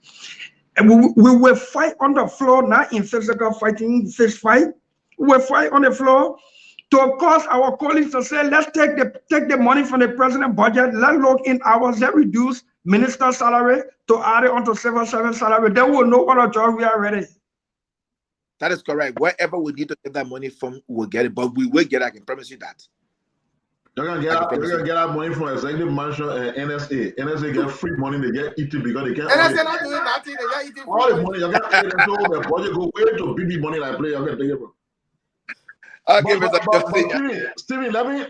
Speaker 17: And we will fight on the floor, not in physical fighting, fist fight. We will fight on the floor to cause our colleagues to say, let's take the money from the president budget, let's look in hours, let's reduce minister salary to add it onto civil service salary. Then we'll know what our George Weah are ready.
Speaker 18: That is correct. Wherever we need to get that money from, we'll get it. But we will get it. I can promise you that.
Speaker 11: You're gonna get that money from Executive Mansion and NSA. NSA get free money. They get eating because they can't.
Speaker 10: NSA not doing nothing. They get eating
Speaker 11: all the money. You get so the budget go way to BB money like play. You get take it. Stephen, let me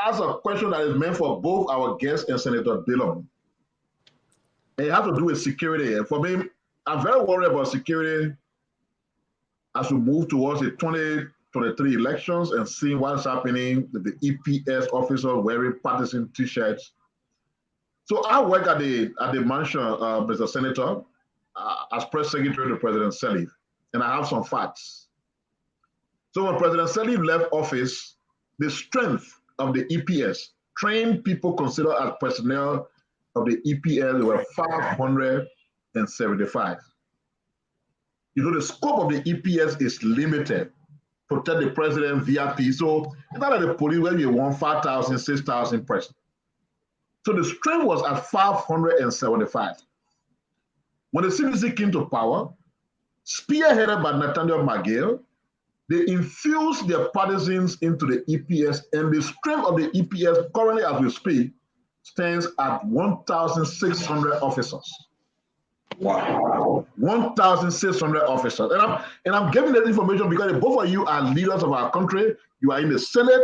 Speaker 11: ask a question that is meant for both our guest and Senator Dillon. It has to do with security. And for me, I'm very worried about security as we move towards the 2023 elections and seeing what's happening with the EPS officers wearing partisan T-shirts. So I work at the mansion, Mr. Senator, as press secretary to President Sirleaf, and I have some facts. So when President Sirleaf left office, the strength of the EPS, trained people considered as personnel of the EPS, were 575. You know, the scope of the EPS is limited. Protect the president, VIP. So it's not like the police where you want 5,000, 6,000 person. So the strength was at 575. When the CDC came to power, spearheaded by Nathaniel McGill, they infused their partisans into the EPS, and the strength of the EPS currently, as we speak, stands at 1,600 officers. Wow, 1,600 officers. And I'm giving that information because both of you are leaders of our country. You are in the Senate.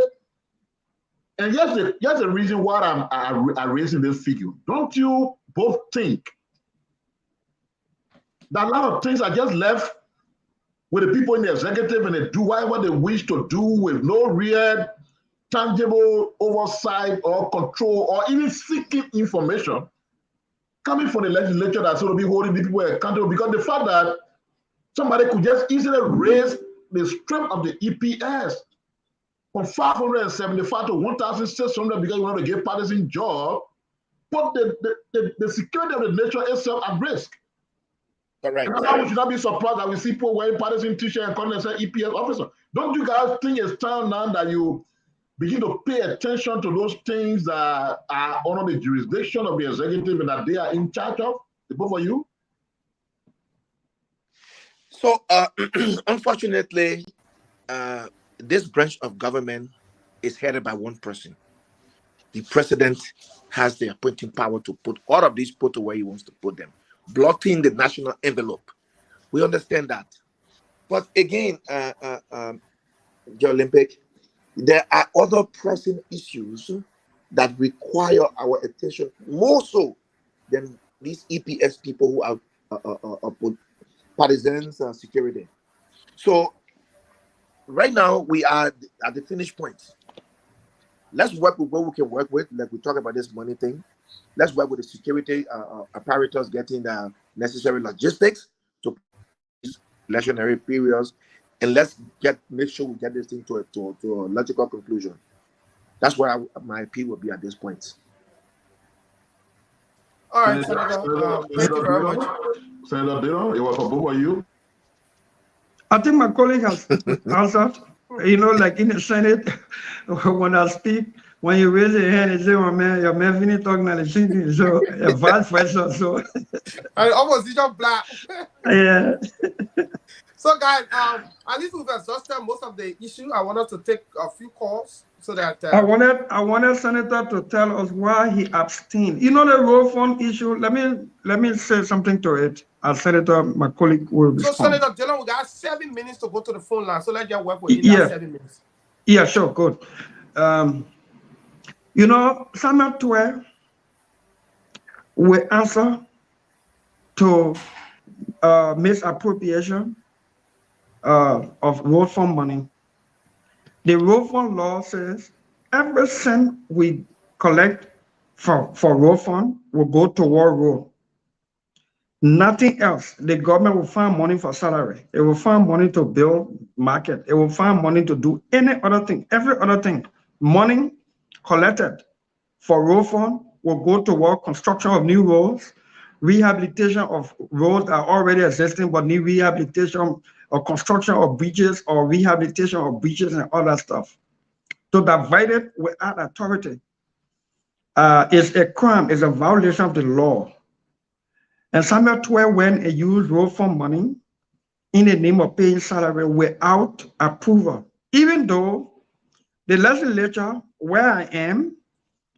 Speaker 11: And here's the reason why I'm raising this figure. Don't you both think that a lot of things are just left with the people in the executive and they do whatever they wish to do with no real tangible oversight or control or even seeking information coming from the legislature that's going to be holding the people accountable, because the fact that somebody could just easily raise the strength of the EPS from 575 to 1,600 because you want to give partisan job, put the security of the nation itself at risk.
Speaker 18: Correct.
Speaker 11: And now we should not be surprised that we see people wearing partisan t-shirt and calling themselves EPS officer. Don't you guys think it's time now that you begin to pay attention to those things that are under the jurisdiction of the executive and that they are in charge of, the both of you?
Speaker 18: So, unfortunately, this branch of government is headed by one person. The president has the appointing power to put all of these people where he wants to put them, blocking the national envelope. We understand that. But again, the Olympic, there are other pressing issues that require our attention more so than these EPS people who are partisans security. So right now we are at the finish point. Let's work with what we can work with. Like we talk about this money thing. Let's work with the security apparatus getting the necessary logistics to electionary periods, and let's make sure we get this thing to a logical conclusion. That's where my appeal will be at this point.
Speaker 10: All right, Senator. Thank you very much.
Speaker 11: Senator Dino, it was for both of you.
Speaker 17: I think my colleague has answered. You know, like in the Senate, when I speak, when you raise your hand and say, "Oh man, your man finished talking at the sitting," so vice versa. So
Speaker 10: I almost did not black.
Speaker 17: Yeah.
Speaker 10: So guys, at least we've exhausted most of the issue. I wanted to take a few calls so that
Speaker 17: I wanted Senator to tell us why he abstained. You know the road fund issue. Let me say something to it. Senator, my colleague will respond.
Speaker 10: So Senator Dillon, we got 7 minutes to go to the phone line. So let's just work with that 7 minutes.
Speaker 17: Yeah, sure, good. You know, Samuel Twe will answer to misappropriation of road fund money. The road fund law says every cent we collect for road fund will go toward road. Nothing else. The government will find money for salary. It will find money to build market. It will find money to do any other thing, every other thing. Money collected for road fund will go toward construction of new roads, rehabilitation of roads that are already existing but need rehabilitation, or construction of bridges, or rehabilitation of bridges and all that stuff. To divide it without authority is a crime, is a violation of the law. And Samuel Twe went and used road fund money in the name of paying salary without approval, even though the legislature where I am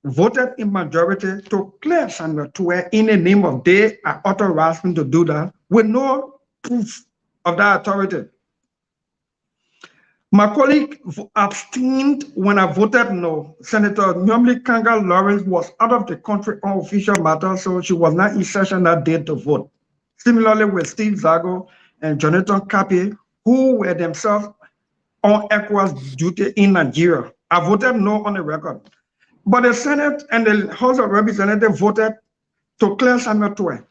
Speaker 17: voted in majority to clear Samuel Twe in the name of they are authorized him to do that with no proof of that authority. My colleague abstained when I voted no. Senator Nyomli Kanga Lawrence was out of the country on official matters, so she was not in session that day to vote. Similarly with Steve Zago and Jonathan Kapi, who were themselves on ECOWAS duty in Nigeria. I voted no on the record. But the Senate and the House of Representatives voted to clear Samuel Twe.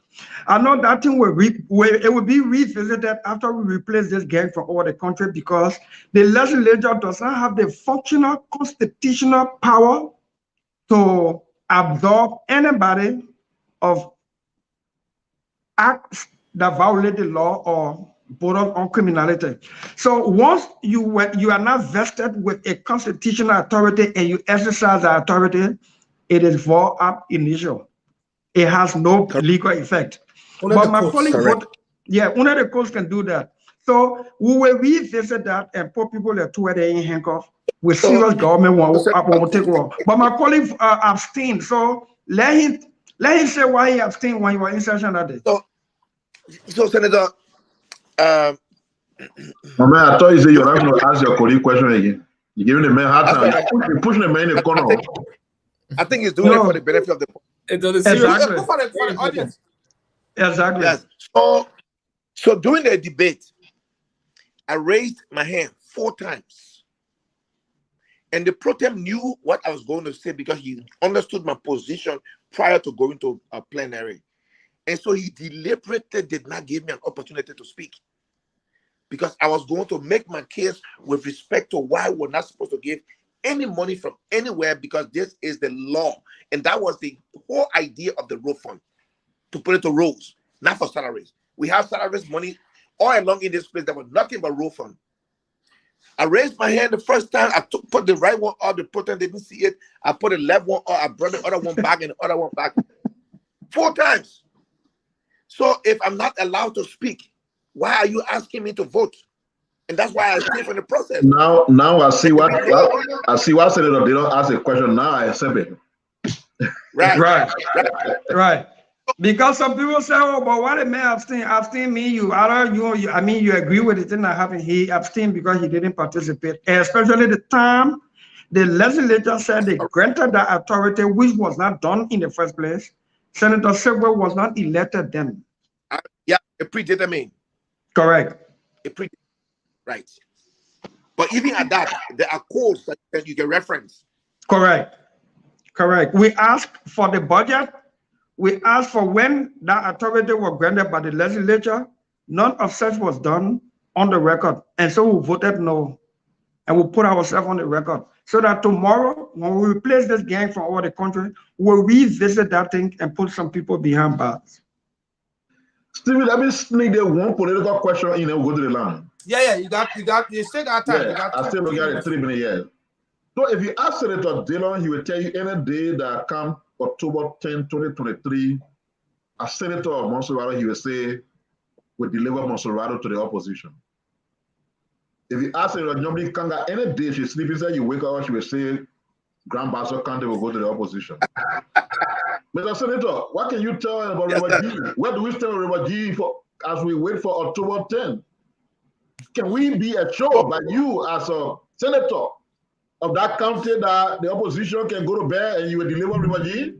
Speaker 17: I know that thing will be revisited after we replace this gang from over the country, because the legislature does not have the functional constitutional power to absorb anybody of acts that violate the law or border on criminality. So once you are not vested with a constitutional authority and you exercise that authority, it is void ab initio. It has no legal effect. But my colleague voted, yeah, only the courts can do that. So we will revisit that and put people that where they in handcuff with serious government won't take over. But my colleague abstained. So let him say why he abstained when he was in session that day.
Speaker 18: So Senator,
Speaker 11: man, I thought you said you're not going to ask your colleague question again. You're giving the man hard time. You're pushing the man in the corner.
Speaker 18: I think he's doing it for the benefit of the
Speaker 17: exactly.
Speaker 10: For the audience.
Speaker 17: Exactly.
Speaker 18: Yes. So during the debate, I raised my hand 4 times. And the pro tem knew what I was going to say because he understood my position prior to going to a plenary. And so he deliberately did not give me an opportunity to speak, because I was going to make my case with respect to why we're not supposed to give any money from anywhere, because this is the law. And that was the whole idea of the road fund, to put it to roads, not for salaries. We have salaries money all along in this place that was nothing but road fund. I raised my hand the first time. I put the right one up. The protest didn't see it. I put the left one up. I brought the other one back and the other one back 4 times. So if I'm not allowed to speak, why are you asking me to vote? And that's why I stay from the process.
Speaker 11: Now I see what Senator Dillon asked a question. Now I accept it.
Speaker 17: Right. Because some people say, "Oh, but why the man abstain? Abstain mean you I mean you agree with the thing that happened. He abstained because he didn't participate, and especially the time the legislature said they granted that authority, which was not done in the first place. Senator Segwe was not elected then.
Speaker 18: Yeah, a predetermined.
Speaker 17: Correct.
Speaker 18: Right. But even at that, there are codes that you can reference.
Speaker 17: Correct. We asked for the budget. We asked for when that authority was granted by the legislature. None of such was done on the record. And so we voted no. And we put ourselves on the record. So that tomorrow, when we replace this gang from over the country, we'll revisit that thing and put some people behind bars.
Speaker 11: Stephen, let me sneak there one political question in and we'll go to the line.
Speaker 10: Yeah, you still got time.
Speaker 11: Yeah, I still got it 3 minutes, yeah. So if you ask Senator Dillon, he will tell you any day that comes October 10, 2023, as Senator of Montserrat, he will say, we deliver Montserrat to the opposition. If you ask Senator Nyomdi Kanga any day she's sleeping, say you wake up, she will say, Grand Bassa County will go to the opposition. Mr. Senator, what can you tell about River G? Where do we stand on River G as we wait for October 10? Can we be assured by you as a senator of that county that the opposition can go to bed and you will deliver River G?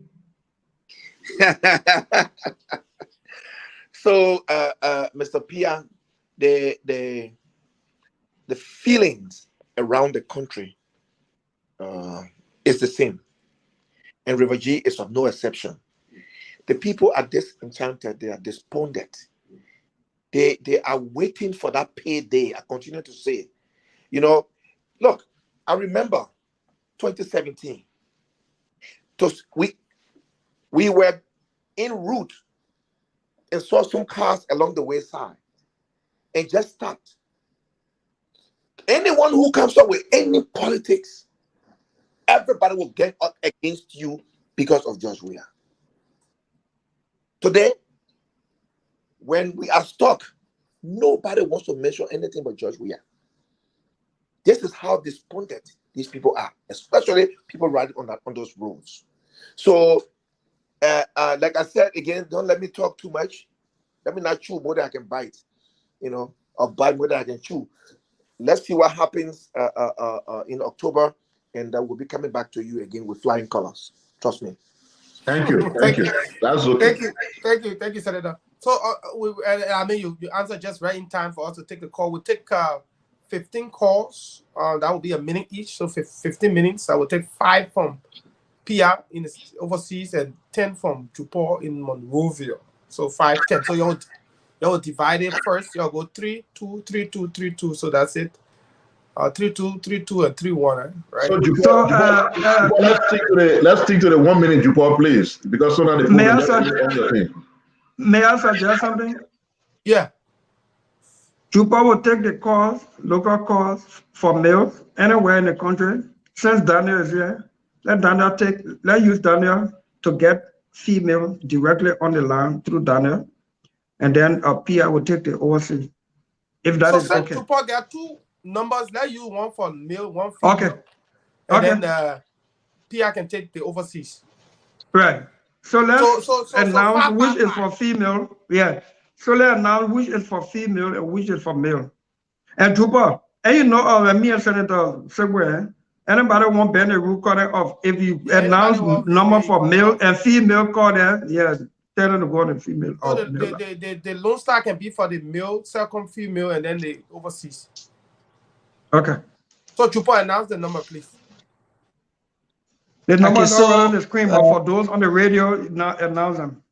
Speaker 18: So, Mr. Pia, the feelings around the country is the same. And River G is of no exception. The people are disenchanted, they are despondent. They are waiting for that payday. I continue to say, you know, look, I remember 2017. We were en route and saw some cars along the wayside and just stopped. Anyone who comes up with any politics, everybody will get up against you because of George Weah. Today, when we are stuck, nobody wants to mention anything but George Weah. This is how despondent these people are, especially people riding on those roads. So, like I said again, don't let me talk too much. Let me not chew more than I can bite, you know, or bite more than I can chew. Let's see what happens in October, and we'll be coming back to you again with flying colors. Trust me.
Speaker 11: Thank you. That's okay.
Speaker 10: Thank you, Senator. So, I mean, you answered just right in time for us to take the call. We'll take 15 calls. That will be a minute each, so 15 minutes. I will take 5 from PR in the overseas and 10 from Jupor in Monrovia. So 5, 10. So you'll divide it first. You'll go 3, 2, 3, 2, 3, 2. So that's it. 3, 2, 3, 2, and 3, 1. Right.
Speaker 11: So Jupor, let's stick to the 1 minute, Jupor, please, because so now the
Speaker 17: may I suggest something?
Speaker 10: Yeah.
Speaker 17: Jupor will take the calls, local calls for males anywhere in the country. Since Daniel is here, let's use Daniel to get female directly on the line through Daniel, and then PR will take the overseas. If that is okay.
Speaker 10: Jupor, there are 2 numbers. Let's use one for male, one female.
Speaker 17: Okay.
Speaker 10: And then PR can take the overseas.
Speaker 17: Right. So let's announce which is for female. Yeah. So let's announce which is for female and which is for male. And Jupor, and you know, me and Senator Segwe, anybody want ban the rule call off? If you announce number for male and female call there, yeah, tell them to go on the female.
Speaker 10: So the Lone Star can be for the male, second female, and then the overseas.
Speaker 17: Okay.
Speaker 10: So Jupor, announce the number, please.
Speaker 17: The number is on the screen, but for those on the radio, not announce them.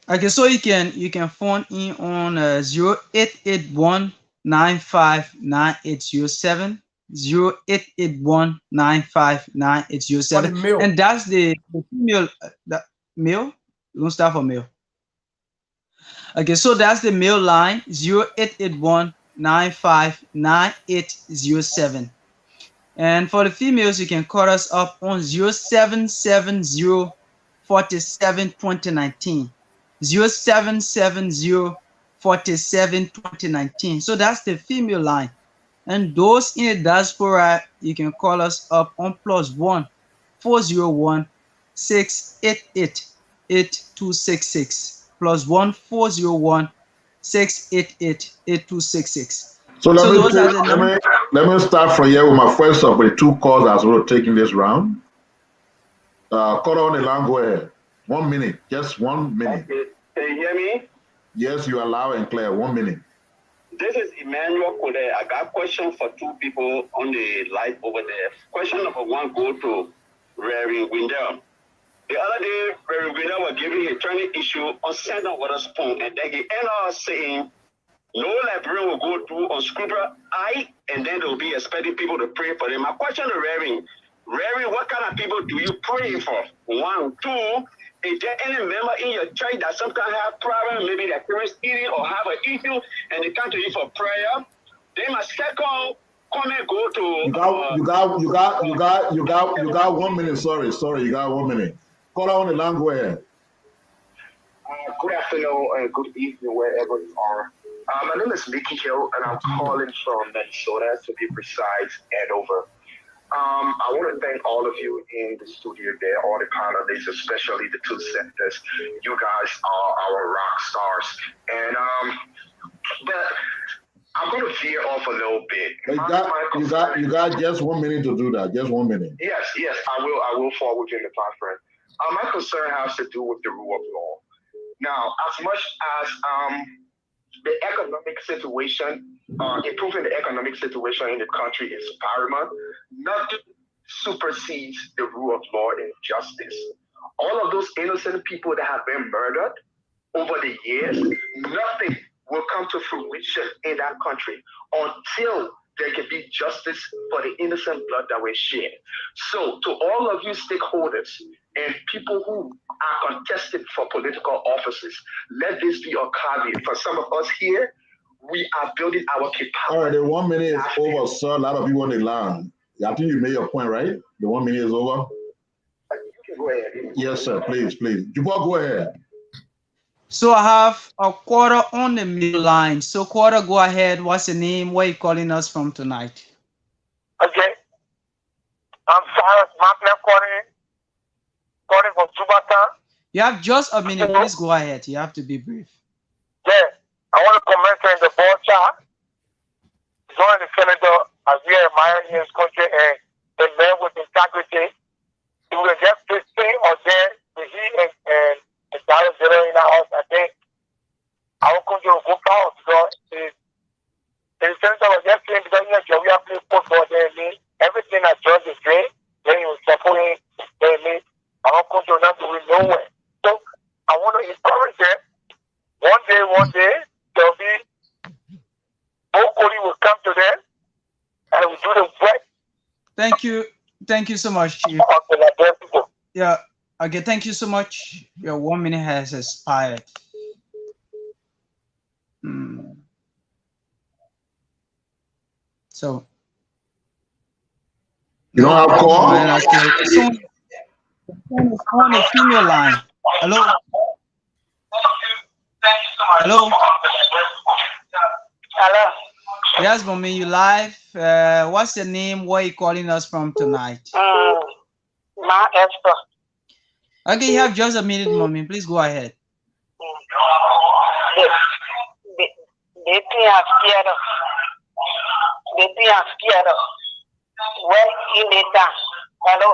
Speaker 15: Okay, so you can phone in on 0881-959807, 0881-959807, and that's the female, male. Don't start for male. Okay, so that's the male line, 0881-959807. And for the females, you can call us up on 0770-47-2019. 0770 47 2019. So that's the female line. And those in the diaspora, you can call us up on +1 401 688 8266. +1 401 688 8266.
Speaker 11: So let
Speaker 15: those are the numbers.
Speaker 11: let me start from here with my first of the two calls as we're taking this round. Call on the line, go ahead. 1 minute, just 1 minute.
Speaker 19: Okay. Can you hear me?
Speaker 11: Yes, you are loud and clear. 1 minute.
Speaker 19: This is Emmanuel Kode. I got a question for two people on the live over there. Question number one go to Reverend Wendell. The other day, Reverend Wendell was giving a training issue on Sandal Waterspoon, and then he ended up saying, no librarian will go through unscrupulous eye, and then they'll be expecting people to pray for them. My question to Reverend, what kind of people do you pray for? One, two, is there any member in your church that sometimes have problem, maybe their parents eating or have an issue, and they come to you for prayer? Then my second comment go to
Speaker 11: you got 1 minute. Sorry, you got 1 minute. Call on the line, go ahead.
Speaker 20: Good afternoon and good evening wherever you are. My name is Mickey Hill, and I'm calling from Minnesota, to be precise, Andover. I want to thank all of you in the studio there, all the panelists, especially the two senators. You guys are our rock stars. And but I'm going to veer off a little bit.
Speaker 11: You got just 1 minute to do that. Just 1 minute.
Speaker 20: Yes, I will fall within the time frame. My concern has to do with the rule of law. Now, as much as the economic situation, improving the economic situation in the country is paramount, nothing supersedes the rule of law and justice. All of those innocent people that have been murdered over the years, nothing will come to fruition in that country until there can be justice for the innocent blood that was shed. So to all of you stakeholders and people who are contested for political offices, let this be a caveat. For some of us here, we are building our capacity.
Speaker 11: All right, the 1 minute is over, sir. A lot of people on the line. I think you made your point, right? The 1 minute is over?
Speaker 20: You can go ahead.
Speaker 11: Yes, sir. Please. Jubal, go ahead.
Speaker 15: So I have a Quarter on the middle line. So Quarter, go ahead. What's your name? Where are you calling us from tonight?
Speaker 21: Okay. I'm Cyrus Martin calling from Jubata.
Speaker 15: You have just a minute. Please go ahead. You have to be brief.
Speaker 21: Yeah. I want to comment on the board chat. Join the senator as we admire his country and the man with integrity. He will just stay or there to he and the dollar zero in our house. I think our country will go down because the senator was just saying because we have to put for them everything that George is doing, then you support him, then our country will not go nowhere. So I want to encourage them. One day, there'll be Okoli will come to them and will do the work.
Speaker 15: Thank you so much, Chief. Yeah. Okay. Thank you so much. Your 1 minute has expired. So.
Speaker 11: You don't have call?
Speaker 15: On the female line. Hello.
Speaker 21: Hello.
Speaker 15: Yes, Mommy, you live. What's your name? Where are you calling us from tonight?
Speaker 21: Ma Esther.
Speaker 15: Okay, you have just a minute, Mommy. Please go ahead.
Speaker 21: They are scared of. Where in the town? Hello.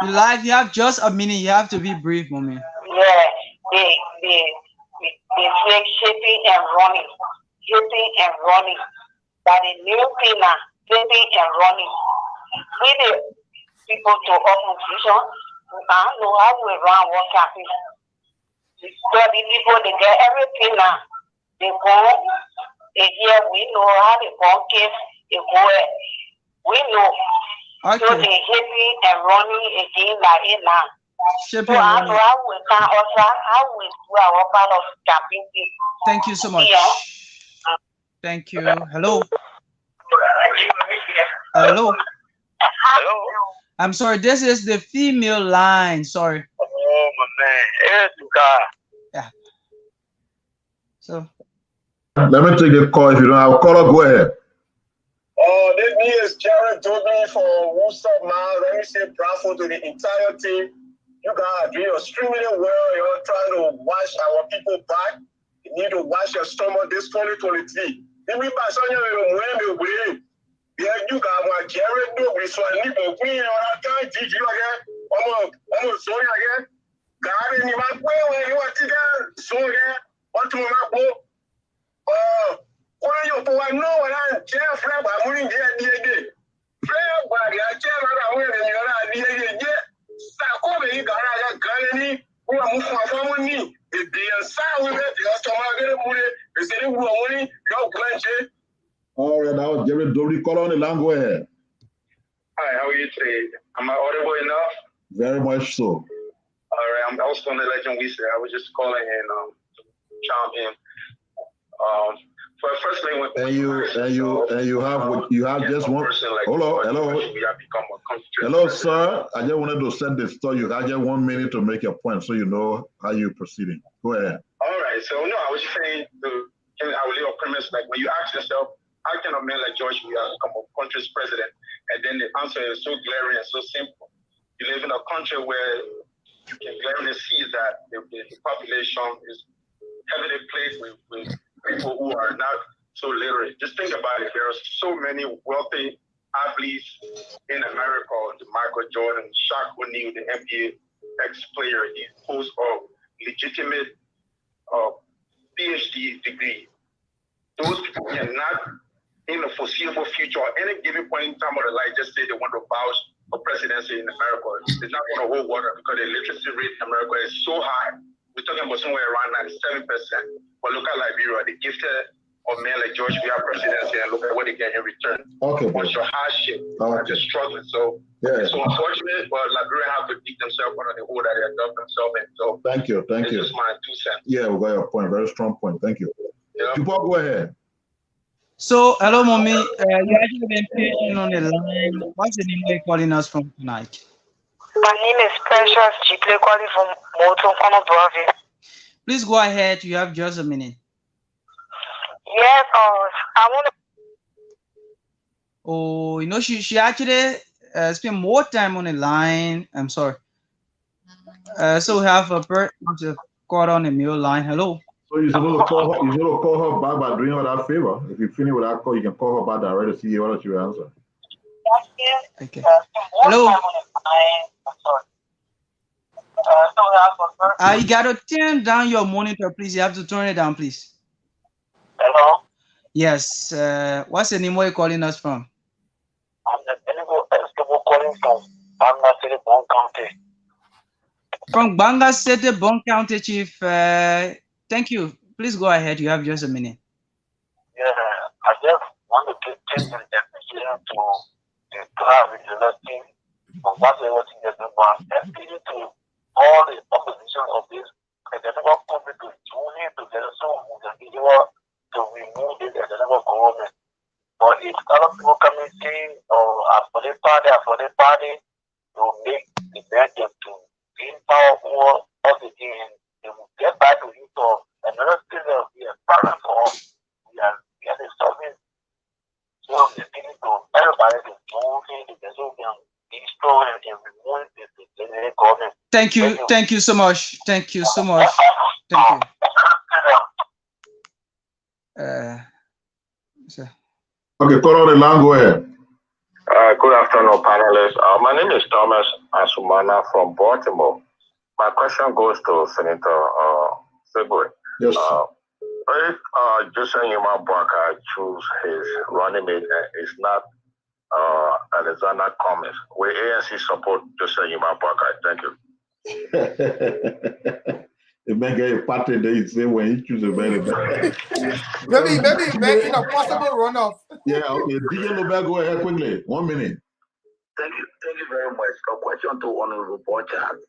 Speaker 15: You live. You have just a minute. You have to be brief, Mommy.
Speaker 21: Yeah, they say shaping and running. But the new pillar, shaping and running. With the people to opposition, I don't know how we run what happens. So the people, they get everything now. They go, here we know how the phone case, they go, we know.
Speaker 15: Okay.
Speaker 21: So they shaping and running again like it now.
Speaker 15: Shaping
Speaker 21: so
Speaker 15: and running.
Speaker 21: how we can also, how we do our part of campaign.
Speaker 15: Thank you so much.
Speaker 21: Yeah.
Speaker 15: Thank you. Hello. Hello. I'm sorry. This is the female line. Sorry.
Speaker 21: Oh my man.
Speaker 15: Yeah. So
Speaker 11: Let me take the call. If you don't have a caller, go ahead.
Speaker 21: This me is Jared Dobie from Worcester, man. Let me say bravo to the entire team. You guys are doing extremely well. You're trying to wash our people back. You need to wash your stomach this 2023. If we pass on your way, yeah, you got my Jared Dobie, so I need to win. I can't teach you again. I'm a sorry again. God, in my way, when you are together, so again, what to my book? When you for I know when I'm chair flap, I'm winning the Fair body, I can't win and you're not the Sakome, you got a gun, who are moving my family. If they are sound with it, you're stomach, they say, who are winning, you're plenty.
Speaker 11: All right, now, Jared Dobie, call on the line, go ahead.
Speaker 21: Hi, how are you today? Am I audible enough?
Speaker 11: Very much so.
Speaker 21: All right, I'm also on the Legend We Say. I was just calling in chime in. Firstly,
Speaker 11: you have just one. Hello. Hello, sir. I just wanted to send this to you. I just 1 minute to make your point, so you know how you're proceeding. Go ahead.
Speaker 21: All right. So no, I was just saying I will leave a premise like when you ask yourself, how can a man like George Weah become a country's president? And then the answer is so glaring and so simple. You live in a country where you can clearly see that the population is heavily plagued with people who are not so literate. Just think about it. There are so many wealthy athletes in America, the Michael Jordan, Shaq O'Neal, the NBA ex-player, he holds a legitimate PhD degree. Those people cannot, in the foreseeable future, or any given point in time of their life, just say they want to vouch for presidency in America. It's not going to hold water because the literacy rate in America is so high. We're talking about somewhere around 97%. But look at Liberia, they gifted a man like George Weah presidency and look at what they get in return.
Speaker 11: Okay.
Speaker 21: What's your hardship? They're just struggling. So it's so unfortunate, but Liberia have to dig themselves under the hole that they have dug themselves in. So
Speaker 11: Thank you.
Speaker 21: it's just my 2 cents.
Speaker 11: Yeah, we got your point. Very strong point. Thank you.
Speaker 21: Yeah.
Speaker 11: Tupac, go ahead.
Speaker 15: So, hello, mommy. You actually been patient on the line. What's the name you're calling us from tonight?
Speaker 2: My name is Precious Chiple calling from Moulton, Bravo.
Speaker 15: Please go ahead. You have just a minute.
Speaker 2: Yes, I want to.
Speaker 15: Oh, you know, she actually spent more time on the line. I'm sorry. So we have a person caught on the mail line. Hello.
Speaker 11: So you're supposed to call her back by doing her that favor. If you finish with that call, you can call her back directly to see what you answer.
Speaker 15: Okay. Hello. You gotta turn down your monitor, please. You have to turn it down, please.
Speaker 21: Hello.
Speaker 15: Yes. What's the name? Where you calling us from?
Speaker 21: I'm calling from Banga City, Bon County.
Speaker 15: From Banga City, Bon County, Chief. Thank you. Please go ahead. You have just a minute.
Speaker 21: Yeah, I just want to take the decision to try with the team on what everything is about, appealing to all the opposition of this, and they never come to tune in together so individual to remove this and they never government. But if other people come and say, for the party, to make the budget to gain power over all the things, they will get back to you. So another thing that we are parent for, we are solving. So the thing to everybody to move in, to destroy and remove the government.
Speaker 15: Thank you so much. Thank you so much. Thank you.
Speaker 11: Okay, call on the line, go ahead.
Speaker 21: Good afternoon, panelists. My name is Thomas Asumana from Baltimore. My question goes to Senator Segwe.
Speaker 11: Yes.
Speaker 21: If Joseph Yuma Bwaka choose his running mate, it's not Alexander Cummings, will ANC support Joseph Yuma Bwaka? Thank you.
Speaker 11: The man get a pattern that he say when he choose a better.
Speaker 10: maybe making a possible runoff.
Speaker 11: Yeah, okay. DJ Lobel, go ahead quickly. 1 minute.
Speaker 21: Thank you very much. A question to Honorable Bochard.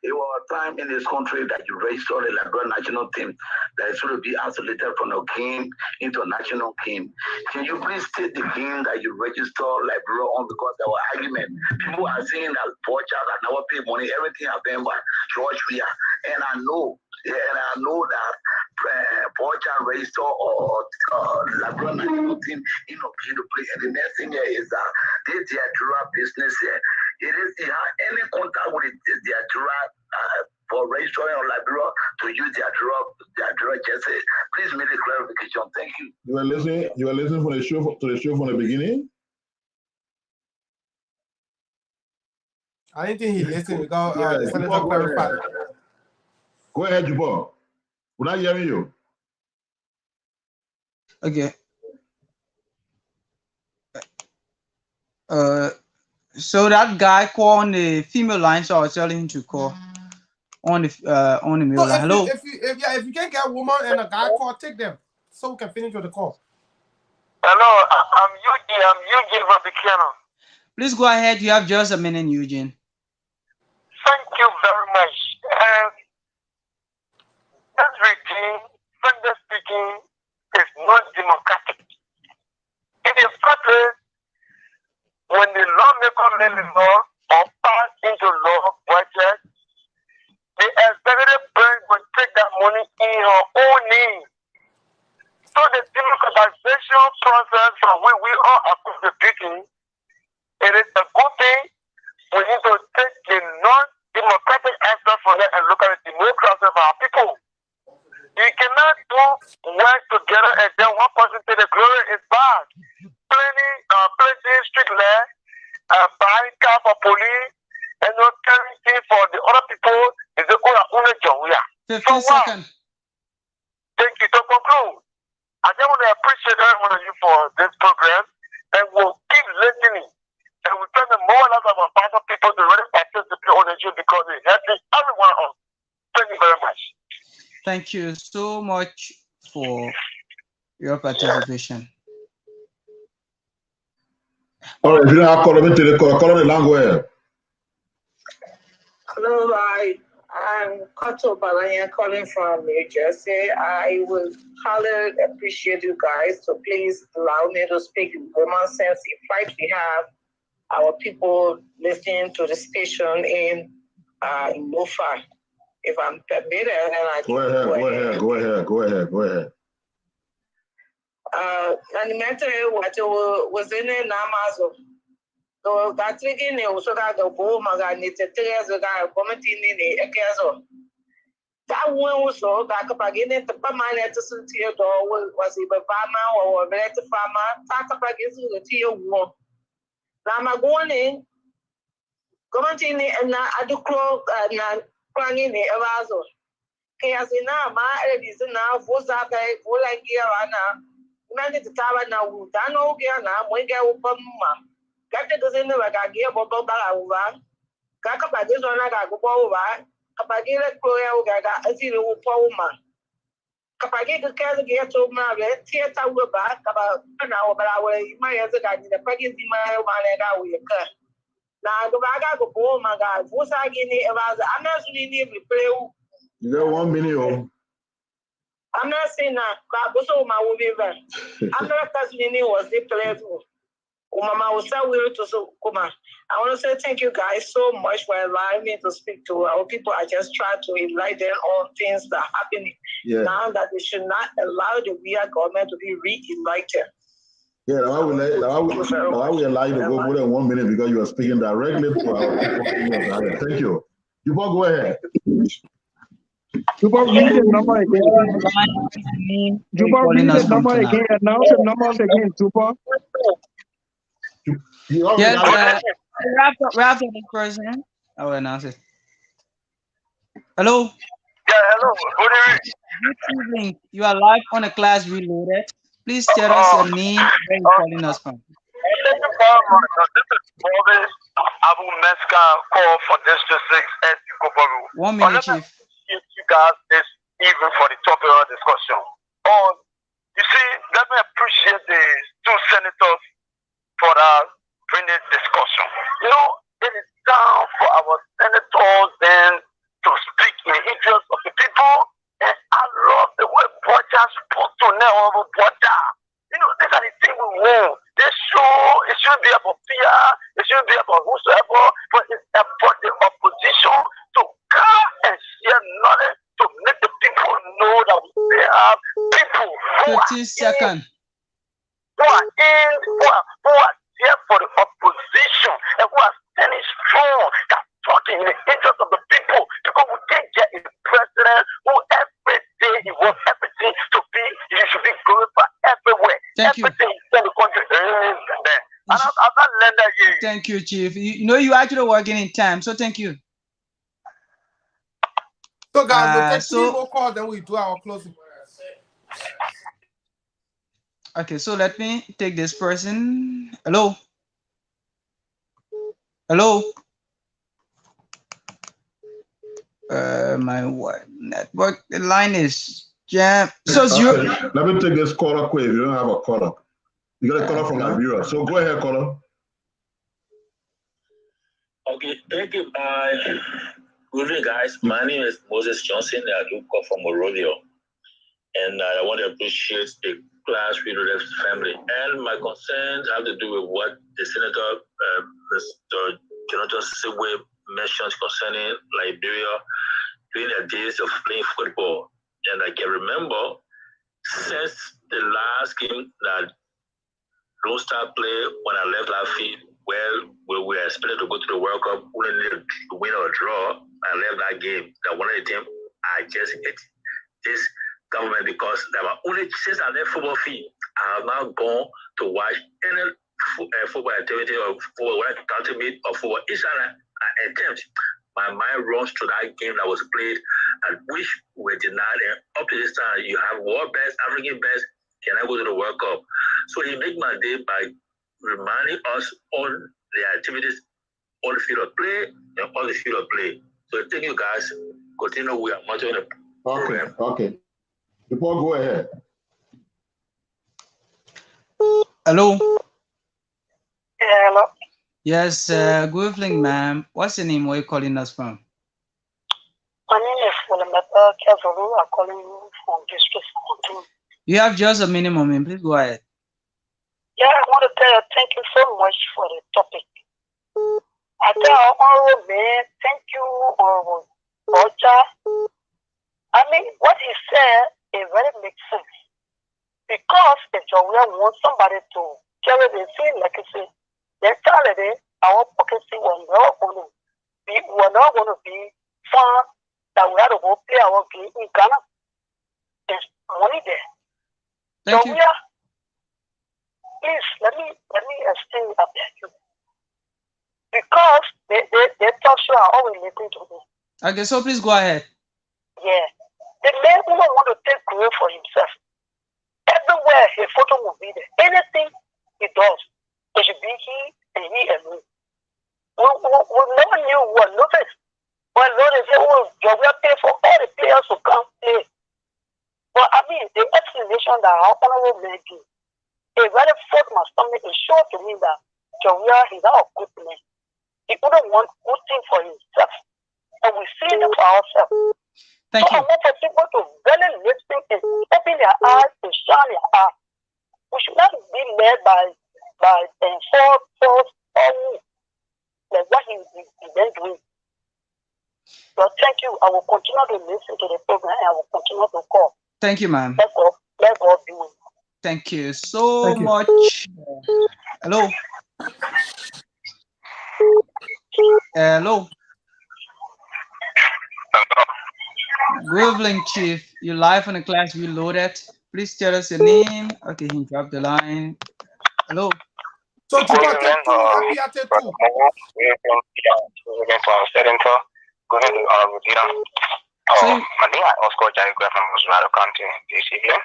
Speaker 21: It was a time in this country that you registered a Liberia national team that is going to be isolated from a game into a national game. Can you please state the game that you registered Liberia on, because there were arguments. People are saying that Bochard had never paid money, everything has been by George Weah. And I know that
Speaker 3: Portia Racer or Labrona team, you know, to play. And the next thing here is this Diadora business here. It is any contact with the Diadora for registering on Libera to use Diadora jersey. Please make a clarification. Thank you.
Speaker 11: You were listening for the show to the show from the beginning?
Speaker 10: I didn't think he listened because the
Speaker 11: Yeah,
Speaker 10: senator
Speaker 11: Jubal,
Speaker 10: clarified.
Speaker 11: Go ahead, Jubal. We're not hearing you.
Speaker 15: Okay. So that guy called on the female line, so I was telling him to call on the male line. Hello.
Speaker 10: If you can get a woman and a guy call, take them so we can finish with the call.
Speaker 21: Hello, I'm Eugene from Buchanan.
Speaker 15: Please go ahead. You have just a minute, Eugene.
Speaker 21: Thank you very much. This regime, frankly speaking, is not democratic. In the first place, when the lawmaker made the law or passed into law budget, the executive branch will take that money in her own name. So the democratization process from which we all are contributing, it is a good thing. We need to take the non-democratic aspect from that and look at the democracy of our people. You cannot do work together and then one person say the glory is bad. Planting street light, buying car for police, and not carrying things for the other people is the only job we are.
Speaker 15: 15 seconds.
Speaker 21: Thank you. To conclude, I just want to appreciate every one of you for this program, and we'll keep listening. And we'll try to mobilize our pastor people to really participate on the issue because it helps every one of us. Thank you very much.
Speaker 15: Thank you so much for your participation.
Speaker 11: All right, if you don't have call me to the call the language.
Speaker 22: Hello, I'm Kato Balanya calling from New Jersey. I would highly appreciate you guys to please allow me to speak in common sense. In fact, we have our people listening to the station in Mofa. If I'm permitted, and I
Speaker 11: Go ahead.
Speaker 22: Elementary what was in an Amazon. So that's again, so that the home I need to tell the guy commenting in the Ekezo. That one was so back up again at the permanent to Theodore was it a farmer or a better farmer, talk up against the Theo war. Lama going in, commenting and I do cloak and planning the Evazo. Kayasina, my is now, was that I will like Giana. Imagine the tower now, Dano Giana, when get up. Gata doesn't know like I gave Bobo Balawa. Kaka Padis on like I go over. Kapagila Chloe Gaga, as you know, Poma. Kapagita can get to Margaret, theatre will back about an hour, but I will, my answer got the Pagis in my own and I will occur. Now, the Baga go home, my God, what's I getting about the I'm not really play.
Speaker 11: You got 1 minute.
Speaker 22: I'm not saying that, but so my will be there. I'm not asking was the play. Mama was so willing to so come on. I want to say thank you guys so much for allowing me to speak to our people. I just try to enlighten them on things that are happening now that they should not allow the weird government to be re-enlightened.
Speaker 11: Yeah, I will allow you to go more than 1 minute because you are speaking directly to our people. Thank you. You both go ahead.
Speaker 17: Juba, read the number again. Juba, read the number again. Announce the numbers again, Juba.
Speaker 15: Yes, wrap up this person. I will announce it. Hello.
Speaker 21: Yeah, hello.
Speaker 15: Good evening. You are live on a class reloaded. Please tell us your name, where you're calling us from.
Speaker 21: Thank you very much. This is Bobby Abu Meska call for District 6 at Yukobaru.
Speaker 15: 1 minute, Chief.
Speaker 21: You guys this evening for the topic of discussion. You see, let me appreciate the two senators for bringing this discussion. You know, it is time for our senators then to speak in the interest of the people. And I love the way Borja spoke to Nehoro Borja. You know, these are the things we want. It shouldn't be about fear, it shouldn't be about whosoever, but it's about the opposition to come and share knowledge to make the people know that we
Speaker 15: 30 seconds.
Speaker 3: Who are here for the opposition and who are standing strong, that talking in the interest of the people, because we can't get a president who every day he wants everything to be, he should be glorified everywhere.
Speaker 15: Thank you.
Speaker 3: Everything in the country.
Speaker 15: Thank you, Chief. You know you actually working in time, so thank you.
Speaker 10: So guys, we'll take 3 more calls, then we do our closing.
Speaker 15: Okay, so let me take this person. Hello. Hello. My network, the line is jammed. So
Speaker 11: okay. Let me take this caller quick. If you don't have a caller, you got a caller from Liberia. So go ahead, caller.
Speaker 1: Okay, thank you. Good evening, guys. My name is Moses Johnson. I do call from Morovia, and I want to appreciate the Class Reloaded family. And my concerns have to do with what the Senator, Mr. Jonathan Sigwe, mentioned concerning Liberia during their days of playing football. And I can remember since the last game that Lone Star played when I left our field, where we were expected to go to the World Cup, we needed to win or draw. I left that game. That one of the teams, I just hate this government because that was only since I left football field, I have not gone to watch any football activity or football country meet or football. Each time I attempt, my mind runs to that game that was played, at which we were denied. And up to this time, you have world best, African best, can I go to the World Cup? So he make my day by reminding us on the activities on the field of play and on the field of play. So thank you guys. Continue. We are monitoring the program.
Speaker 11: Okay. Before go ahead.
Speaker 15: Hello.
Speaker 21: Yeah, hello.
Speaker 15: Yes, good evening, ma'am. What's your name? Where are you calling us from?
Speaker 21: My name is Fulameta Kevolu. I'm calling you from District 14.
Speaker 15: You have just a minimum, man. Please go ahead.
Speaker 21: Yeah, I want to tell you thank you so much for the topic. I tell our honorable man, thank you, honorable Roger. I mean, what he said, it really makes sense. Because if you want somebody to carry the same legacy, then tell it, our pockets were not going to be fun that we had to go play our game in Ghana. There's money there.
Speaker 15: Thank you.
Speaker 21: Please let me explain that to you. Because they talk show are always listening to me.
Speaker 15: Okay, so please go ahead.
Speaker 21: Yeah. The man who don't want to take glory for himself. Everywhere his photo will be there. Anything he does, it should be he and he alone. We never knew what notice. When Lord is saying, oh, you will pay for all the players who come play. But I mean, the explanation that our honorable man gave, it really fought my stomach. It showed to me that Jawia is not a good man. He wouldn't want good thing for himself. And we see it for ourselves.
Speaker 15: Thank you.
Speaker 21: I want for people to really listen and open their eyes and shine their eyes. We should not be led by thoughts like what he been doing. But thank you. I will continue to listen to the program and I will continue to call.
Speaker 15: Thank you, ma'am.
Speaker 21: Let God be with you.
Speaker 15: Thank you so much. Hello. Hello. Good evening, Chief. You're live on the Class Reloaded. Please tell us your name. Okay, he dropped the line. Hello.
Speaker 21: So,
Speaker 1: Good evening, my name is Oscar Jaiga from Oswaldo County this evening.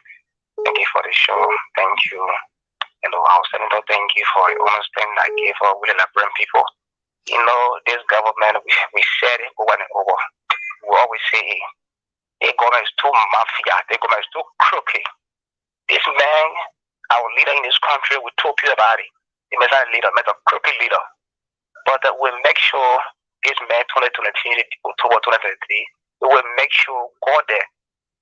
Speaker 1: Thank you for the show. Thank you. Hello, House Senator. Thank you for the understanding I gave for William Labram people. You know, this government, we said it over and over. We always say, the government is too mafia. The government is too crooked. This man, our leader in this country, we told you about it. He was not a leader, he was a crooked leader. But we'll make sure this man, 2023, October 2023, we will make sure God there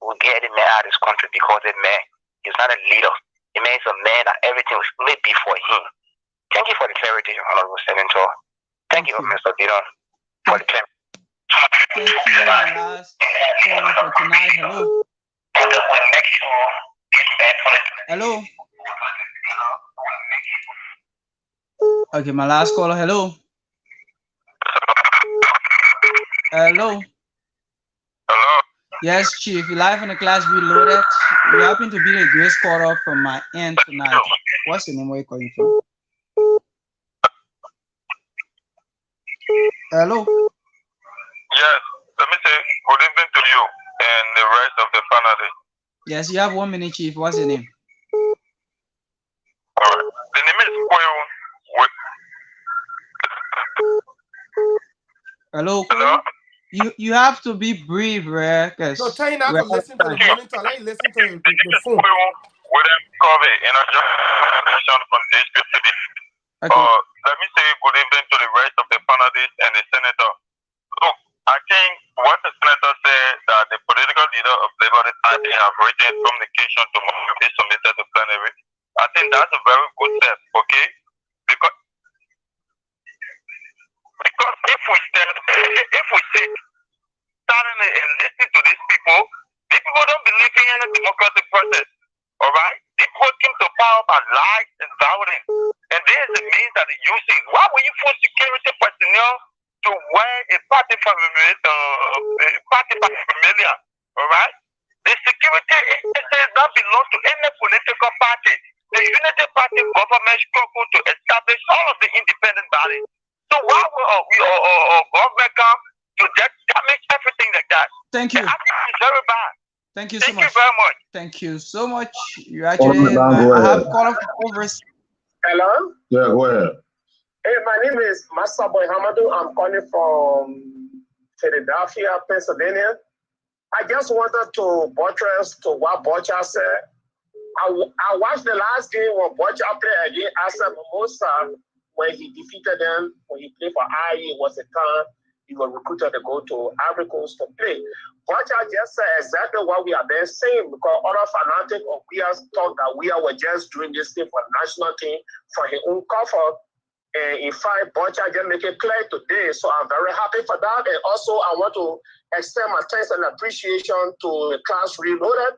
Speaker 1: will get the man out of this country because the man is not a leader. The man is a man that everything was made before him. Thank you for the clarity, Honorable Senator. Thank you, Mr. Dillon, for the clarity.
Speaker 15: Thank you. Last for tonight. Hello.
Speaker 1: And we'll make sure
Speaker 15: Hello. Okay, my last caller. Hello. Hello.
Speaker 5: Hello.
Speaker 15: Yes, Chief. You're live on the Class Reloaded. You happen to be the great caller from my end tonight. What's the name? Where you calling from? Hello.
Speaker 5: Yes, let me say good evening to you and the rest of the family.
Speaker 15: Yes, you have 1 minute, Chief. What's your name?
Speaker 5: All right. The name is Koyo.
Speaker 15: Hello. Hello. You have to be brief, right?
Speaker 10: No, tell you not to listen to the monitor. Let you listen to the phone.
Speaker 5: William Covey, and I just from this city.
Speaker 15: Okay.
Speaker 5: Let me say good evening to the rest of the panelists and the senator. Look, I think what the senator said that the political leader of Labour Party have written communication to be submitted to plenary. I think that's a very good step, okay? Because if we sit silently and listen to these people don't believe in any democratic process. All right? These people came to power by lies and violence. And this is the means that they use it. Why would you force security personnel to wear a party familiar? All right? The security does not belong to any political party. The Unity Party government struggled to establish all of the independent bodies. So why will government come to just damage everything like that?
Speaker 15: Thank you.
Speaker 5: I think it's very bad.
Speaker 15: Thank you so much.
Speaker 5: Thank you very much.
Speaker 15: Thank you so much. You actually I have called from over.
Speaker 21: Hello?
Speaker 11: Yeah, go ahead.
Speaker 21: Hey, my name is Masaboy Hamadu. I'm calling from Philadelphia, Pennsylvania. I just wanted to buttress to what Butcher said. I watched the last game when Butcher played against Asa Mimosa when he defeated them. When he played for IE, it was a time he was recruited to go to Ivory Coast to play. Butcher just said exactly what we have been saying because other fanatics of we have thought that we were just doing this thing for the national team for his own comfort. And in fact, Butcher just make it clear today. So I'm very happy for that. And also, I want to extend my thanks and appreciation to the Class Reloaded.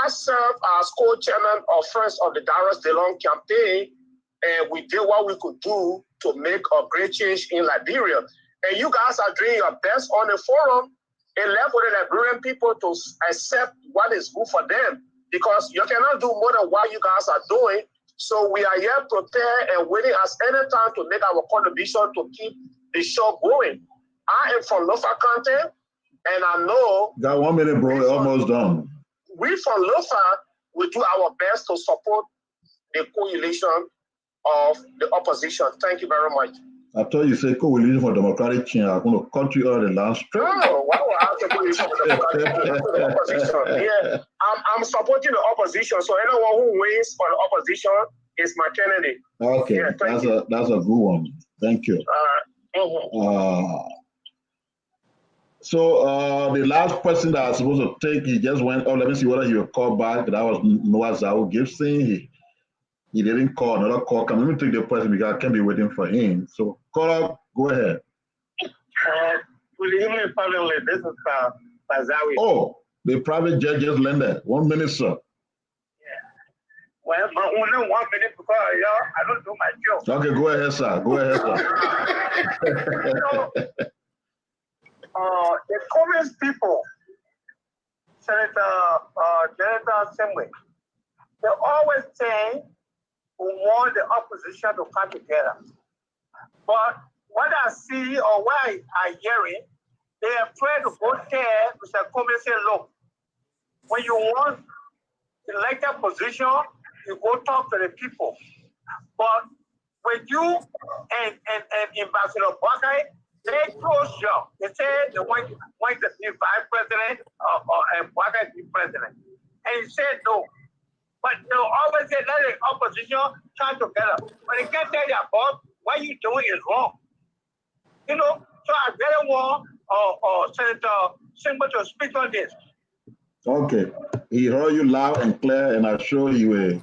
Speaker 21: I served as co-chairman of Friends of the Darius DeLong campaign, and we did what we could do to make a great change in Liberia. And you guys are doing your best on the forum and left with the Liberian people to accept what is good for them because you cannot do more than what you guys are doing. So we are here prepared and waiting as any time to make our contribution to keep the show going. I am from Lofa County, and I know...
Speaker 11: Got 1 minute, bro. Almost done.
Speaker 21: We from Lofa will do our best to support the coalition of the opposition. Thank you very much.
Speaker 11: I told you, say coalition for democratic change. I'm going to cut you out of the last strip.
Speaker 21: Oh, why would I have to coalition for the opposition? Yeah, I'm supporting the opposition. So anyone who wins for the opposition is my candidate.
Speaker 11: Okay, yeah, that's a good one. Thank you. So the last person that I was supposed to take, he just went. Oh, let me see whether he will call back. That was Noah Zao Gibson. He didn't call. Another call. Let me take the person because I can't be waiting for him. So call up. Go ahead.
Speaker 21: Good evening, family. This is Bazawi.
Speaker 11: Oh, the private jet just landed. 1 minute, sir.
Speaker 21: Well, only 1 minute because I don't do my job.
Speaker 11: Okay, go ahead, sir. Go ahead, sir.
Speaker 21: The Cummins people, Senator Assembly, they always say we want the opposition to come together. But what I see or what I'm hearing, they're afraid to go there. Mr. Cummins say, look, when you want elected position, you go talk to the people. But when you and Ambassador Buckeye, they close shop. They say they want to be vice president or Buckeye be president. And he said no. But they always say let the opposition come together. But they can't tell their boss what you're doing is wrong. You know, so I really want Senator Simba to speak on this.
Speaker 11: Okay. He heard you loud and clear, and I'm sure he will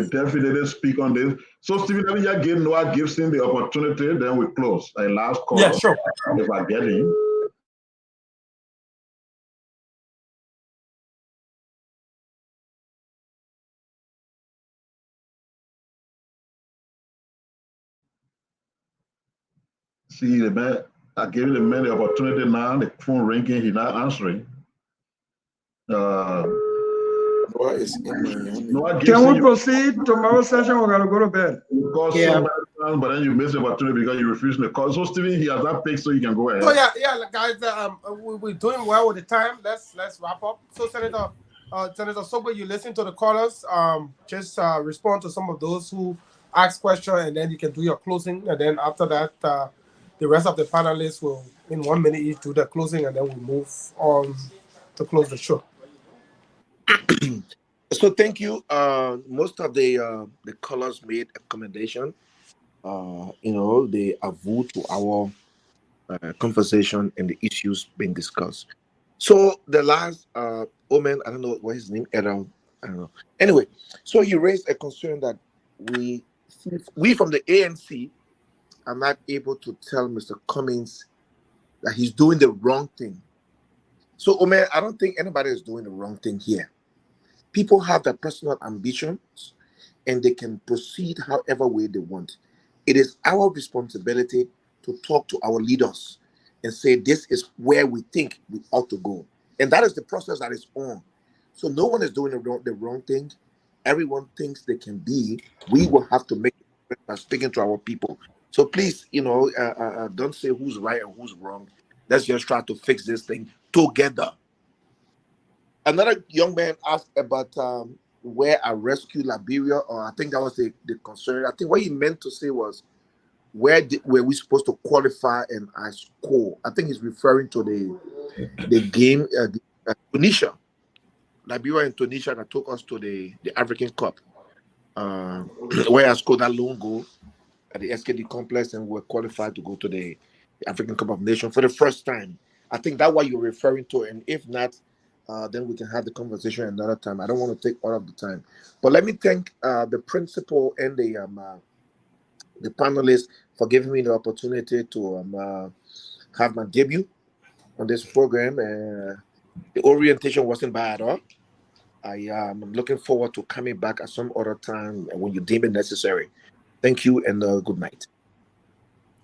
Speaker 11: definitely speak on this. So, Stephen, let me just give Noah Gibson the opportunity, then we close. A last call.
Speaker 10: Yeah, sure.
Speaker 11: If I get him. See the man. I gave the man the opportunity now. The phone ringing. He's not answering.
Speaker 13: Noah is in Miami.
Speaker 11: Noah,
Speaker 17: Can we proceed? Tomorrow session, we're going to go to bed.
Speaker 11: You call somebody, but then you miss the opportunity because you refuse to call. So, Stephen, he has that pick, so you can go ahead.
Speaker 10: So yeah, guys, we're doing well with the time. Let's wrap up. So, Senator Sogbe, you listen to the callers. Just respond to some of those who ask questions, and then you can do your closing. And then after that, the rest of the panelists will, in 1 minute each, do the closing, and then we move on to close the show.
Speaker 18: So thank you. Most of the callers made accommodation. They avowed to our conversation and the issues being discussed. So the last Omen, I don't know what his name, Errol, I don't know. Anyway, so he raised a concern that we from the ANC are not able to tell Mr. Cummings that he's doing the wrong thing. So Omen, I don't think anybody is doing the wrong thing here. People have their personal ambitions and they can proceed however way they want. It is our responsibility to talk to our leaders and say, this is where we think we ought to go. And that is the process that is on. So no one is doing the wrong thing. Everyone thinks they can be. We will have to make it by speaking to our people. So please, don't say who's right and who's wrong. Let's just try to fix this thing together. Another young man asked about where I rescued Liberia, or I think that was the concern. I think what he meant to say was, were we supposed to qualify and I score? I think he's referring to the game, Tunisia. Liberia and Tunisia that took us to the African Cup, where I scored that lone goal at the SKD complex and we were qualified to go to the African Cup of Nations for the first time. I think that's what you're referring to, and if not, then we can have the conversation another time. I don't want to take all of the time. But let me thank the principal and the panelists for giving me the opportunity to have my debut on this program. The orientation wasn't bad at all. I am looking forward to coming back at some other time when you deem it necessary. Thank you and good night.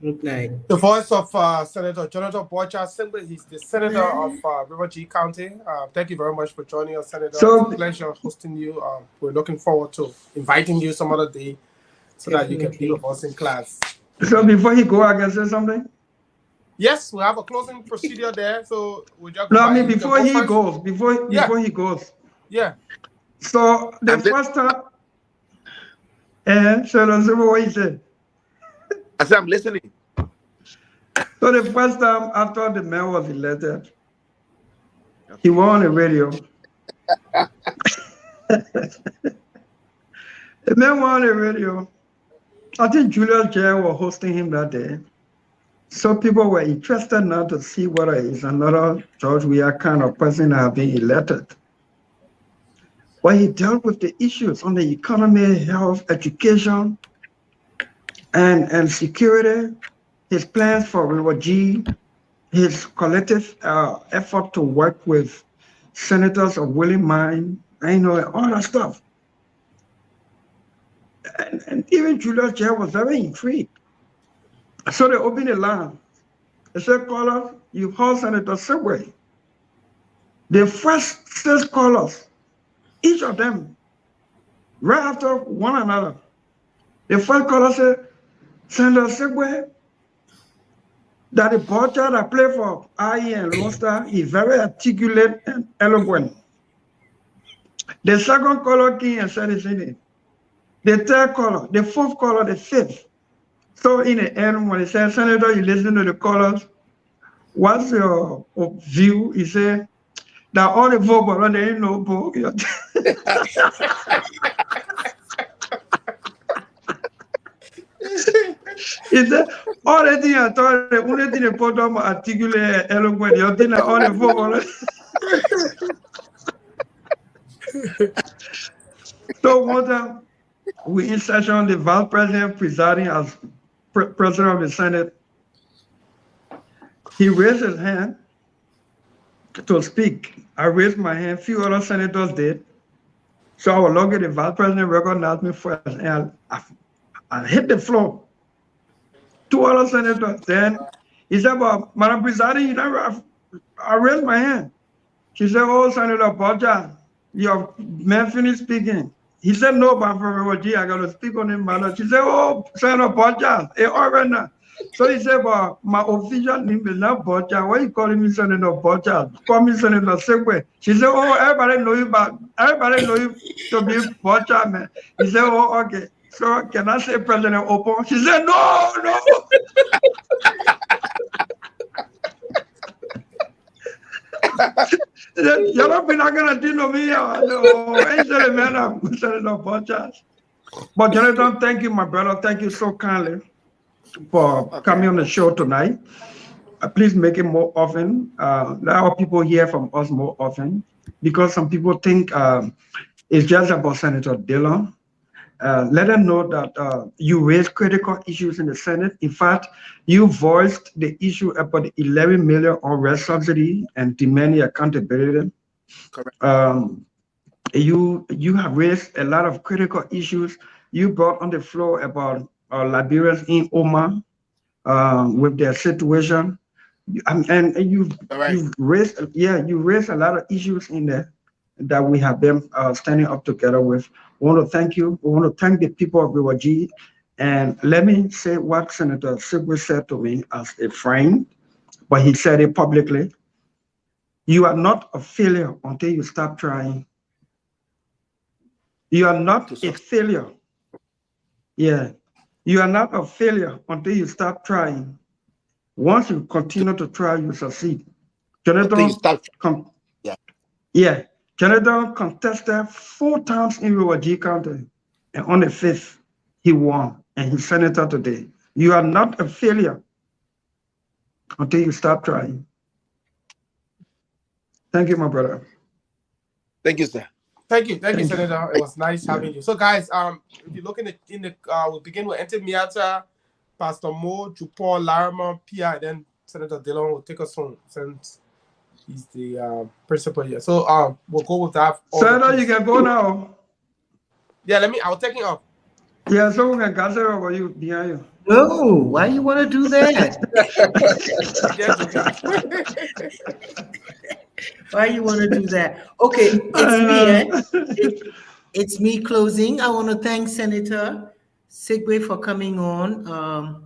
Speaker 16: Good night.
Speaker 10: The voice of Senator Jonathan Bocha. He's the senator of River G County. Thank you very much for joining us, Senator. It's a pleasure hosting you. We're looking forward to inviting you some other day so that you can be with us in class.
Speaker 17: So before he go, I can say something?
Speaker 10: Yes, we have a closing procedure there. So we just
Speaker 17: before he goes, before he goes.
Speaker 10: Yeah.
Speaker 17: So the first time, so that's what he said.
Speaker 18: I said, I'm listening.
Speaker 17: So the first time after the man was elected, he went on the radio. The man went on the radio. I think Julius J was hosting him that day. So people were interested now to see whether he's another George Weah kind of person that have been elected. But he dealt with the issues on the economy, health, education, and security, his plans for River G, his collective effort to work with senators of willing mind, all that stuff. And even Julius J was very intrigued. So they opened the line. They said, callers, you've heard Senator Sogbe. The first 6 callers, each of them, right after one another, the first caller said, Senator Sogbe, that the Bocha that played for IE and Lone Star is very articulate and eloquent. The second caller came and said it's in it. The third caller, the fourth caller, the fifth. So in the end, when he said, Senator, you listen to the callers, what's your view? He said, that all the vote, but there ain't no vote. He said, all the things I thought, the only thing they put on articulate eloquent, you think all the vote. So one time, we in session, the vice president presiding as president of the Senate, he raised his hand to speak. I raised my hand, few other senators did. So I was lucky the vice president recognized me first, and I hit the floor. 2 other senators. Then he said, "Well, Madam Presiding, you know, I raised my hand." She said, "Oh, Senator Porter, your man finished speaking." He said, "No, but for G, I got to speak on him, man." She said, "Oh, Senator Porter, already." So he said, "Well, my official name is not Porter. Why you calling me Senator Porter? Call me Senator Segway." She said, "Oh, everybody know you, but everybody know you to be Porter, man." He said, "Oh, okay. So can I say President Opo?" She said, "No, no." You're not gonna deal with me. No, Senator Porter. But Jonathan, thank you, my brother. Thank you so kindly for coming on the show tonight. Please make it more often. Let our people hear from us more often, because some people think it's just about Senator Dillon. Let them know that you raised critical issues in the Senate. In fact, you voiced the issue about the 11 million unrest subsidy and demanding accountability.
Speaker 18: Correct.
Speaker 17: You have raised a lot of critical issues. You brought on the floor about Liberians in Oman with their situation, and you've raised a lot of issues in there that we have been standing up together with. We want to thank you. We want to thank the people of River G. And let me say what Senator Segway said to me as a friend, but he said it publicly. You are not a failure until you stop trying. You are not a failure. Yeah. You are not a failure until you stop trying. Once you continue to try, you succeed. Jonathan, Jonathan contested 4 times in River G County, and on the 5th, he won, and he's senator today. You are not a failure until you stop trying. Thank you, my brother.
Speaker 18: Thank you, sir.
Speaker 10: Thank you, Senator. It was nice having you. So, guys, if you look in the we'll begin with Ente Miata, Pastor Mo, Jupor, Larimer, Pia, and then Senator Dillon will take us home since he's the principal here. So, we'll go with that.
Speaker 17: Senator, you can go now.
Speaker 10: Yeah, I'll take it off.
Speaker 17: Yeah, so we can gather over you behind you.
Speaker 16: No, why you want to do that? Why you want to do that? Okay, it's me. It's me closing. I want to thank Senator Segway for coming on.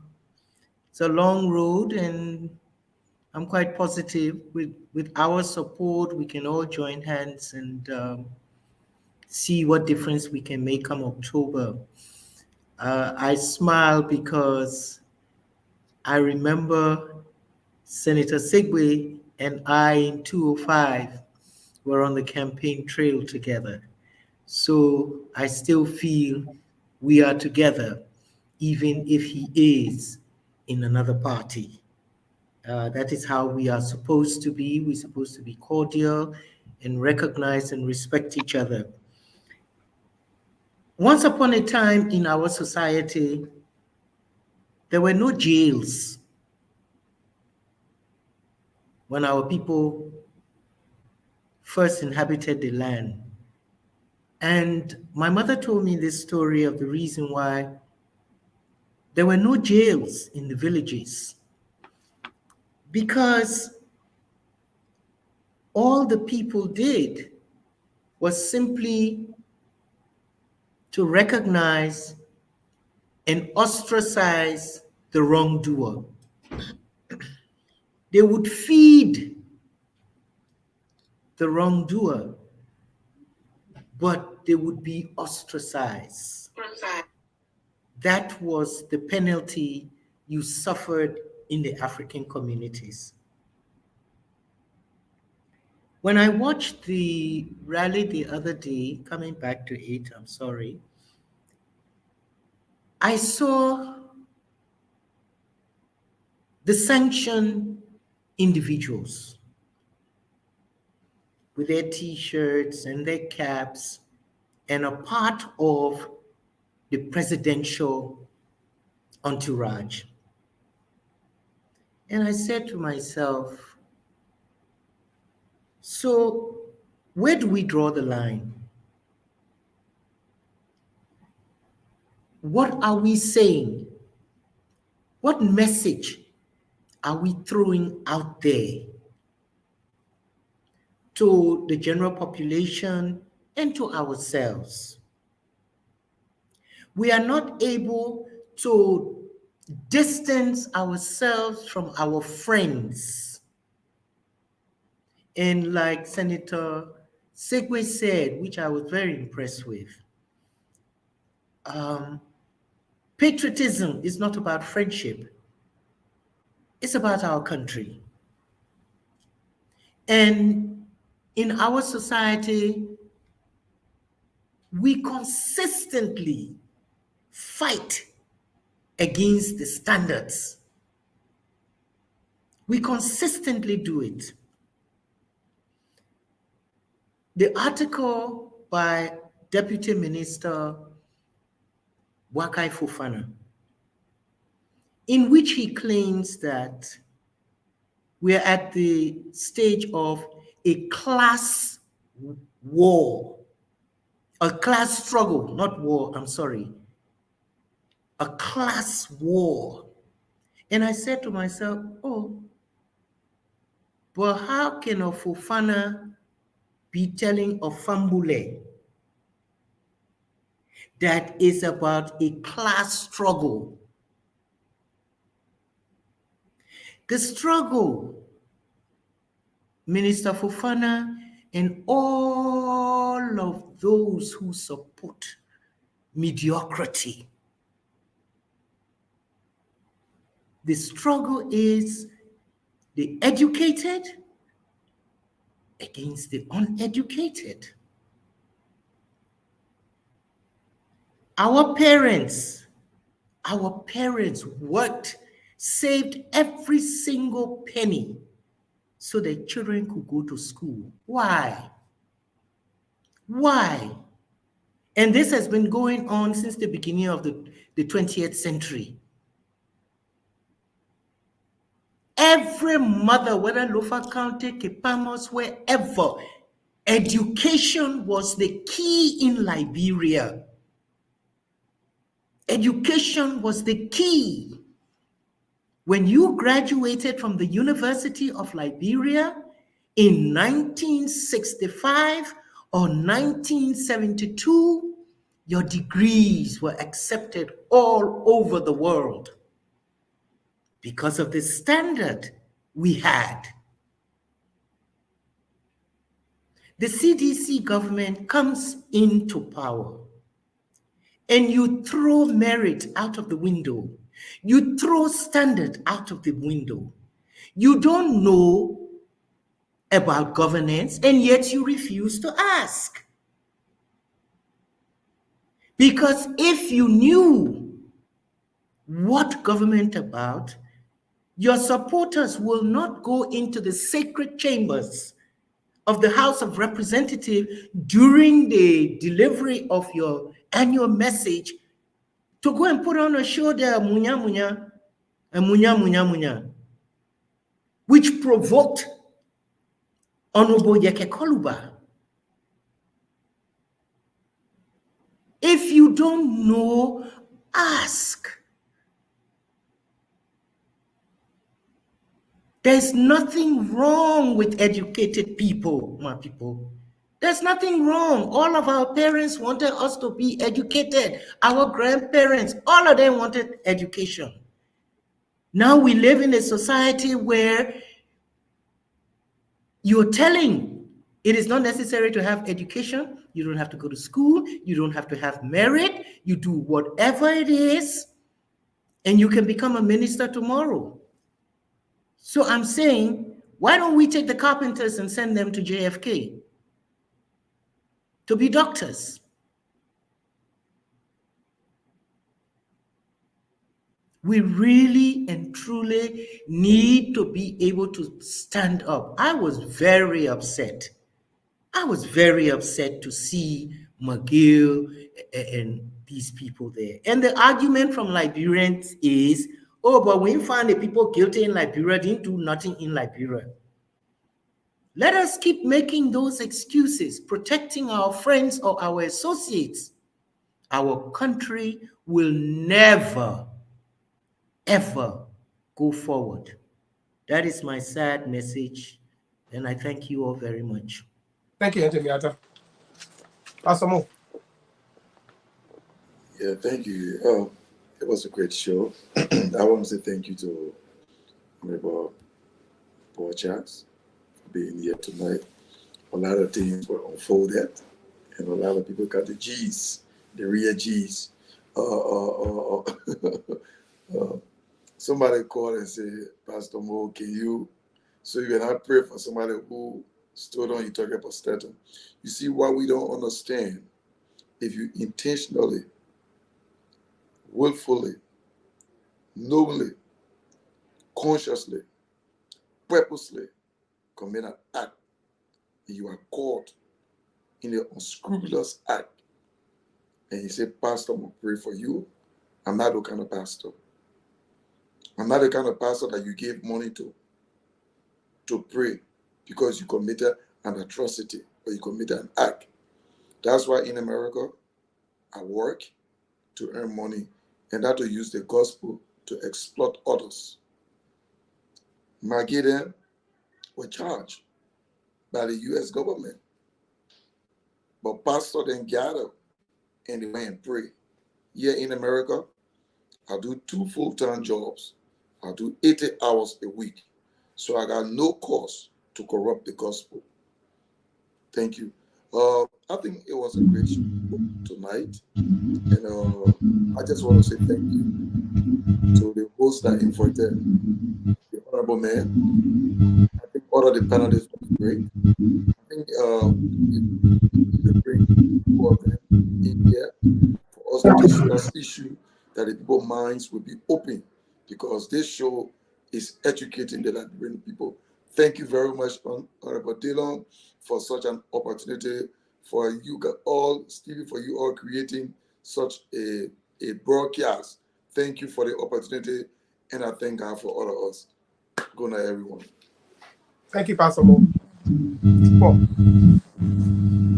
Speaker 16: It's a long road, and I'm quite positive with our support, we can all join hands and see what difference we can make come October. I smile because I remember Senator Segway and I in 2005 were on the campaign trail together. So I still feel we are together, even if he is in another party. That is how we are supposed to be. We're supposed to be cordial and recognize and respect each other. Once upon a time in our society, there were no jails when our people first inhabited the land. And my mother told me this story of the reason why there were no jails in the villages, because all the people did was simply to recognize and ostracize the wrongdoer. They would feed the wrongdoer, but they would be ostracized. That was the penalty you suffered in the African communities. When I watched the rally the other day, coming back to it, I'm sorry, I saw the sanctioned individuals with their T-shirts and their caps and a part of the presidential entourage. And I said to myself, so where do we draw the line? What are we saying What message are we throwing out there to the general population and to ourselves? We are not able to distance ourselves from our friends. And like Senator Segwe said, which I was very impressed with, patriotism is not about friendship. It's about our country. And in our society, we consistently fight against the standards. We consistently do it. The article by Deputy Minister Wakai Fofana, in which he claims that we're at the stage of a class war, a class struggle, not war, I'm sorry, a class war. And I said to myself, oh, but how can a Fofana be telling a Fambule that is about a class struggle? The struggle, Minister Fofana and all of those who support mediocrity, the struggle is the educated against the uneducated. Our parents worked, saved every single penny so their children could go to school. Why? Why? And this has been going on since the beginning of the 20th century. Every mother, whether Lofa County, Kepamos, wherever, education was the key in Liberia. Education was the key. When you graduated from the University of Liberia in 1965 or 1972, your degrees were accepted all over the world because of the standard we had. The CDC government comes into power and you throw merit out of the window. You throw standard out of the window. You don't know about governance, and yet you refuse to ask. Because if you knew what government about, your supporters will not go into the sacred chambers of the House of Representatives during the delivery of your annual message to go and put on a show there, munya munya, and munya munya munya, which provoked Honorable Yeke Koluba. If you don't know, ask. There's nothing wrong with educated people, my people. There's nothing wrong. All of our parents wanted us to be educated. Our grandparents, all of them wanted education. Now we live in a society where you're telling it is not necessary to have education. You don't have to go to school. You don't have to have merit. You do whatever it is, and you can become a minister tomorrow. So I'm saying, why don't we take the carpenters and send them to JFK to be doctors? We really and truly need to be able to stand up. I was very upset. I was very upset to see McGill and these people there. And the argument from Liberians is, oh, but we find the people guilty in Liberia didn't do nothing in Liberia. Let us keep making those excuses, protecting our friends or our associates. Our country will never, ever go forward. That is my sad message, and I thank you all very much.
Speaker 10: Thank you, Anthony Miata. Pastor Mo.
Speaker 13: Yeah, thank you. It was a great show. I want to say thank you to Honorable Paul Charles for being here tonight. A lot of things were unfolded, and a lot of people got the G's, the real G's. Somebody called and said, Pastor Mo, can you, so you cannot pray for somebody who stood on you talking about status. You see, what we don't understand, if you intentionally, willfully, knowingly, consciously, purposely commit an act, and you are caught in an unscrupulous act, and you say, Pastor, I'm going to pray for you. I'm not the kind of pastor. I'm not the kind of pastor that you give money to pray because you committed an atrocity or you committed an act. That's why in America, I work to earn money and that to use the gospel to exploit others. My Gideon were charged by the U.S. government. But pastor then gather and they went and pray. Here in America, I do 2 full-time jobs. I do 80 hours a week. So I got no cause to corrupt the gospel. Thank you. I think it was a great show tonight. And I just want to say thank you to the host that invited the honorable man. I think all of the panelists were great. I think we bring people of them in here for us to discuss issues that the people's minds will be open, because this show is educating the Liberian people. Thank you very much, Honorable Dillon, for such an opportunity, for you all, Stevie, for you all creating such a broadcast. Thank you for the opportunity, and I thank God for all of us. Good night, everyone.
Speaker 10: Thank you, Pastor Mo. Paul.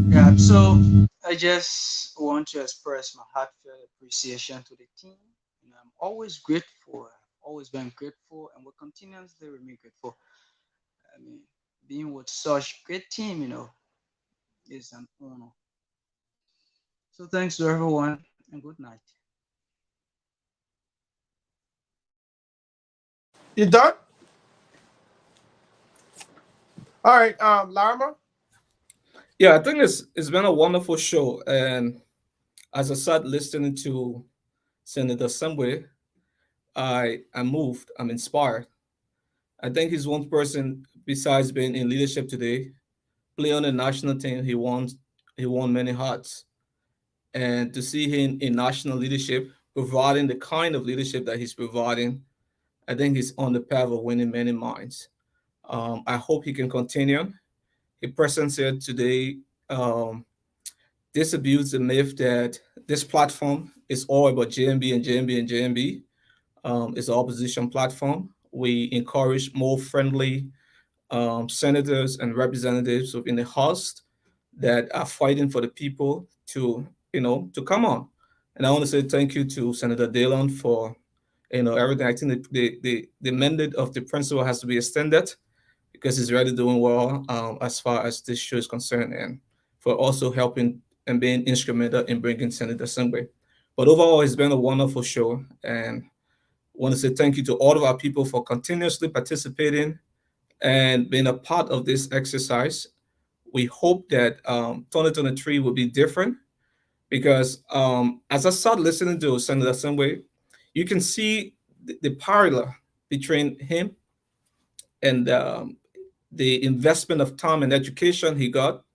Speaker 15: Yeah, so I just want to express my heartfelt appreciation to the team. I'm always grateful. I've always been grateful and will continuously remain grateful. I mean, being with such great team, is an honor. So thanks to everyone and good night.
Speaker 10: You done? All right, Larma.
Speaker 14: Yeah, I think it's been a wonderful show, and as I sat listening to Senator Sembwe, I'm moved. I'm inspired. I think he's one person, besides being in leadership today, play on the national team. He won many hearts, and to see him in national leadership, providing the kind of leadership that he's providing, I think he's on the path of winning many minds. I hope he can continue. He presents here today disabuse the myth that this platform is all about JMB and JMB and JMB. It's an opposition platform. We encourage more friendly senators and representatives within the House that are fighting for the people to come on. And I want to say thank you to Senator Dillon for everything. I think the mandate of the principal has to be extended, because he's really doing well as far as this show is concerned, and for also helping and being instrumental in bringing Senator Sembwe. But overall, it's been a wonderful show, and I want to say thank you to all of our people for continuously participating and being a part of this exercise. We hope that 2023 will be different, because as I start listening to Senator Sembwe, you can see the parallel between him and the investment of time and education he got,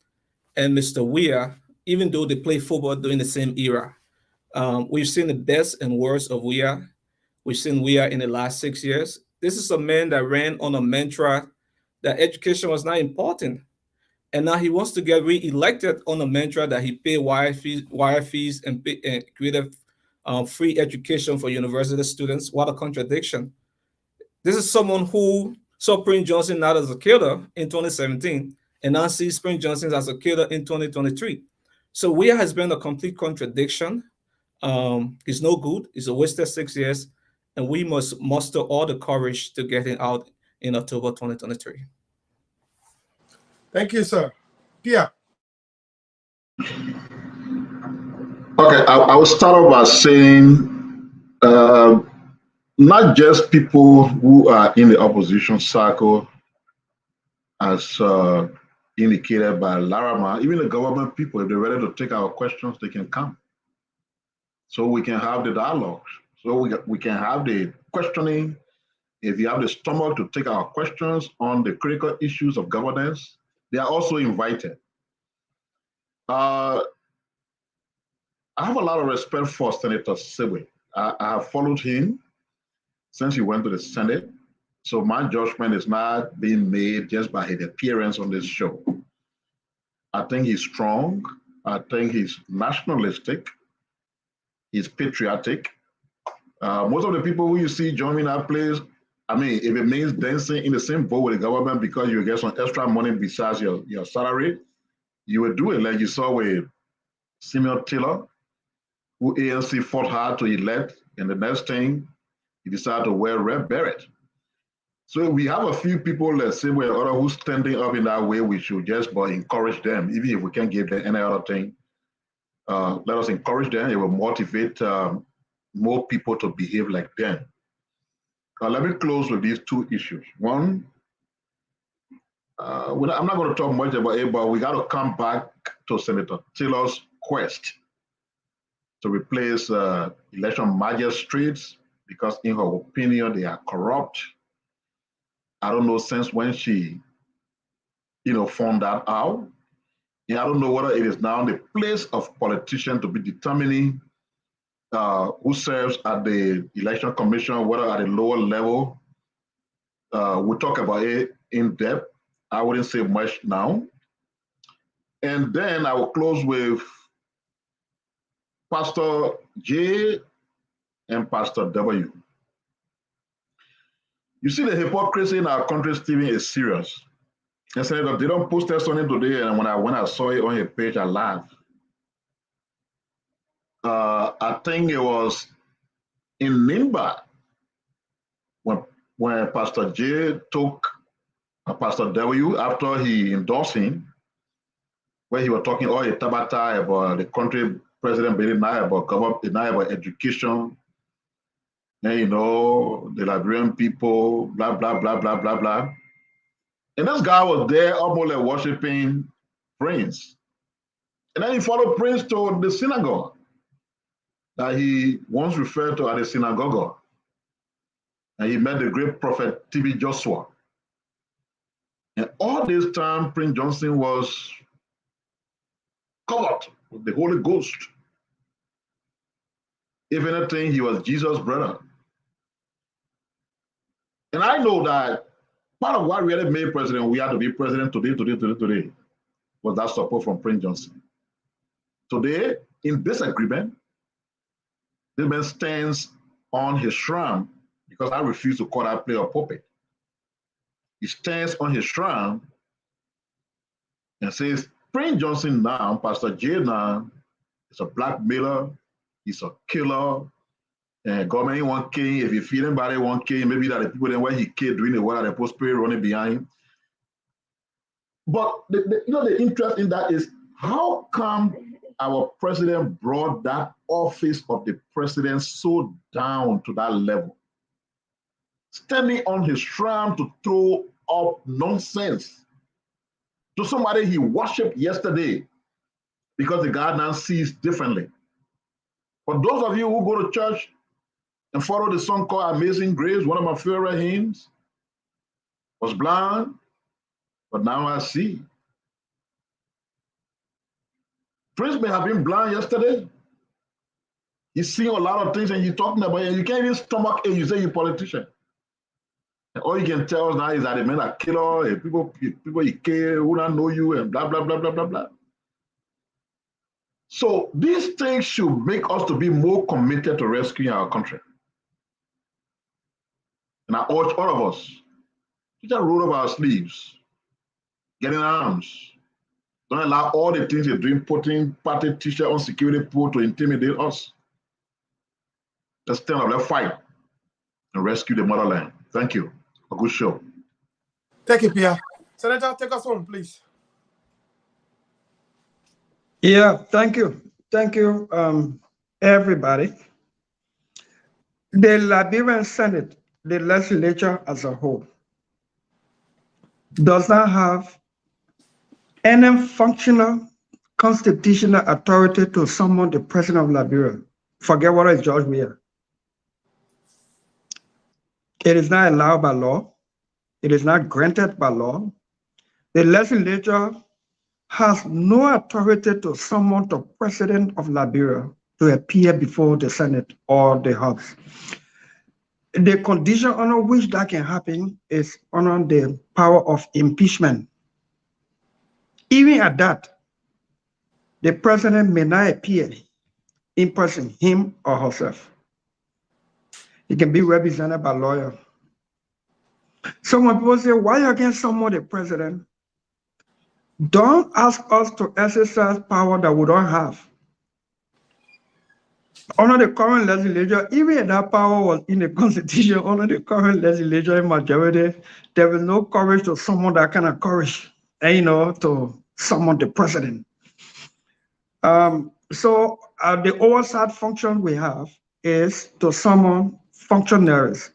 Speaker 14: and Mr. Weah, even though they play football during the same era. We've seen the best and worst of Weah. We've seen Weah in the last 6 years. This is a man that ran on a mantra that education was not important. And now he wants to get re-elected on a mantra that he paid wire fees and created free education for university students. What a contradiction. This is someone who saw Prince Johnson not as a killer in 2017 and now sees Prince Johnson as a killer in 2023. So Weah has been a complete contradiction. He's no good. He's a wasted 6 years. and we must muster all the courage to get him out in October 2023.
Speaker 10: Thank you, sir. Pierre.
Speaker 11: Okay, I will start off by saying not just people who are in the opposition circle, as indicated by Larama, even the government people, if they're ready to take our questions, they can come. So we can have the dialogues. So we can have the questioning. If you have the stomach to take our questions on the critical issues of governance, they are also invited. I have a lot of respect for Senator Siwe. I have followed him since he went to the Senate. So my judgment is not being made just by his appearance on this show. I think he's strong. I think he's nationalistic. He's patriotic. Most of the people who you see joining that place, I mean, if it means dancing in the same boat with the government because you get some extra money besides your salary, you will do it, like you saw with Simeon Taylor, who ANC fought hard to elect, and the next thing, he decided to wear red beret. So we have a few people, let's say, where other who's standing up in that way, we should just encourage them, even if we can't give them any other thing. Let us encourage them. It will motivate more people to behave like them. Let me close with these two issues. One, I'm not going to talk much about it, but we got to come back to Senator Taylor's quest to replace election magistrates because, in her opinion, they are corrupt. I don't know since when she, found that out. And I don't know whether it is now the place of politicians to be determining who serves at the election commission, whether at a lower level. We'll talk about it in depth. I wouldn't say much now. And then I will close with Pastor J and Pastor W. You see, the hypocrisy in our country, Stephen, is serious. And Senator, they don't post something today, and when I saw it on your page, I laughed. I think it was in Nimba when Pastor J took Pastor W after he endorsed him, where he was talking all the tabata about the country president being not about government, not about education, and the Liberian people, blah, blah, blah, blah, blah, blah. And this guy was there almost like worshiping Prince. And then he followed Prince to the synagogue that he once referred to as the synagogue. And he met the great prophet T.B. Joshua. And all this time, Prince Johnson was covered with the Holy Ghost. If anything, he was Jesus' brother. And I know that part of what really made president, we had to be president today, was that support from Prince Johnson. Today, in disagreement, this man stands on his shrine, because I refuse to call that player a puppet. He stands on his shrine and says, Prince Johnson now, Pastor J now, is a blackmailer, he's a killer, and government want king. If you feel anybody want king, maybe that the people then where he killed doing the work that the post spirit running behind. But the interest in that is how come our president brought that office of the president so down to that level? Standing on his shrine to throw up nonsense to somebody he worshipped yesterday because the God now sees differently. For those of you who go to church and follow the song called Amazing Grace, one of my favorite hymns, was blind, but now I see. Prince may have been blind yesterday. He's seeing a lot of things and he's talking about it. You can't even stomach it, you say you're a politician. And all you can tell us now is that the men are killer, and people you care, who don't know you, and blah, blah, blah, blah, blah, blah. So these things should make us to be more committed to rescuing our country. And I urge all of us to just roll up our sleeves, get in arms. Don't allow all the things you're doing, putting party t-shirt on security pool to intimidate us. Let's stand up, let's fight. and rescue the motherland. Thank you. A good show.
Speaker 10: Thank you, Pierre. Senator, take us home, please.
Speaker 17: Yeah, thank you. Thank you, everybody. The Liberian Senate, the legislature as a whole, does not have any functional constitutional authority to summon the president of Liberia. Forget what is George Weah. It is not allowed by law. It is not granted by law. The legislature has no authority to summon the president of Liberia to appear before the Senate or the House. The condition under which that can happen is under the power of impeachment. Even at that, the president may not appear in person, him or herself. He can be represented by lawyer. So when people say, why you can't summon the president? Don't ask us to exercise power that we don't have. Under the current legislature, even if that power was in the constitution, under the current legislature majority, there is no courage to summon that kind of courage, to summon the president. So the oversight function we have is to summon functionaries,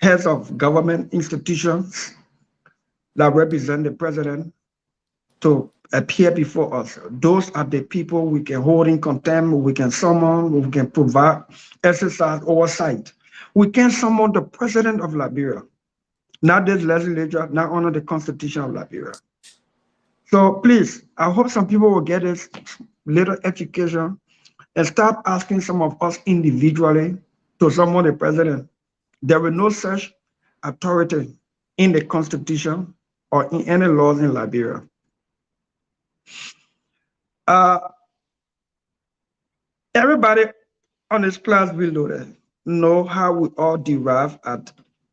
Speaker 17: heads of government institutions that represent the president to appear before us. Those are the people we can hold in contempt, we can summon, we can provide, exercise oversight. We can summon the president of Liberia, not this legislature, not under the constitution of Liberia. So please, I hope some people will get this little education and stop asking some of us individually to summon the president. There is no such authority in the constitution or in any laws in Liberia. Everybody on this class Reloaded know how we all derive at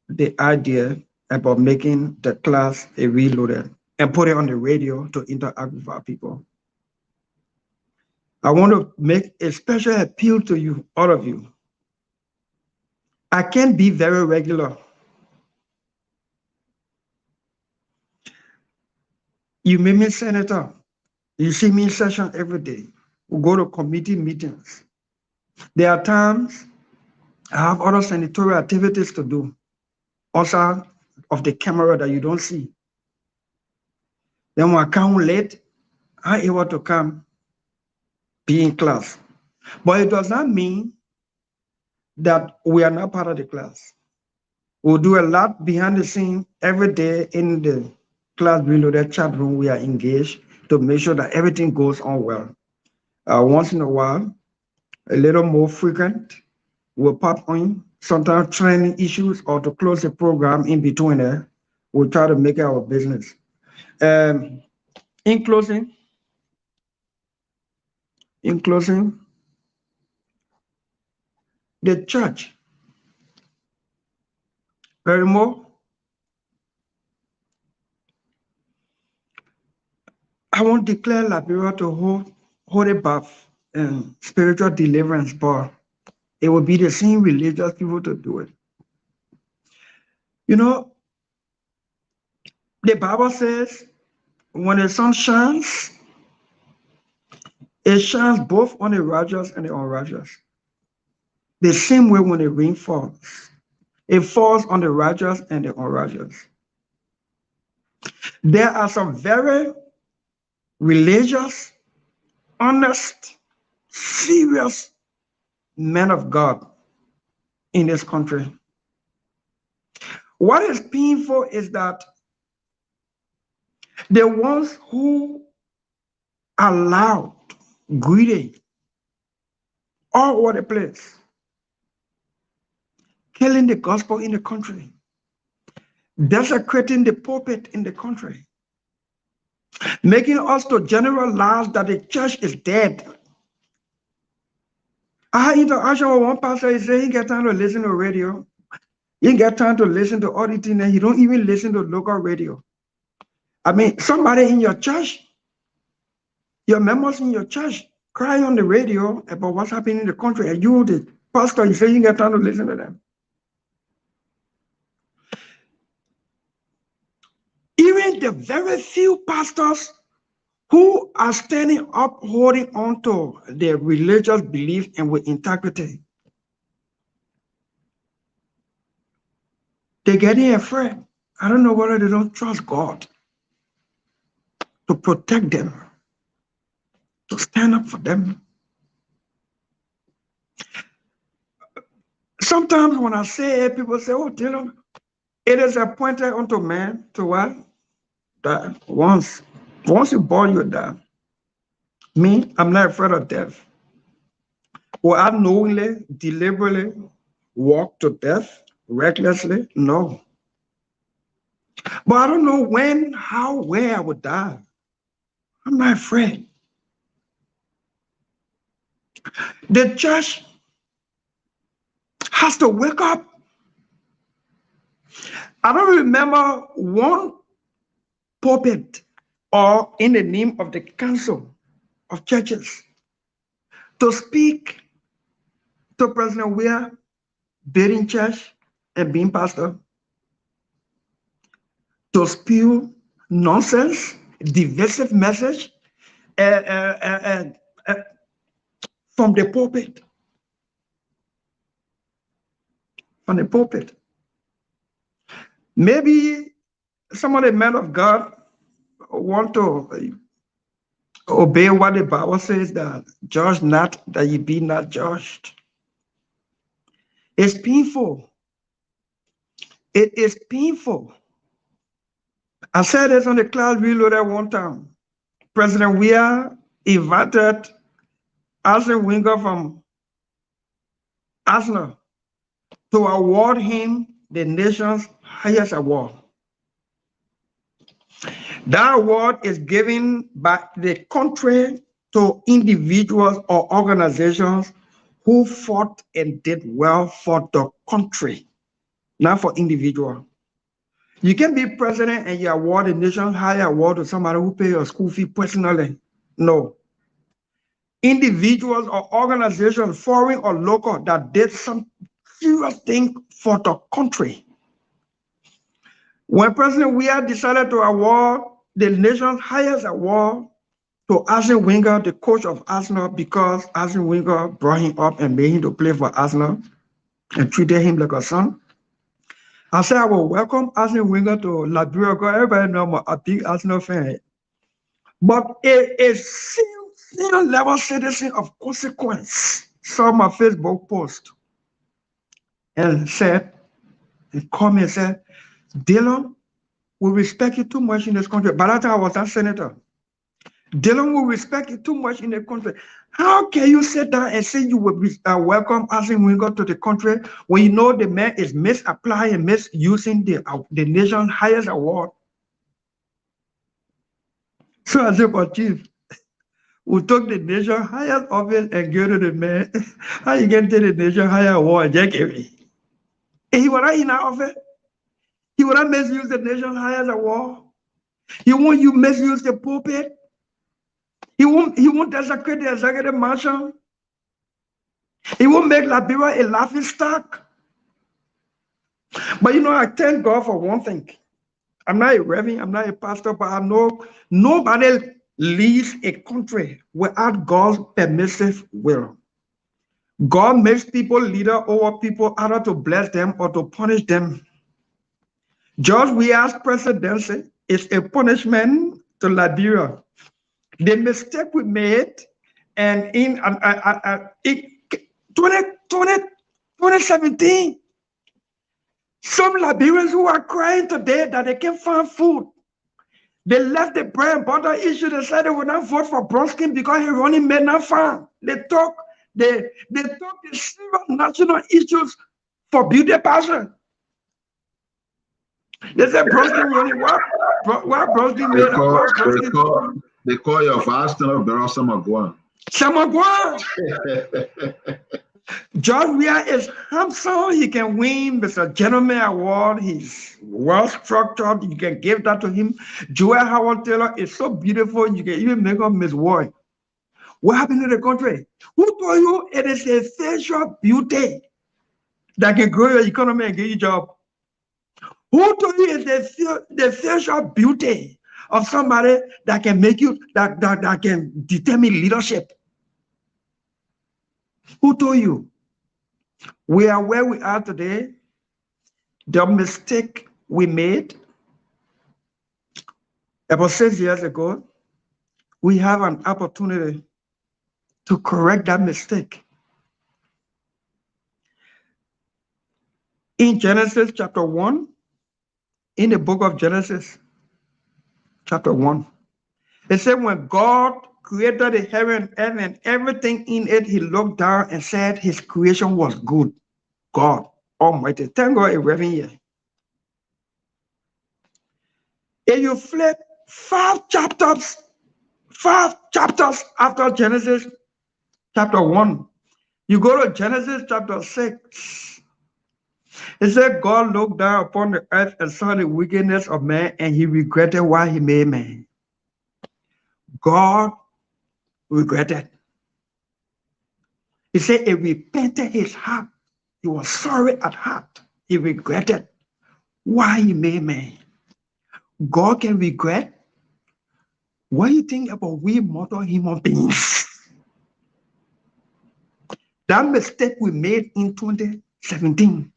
Speaker 17: the idea about making the class a Reloaded and put it on the radio to interact with our people. I want to make a special appeal to you, all of you. I can be very regular. You meet me, Senator. You see me in session every day. We go to committee meetings. There are times I have other senatorial activities to do outside of the camera that you don't see. Then when I come late, I'm able to come be in class. But it does not mean that we are not part of the class. We'll do a lot behind the scene every day in the class Reloaded chat room. We are engaged to make sure that everything goes on well. Once in a while, a little more frequent, we'll pop on sometimes training issues or to close the program in between there. We'll try to make it our business. In closing, the church, very more, I won't declare Liberia to hold a bath and spiritual deliverance, but it will be the same religious people to do it. You know, the Bible says, when the sun shines, it shines both on the righteous and the unrighteous. The same way when the rain falls, it falls on the righteous and the unrighteous. There are some very religious, honest, serious men of God in this country. What is painful is that the ones who allowed greedy all over the place, killing the gospel in the country, desecrating the pulpit in the country, making us to generalize that the church is dead. I had interaction with one pastor, he said he get time to listen to radio. He get time to listen to auditing, and he don't even listen to local radio. I mean, somebody in your church, your members in your church, cry on the radio about what's happening in the country, and you, the pastor, you say you get time to listen to them. even the very few pastors who are standing up, holding on to their religious belief and with integrity, they're getting afraid. I don't know whether they don't trust God to protect them, to stand up for them. Sometimes when I say it, people say, oh, Dylan, it is appointed unto man to what? Die. Once you born, you die. Me, I'm not afraid of death. Will I knowingly, deliberately walk to death recklessly? No. But I don't know when, how, where I would die. I'm not afraid. The church has to wake up. I don't remember one pulpit or in the name of the council of churches to speak to President Weah, building church and being pastor, to spew nonsense, divisive message from the pulpit. From the pulpit. Maybe some of the men of God want to obey what the Bible says, that judge not, that ye be not judged. It's painful. It is painful. I said this on the Class Reloaded one time. President Weah invited Arsene Wenger from Arsenal to award him the nation's highest award. That award is given by the country to individuals or organizations who fought and did well for the country, not for individuals. You can be president and you award a nation's higher award to somebody who pay your school fee personally. No. Individuals or organizations, foreign or local, that did some serious thing for the country. When President Weah decided to award the nation's highest award to Arsene Wenger, the coach of Arsenal, because Arsene Wenger brought him up and made him to play for Arsenal and treated him like a son, I said I will welcome Arsene Wenger to Liberia, because everybody knows I'm a big Arsenal fan. But a senior level citizen of consequence saw my Facebook post and said, and called me and said, Dylan, we respect you too much in this country. By that time, I was not senator. Dylan, we respect you too much in the country. How can you sit down and say you will welcome Arsene Wenger to the country when you know the man is misapplying and misusing the nation's highest award? So I said, but Chief, we took the nation's highest office and gave to the man. How you can take the nation's highest award and just give it? And he was not in our office. He will not misuse the nation's highest award. He won't you misuse the pulpit. He won't desecrate the executive mansion. He won't make Liberia a laughing stock. But you know, I thank God for one thing. I'm not a reverend, I'm not a pastor, but I know nobody leads a country without God's permissive will. God makes people leader over people either to bless them or to punish them. George Weah's presidency is a punishment to Liberia. The mistake we made, and in 2017, some Liberians who are crying today that they can't find food, they left the bread and butter issue. They said they would not vote for Bronsky because he running made not farm. They talk the serious national issues for beauty passion. They said Bronsky running what Bronsky made.
Speaker 11: They call your Arsenal Barrow Samagwan.
Speaker 17: Samagwan. George Weah is handsome. He can win Mr. Gentleman Award. He's well structured. You can give that to him. Joel Howard Taylor is so beautiful. You can even make up Miss Ward. What happened to the country? Who told you it is a facial beauty that can grow your economy and get you a job? Who told you is the facial beauty of somebody that can make you, that can determine leadership? Who told you? We are where we are today. The mistake we made about 6 years ago, we have an opportunity to correct that mistake. In Genesis chapter 1, in the book of Genesis chapter 1, it said when God created the heaven and everything in it, he looked down and said his creation was good. God Almighty. Thank God, 11 years. If you flip 5 chapters after Genesis chapter 1, you go to Genesis chapter 6. It said God looked down upon the earth and saw the wickedness of man, and he regretted why he made man. God regretted. He said it repented his heart. He was sorry at heart. He regretted why he made man. God can regret. What do you think about we mortal human beings? That mistake we made in 2017.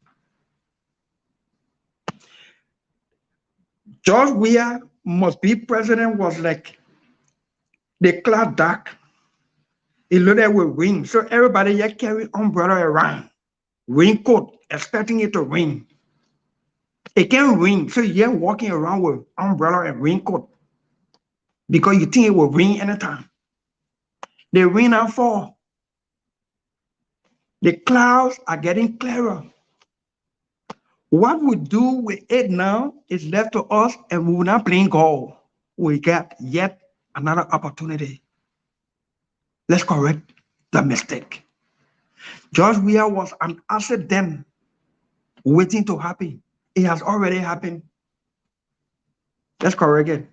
Speaker 17: George Weah must be president was like the cloud dark. It looked like with rain. So everybody just carry umbrella around. Raincoat, expecting it to rain. It can't rain. So you're walking around with umbrella and raincoat because you think it will rain anytime. The rain and fall. The clouds are getting clearer. What we do with it now is left to us, and we're not playing God. We got yet another opportunity. Let's correct the mistake. George Weah was an accident waiting to happen. It has already happened. Let's correct it.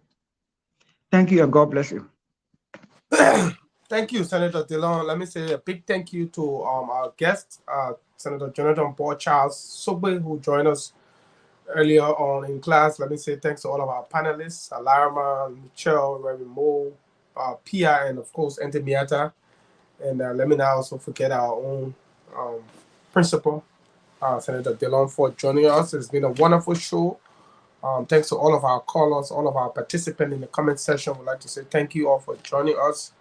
Speaker 17: Thank you, and God bless you.
Speaker 10: Thank you, Senator Dillon. Let me say a big thank you to our guest, Senator Jonathan Paul Charles Sogbe, who joined us earlier on in class. Let me say thanks to all of our panelists, Alarma, Michelle, Reverend Mo, Pia, and of course, Ente Miata. And let me not also forget our own principal, Senator Dillon, for joining us. It's been a wonderful show. Thanks to all of our callers, all of our participants in the comment section. We'd like to say thank you all for joining us.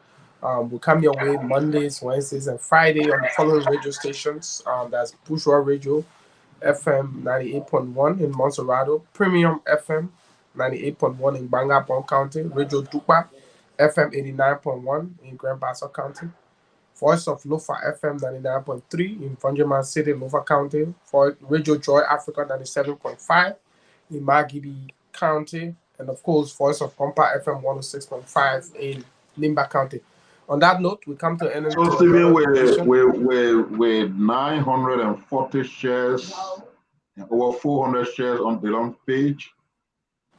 Speaker 10: We come your way Mondays, Wednesdays, and Friday on the following radio stations. That's Bourgeois Radio, FM 98.1 in Monserrado, Premium FM 98.1 in Bangapon County, Radio Dupa, FM 89.1 in Grand Bassa County, Voice of Lofa FM 99.3 in Funjaman City, Lofa County, for Radio Joy Africa 97.5 in Magibi County, and of course, Voice of Compa FM 106.5 in Limba County. On that note, we come to an end.
Speaker 11: So, Stephen, with 940 shares, over 400 shares on the long page,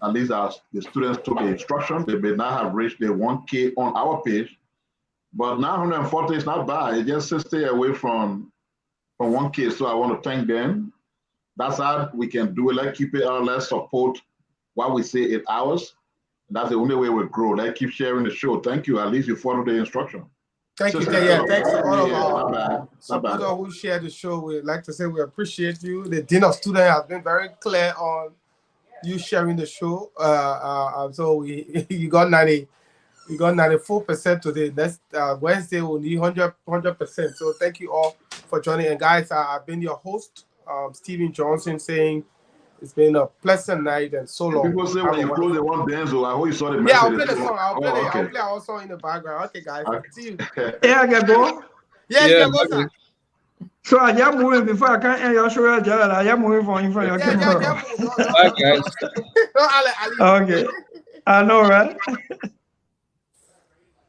Speaker 11: at least as the students took the instruction, they may not have reached the 1K on our page, but 940 is not bad. It's just 60 away from 1K. So I want to thank them. That's how we can do it. Let's keep it out. Let's support what we say 8 hours. That's the only way we grow. Let's keep sharing the show. Thank you. At least you follow the instruction.
Speaker 10: Thank you. Thanks to all of our supporters who share the show. We'd like to say we appreciate you. The Dean of Students has been very clear on you sharing the show. So you got 94% today. Next Wednesday we'll need 100%. So thank you all for joining. And guys, I've been your host, Stephen Johnson, saying it's been a pleasant night and so long.
Speaker 11: People say when you close the one Benzo, I hope you saw the message.
Speaker 10: Yeah, I'll play the song. I'll play our song in the background. Okay, guys. See you.
Speaker 17: Yeah, I can go.
Speaker 10: Yeah, you can go, sir.
Speaker 17: So I am moving before I can't end your show. I am moving from in front of your camera. Okay. I know, right?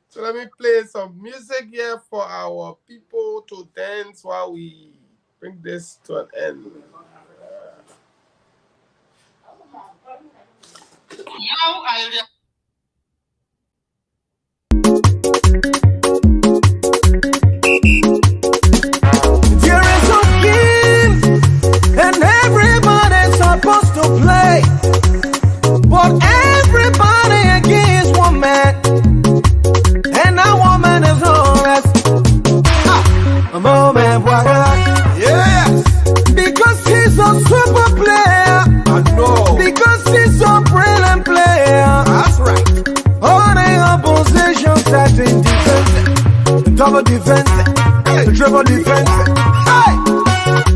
Speaker 10: So let me play some music here for our people to dance while we bring this to an end.
Speaker 6: There is a game, and everybody's supposed to play. triple defense. Hey!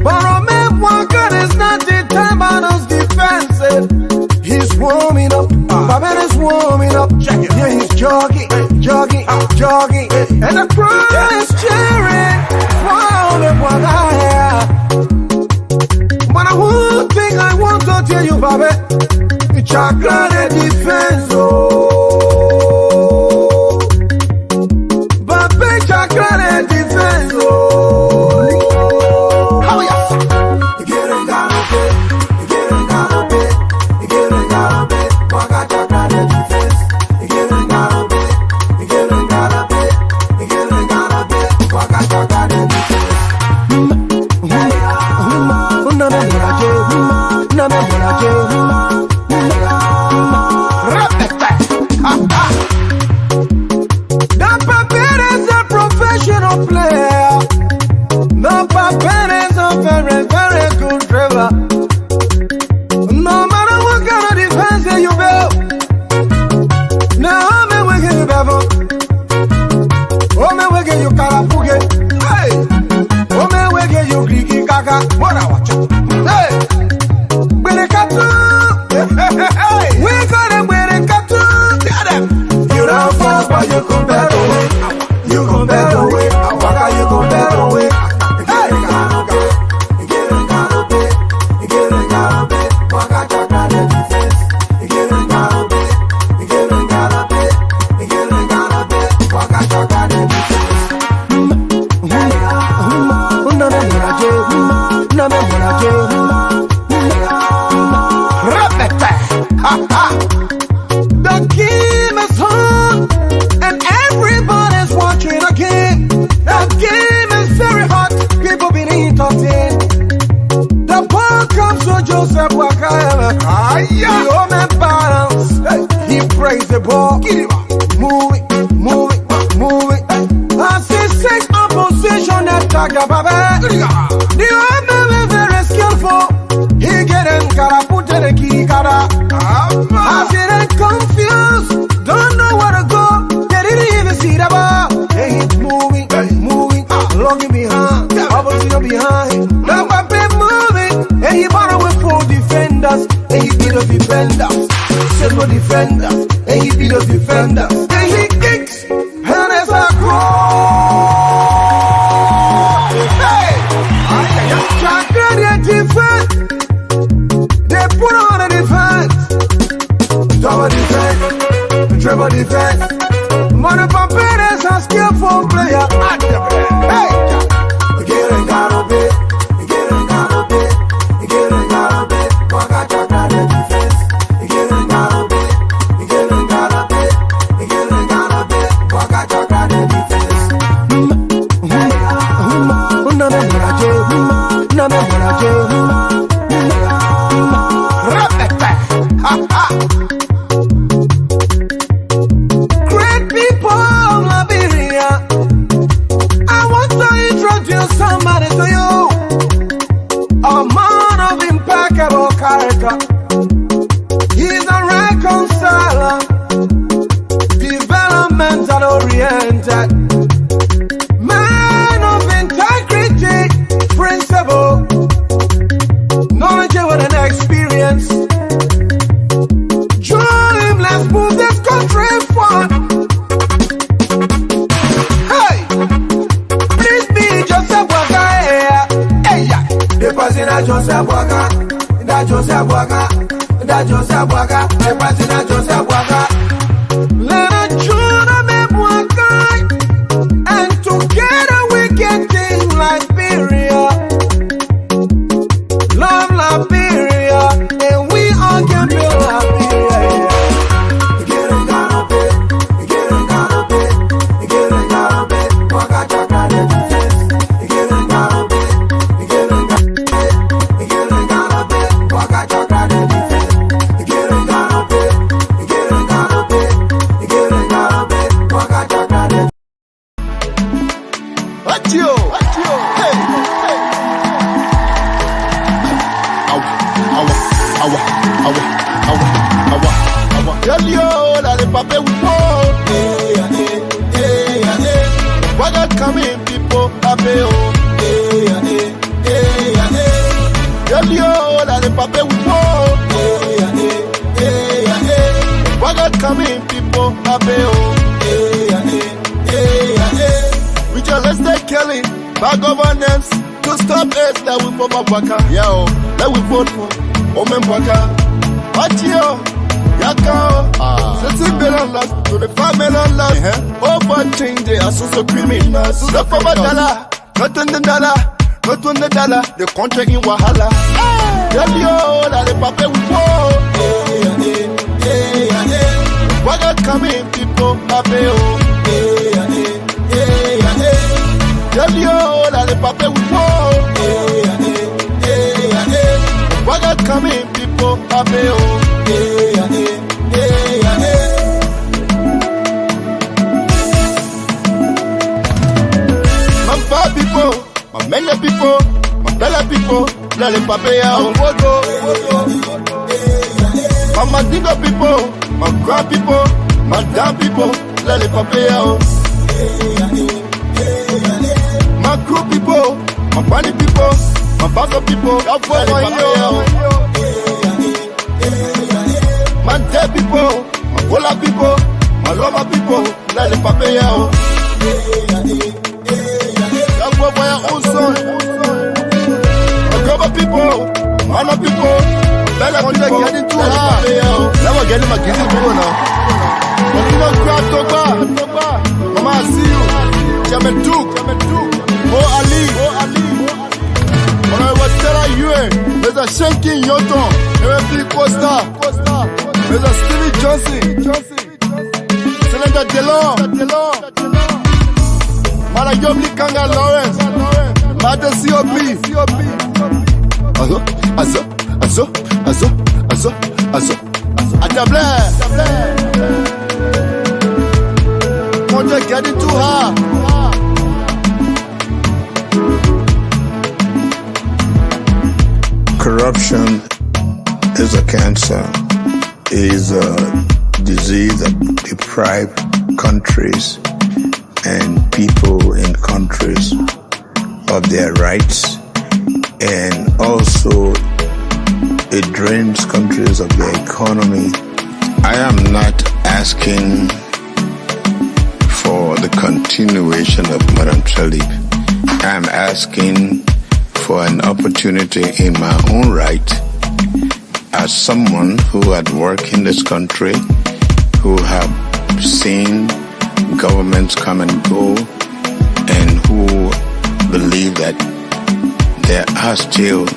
Speaker 6: But remember, God is not the time on us defensive. He's warming up. Babin is warming up. Yeah, he's jogging, jogging, jogging. And the crowd is cheering. Wow, the one I have. But one thing I want to tell you, Babin, the chocolate defense. Oh, Babin chocolate defense. Oh, how ya? You getting got up it. You getting got up it. You getting got up it. Waka chocolate defense. You getting got up it. You getting got up it. You getting got up it. Waka chocolate defense. The puppet is a professional player. The puppet is a very, very good driver. No matter what kind of defense you build, now I'm wicked you bevel. Oh, me wicked you karapuke. Hey, oh, me wicked you griki kaka. What I watch? Hey, Billy Katu. We got him with a Katu. You don't fall, but you come better away. You come better away. Waka, you come better away. Hey, you getting got up it. You getting got up it. Waka chocolate defense. You getting got up it. You getting got up it. You getting got up it. Waka chocolate defense. The game is on, and everybody's watching the game. The game is very hot, people been entertained. The ball comes to Joseph Wakayama. He home and balance. He breaks the ball. Move it, move it, move it. As he takes opposition attack the Baba. The home is very skillful. He getting gotta put in the key, gotta. As he ain't confused, don't know where to go. They didn't even see the ball. Hey, he's moving, moving, logging behind, opposition behind. The Baba moving, and he bought with 4 defenders, and he beat the defenders. Several defenders, and he beat the defenders. And he kicks, and it's a goal. Hey, chocolate defense. They put on a defense. Double defense, triple defense. Money Puppet is a skillful player. Hey, you getting got up it. You getting got up it. You getting got up it. Waka chocolate defense. You getting got up it. You getting got up it. You getting got up it. Waka chocolate defense. Great people of Liberia, I want to introduce somebody to you. A man of impeccable character. He's a reconciler, developmental oriented, man of integrity, principle, knowledge and experience. Join him, let's move this country forward. Hey, please be Joseph Waka. Hey, yeah, the president Joseph Waka. That Joseph Waka. That Joseph Waka. The president Joseph Waka. Let us join him Waka, and together we can things like Liberia. Love Liberia, and we all can build Liberia. You getting got up it. You getting got up it. You getting got up it. Waka chocolate defense. You getting got up it. You getting got up it. You getting got up it. Waka chocolate defense. You getting got up it. You getting got up it. You getting got up it. Waka chocolate. What you? Hey. Tell you that the Papa we want. Why not come in, people? papé, oh. Yo, la de papé, oh. What got coming, people, papé, oh. We just let's stay killing bad governance to stop it. That we vote for Baka, yo. That we vote for Omen Baka. Patio, Yaka, 60 billion lost to the 5 million lost. Over change the social criminals. To the $4, not on the dollar, not on the dollar. The contract in Wahala. Yo, la de papé, whoa. What got coming, people, papé, oh. Yo, la de papé, whoa. What got coming, people, papé, oh. My far people, my many people, my bella people, la de papé, oh. My Mandingo people, my grand people, my damn people, la de papé, oh. My crew people, my bunny people, my backup people, that's what I know. My dead people, my Bola people, my Loma people, let the papaya. That's what I own son. My Goba people, Mana people, Bella people, getting too hard. Now we're getting my kizzy people now. But you don't grab Toba. Mama, I see you. Chairman Duke. Ali. When I was telling you, there's a Shanky Yoton, MP Costa, there's a Stevie Johnson, Senator Delon, Mara Yobli Kanga Lawrence, Mada COP, Azo, Atable, Contract getting too hard.
Speaker 7: Corruption is a cancer, is a disease that deprives countries and people in countries of their rights, and also it drains countries of their economy. I am not asking for the continuation of Madam Talib. I am asking for an opportunity in my own right as someone who had worked in this country, who have seen governments come and go, and who believe that there are still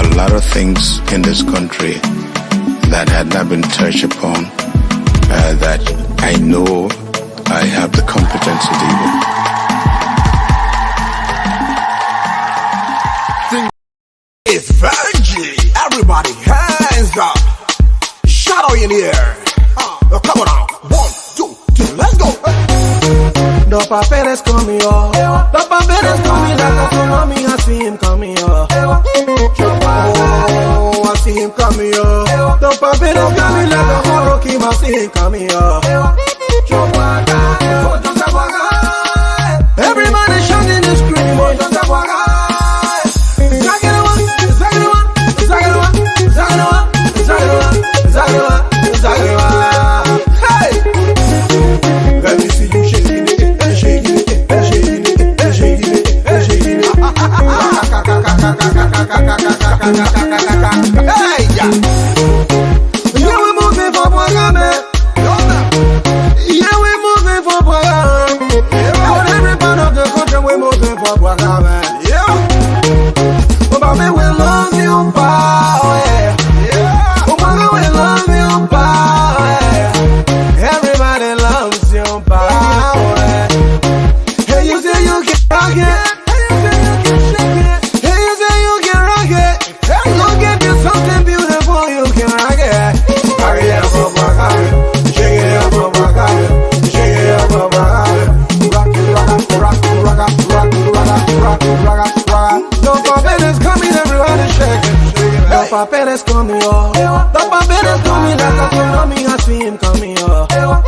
Speaker 7: a lot of things in this country that had not been touched upon, that I know I have the competence to deal with.
Speaker 6: It's Virgie. Everybody, hands up. Shadow in the air. Come on now. 1, 2, 3, let's go.
Speaker 9: The papeles conmigo. The papeles conmigo. Like a tsunami, I see him coming up. Oh, I see him coming up. The papeles coming like a hurricane, I see him coming up. Everybody shouting and screaming. Hey! Let me see you shaking it, shaking it, shaking it, shaking it, shaking it. Hey! Yeah, we're moving for Boyame. Yeah, we're moving for Boyame. On every part of the country, we're moving for Boyame. Yeah. But we love you, power. Papeles conmigo, los papeles conmigo, like a tsunami, I see him coming up. Oh,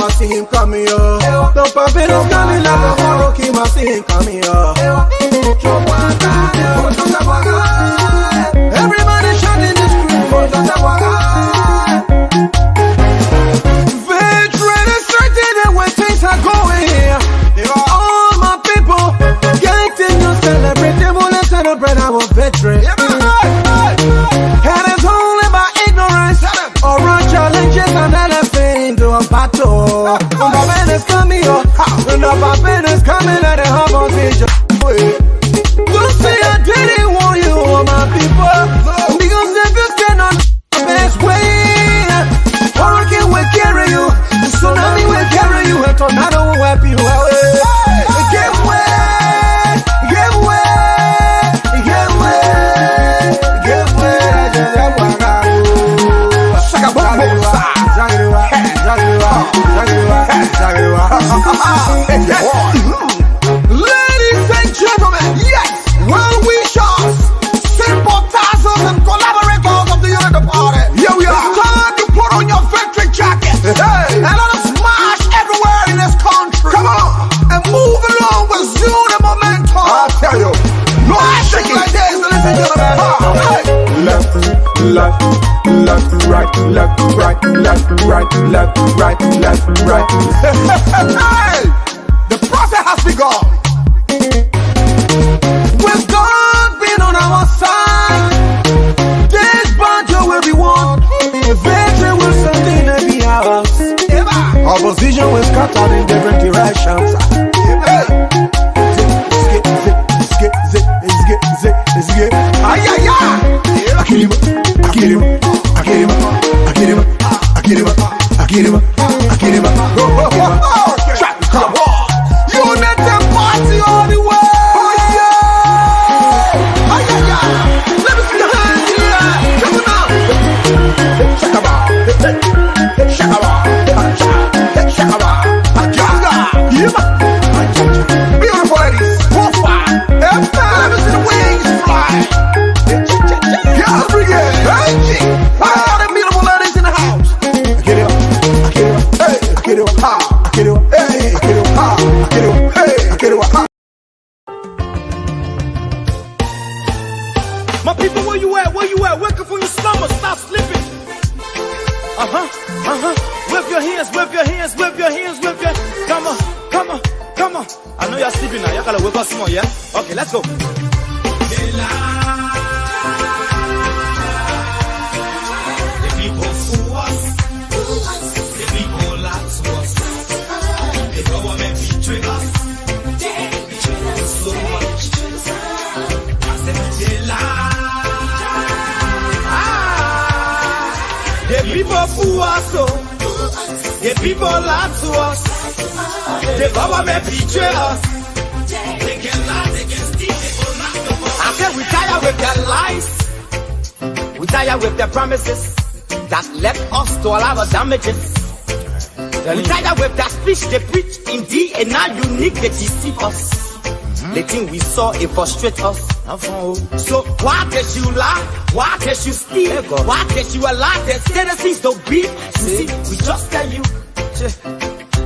Speaker 9: I see him coming up. The puppet is coming like a horror, keep my scene coming up. Everybody shouting the street for Tatawaga. Victory is certain and when things are going here. All my people getting to celebrate. They want to celebrate our victory. And it's only by ignorance or run challenges and anything to a battle. When the man is coming up, when the puppet is coming at the harbor station. Don't say I didn't want you, all my people. Because if you stand on the best way, hurricane will carry you, the tsunami will carry you, a tornado will wipe you away. Give way, give way, give way, give way. Ladies and gentlemen, yes, well wishers, sympathizers and collaborators of the unity party. Here we are. It's time to put on your victory jacket and let us smash everywhere in this country. Come on and move along with the momentum. I'll tell you, no shaking like this, ladies and gentlemen. Left, left, left, right, left, right, left, right, left, right, left, right. Hey, the process has begun. With God being on our side, this battle will be won. Victory will certainly be ours. Opposition will scatter in different directions. Hey. Ay, ay, ay. I get him, I get him, I get him, I get him, I get him, I get him, I get him. Go, go, go. Come on. You let them party all the way. Let me see your hands in the air. Come on now. Shakaba. Shakaba. Shakaba. Beautiful ladies. Profile. Let me see the wings fly. Yeah, bring it. All the beautiful ladies in the house. I get it up. I get it up. Hey, I get it up. I get it up. Hey, I get it up. I get it up. Hey, I get it up.
Speaker 6: My people, where you at? Where you at? Wake up from your slumber, stop sleeping. Wave your hands, wave your hands, wave your hands, wave your. Come on, come on, come on. I know you're sleeping now. You gotta wake up some more, yeah? Okay, let's go. The people fool us. The people lie to us. The government betray us. They betray us so much. I said they lie. The people fool us, so the people lie to us. The government betray us. They can lie, they can steal, they will not know. I said we tired with their lies. We tired with their promises that led us to a lot of damages. We tired with their speech they preach indeed, and now unique they deceive us. The thing we saw, it frustrate us. So why did you lie? Why did you steal? Why did you allow the citizens to be? See, we just tell you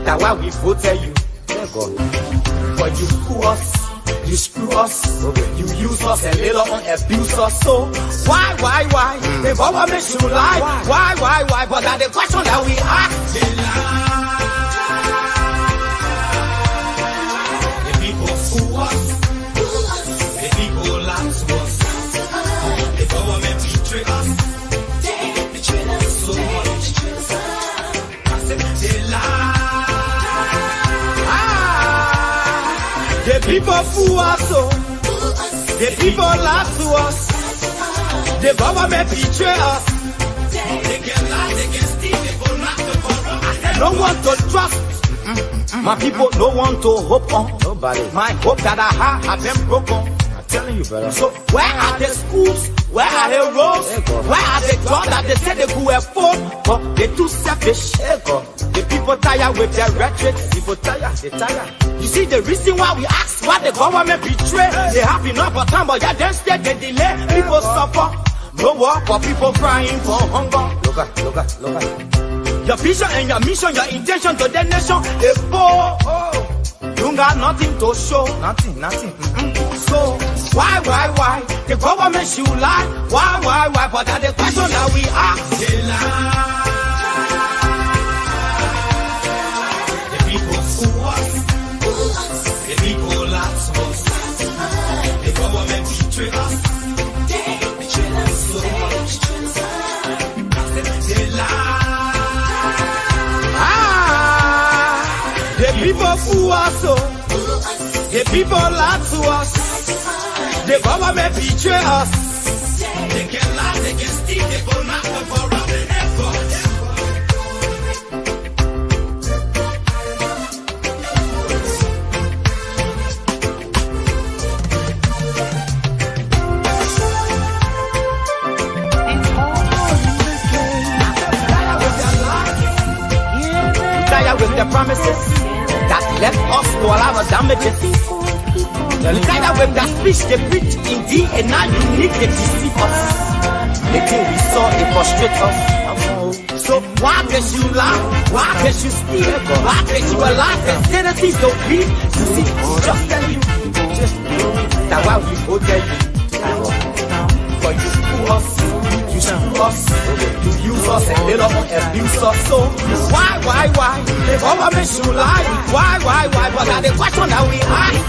Speaker 6: that why we voted you. But you fool us, you screw us, you use us and later on abuse us. So why? The government should lie. Why? But that's the question that we ask. The people fool us. The people lie to us. The government betray us. They betray us so much. I said they lie. The people fool us, so the people lie to us. The government betray us. They can lie, they can steal, they will not corrupt. No one to trust. My people, no one to hope on. Nobody. My hope that I have been broken. I'm telling you, brother. So where are the schools? Where are the roads? Where are the jobs that they said they could afford? But they're too selfish. The people tired with their rhetoric. People tired, they tired. You see the reason why we ask why the government betray. They have enough of time, but yeah, then instead they delay. People suffer. No work for people crying for hunger. Look at. Your vision and your mission, your intention to the nation. They poor. You got nothing to show. Nothing. So, why? The government should lie. Why? But that's the question that we ask. They lie. The people fool us. The people lie to us. The government betray us. They betray us so much. They lie. The people fool us so. The people lie to us. The government betray us. They can lie, they can steal, they go knock the for rob the airport. Tired with the promises that left us to allow the damages. You're tired with that speech they preach indeed, and now you need to deceive us. The thing we saw, it frustrates us. So why can't you lie? Why can't you steal? Why can't you allow the citizens to be? You see, just tell you, that why we go tell you. But you screw us, you use us and little abuse us. So why? The government should lie. Why? But that's the question that we ask.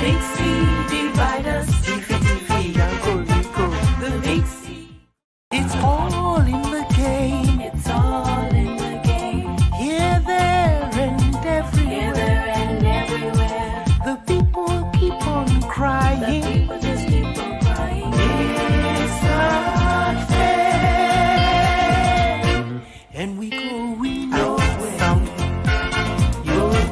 Speaker 4: Big C.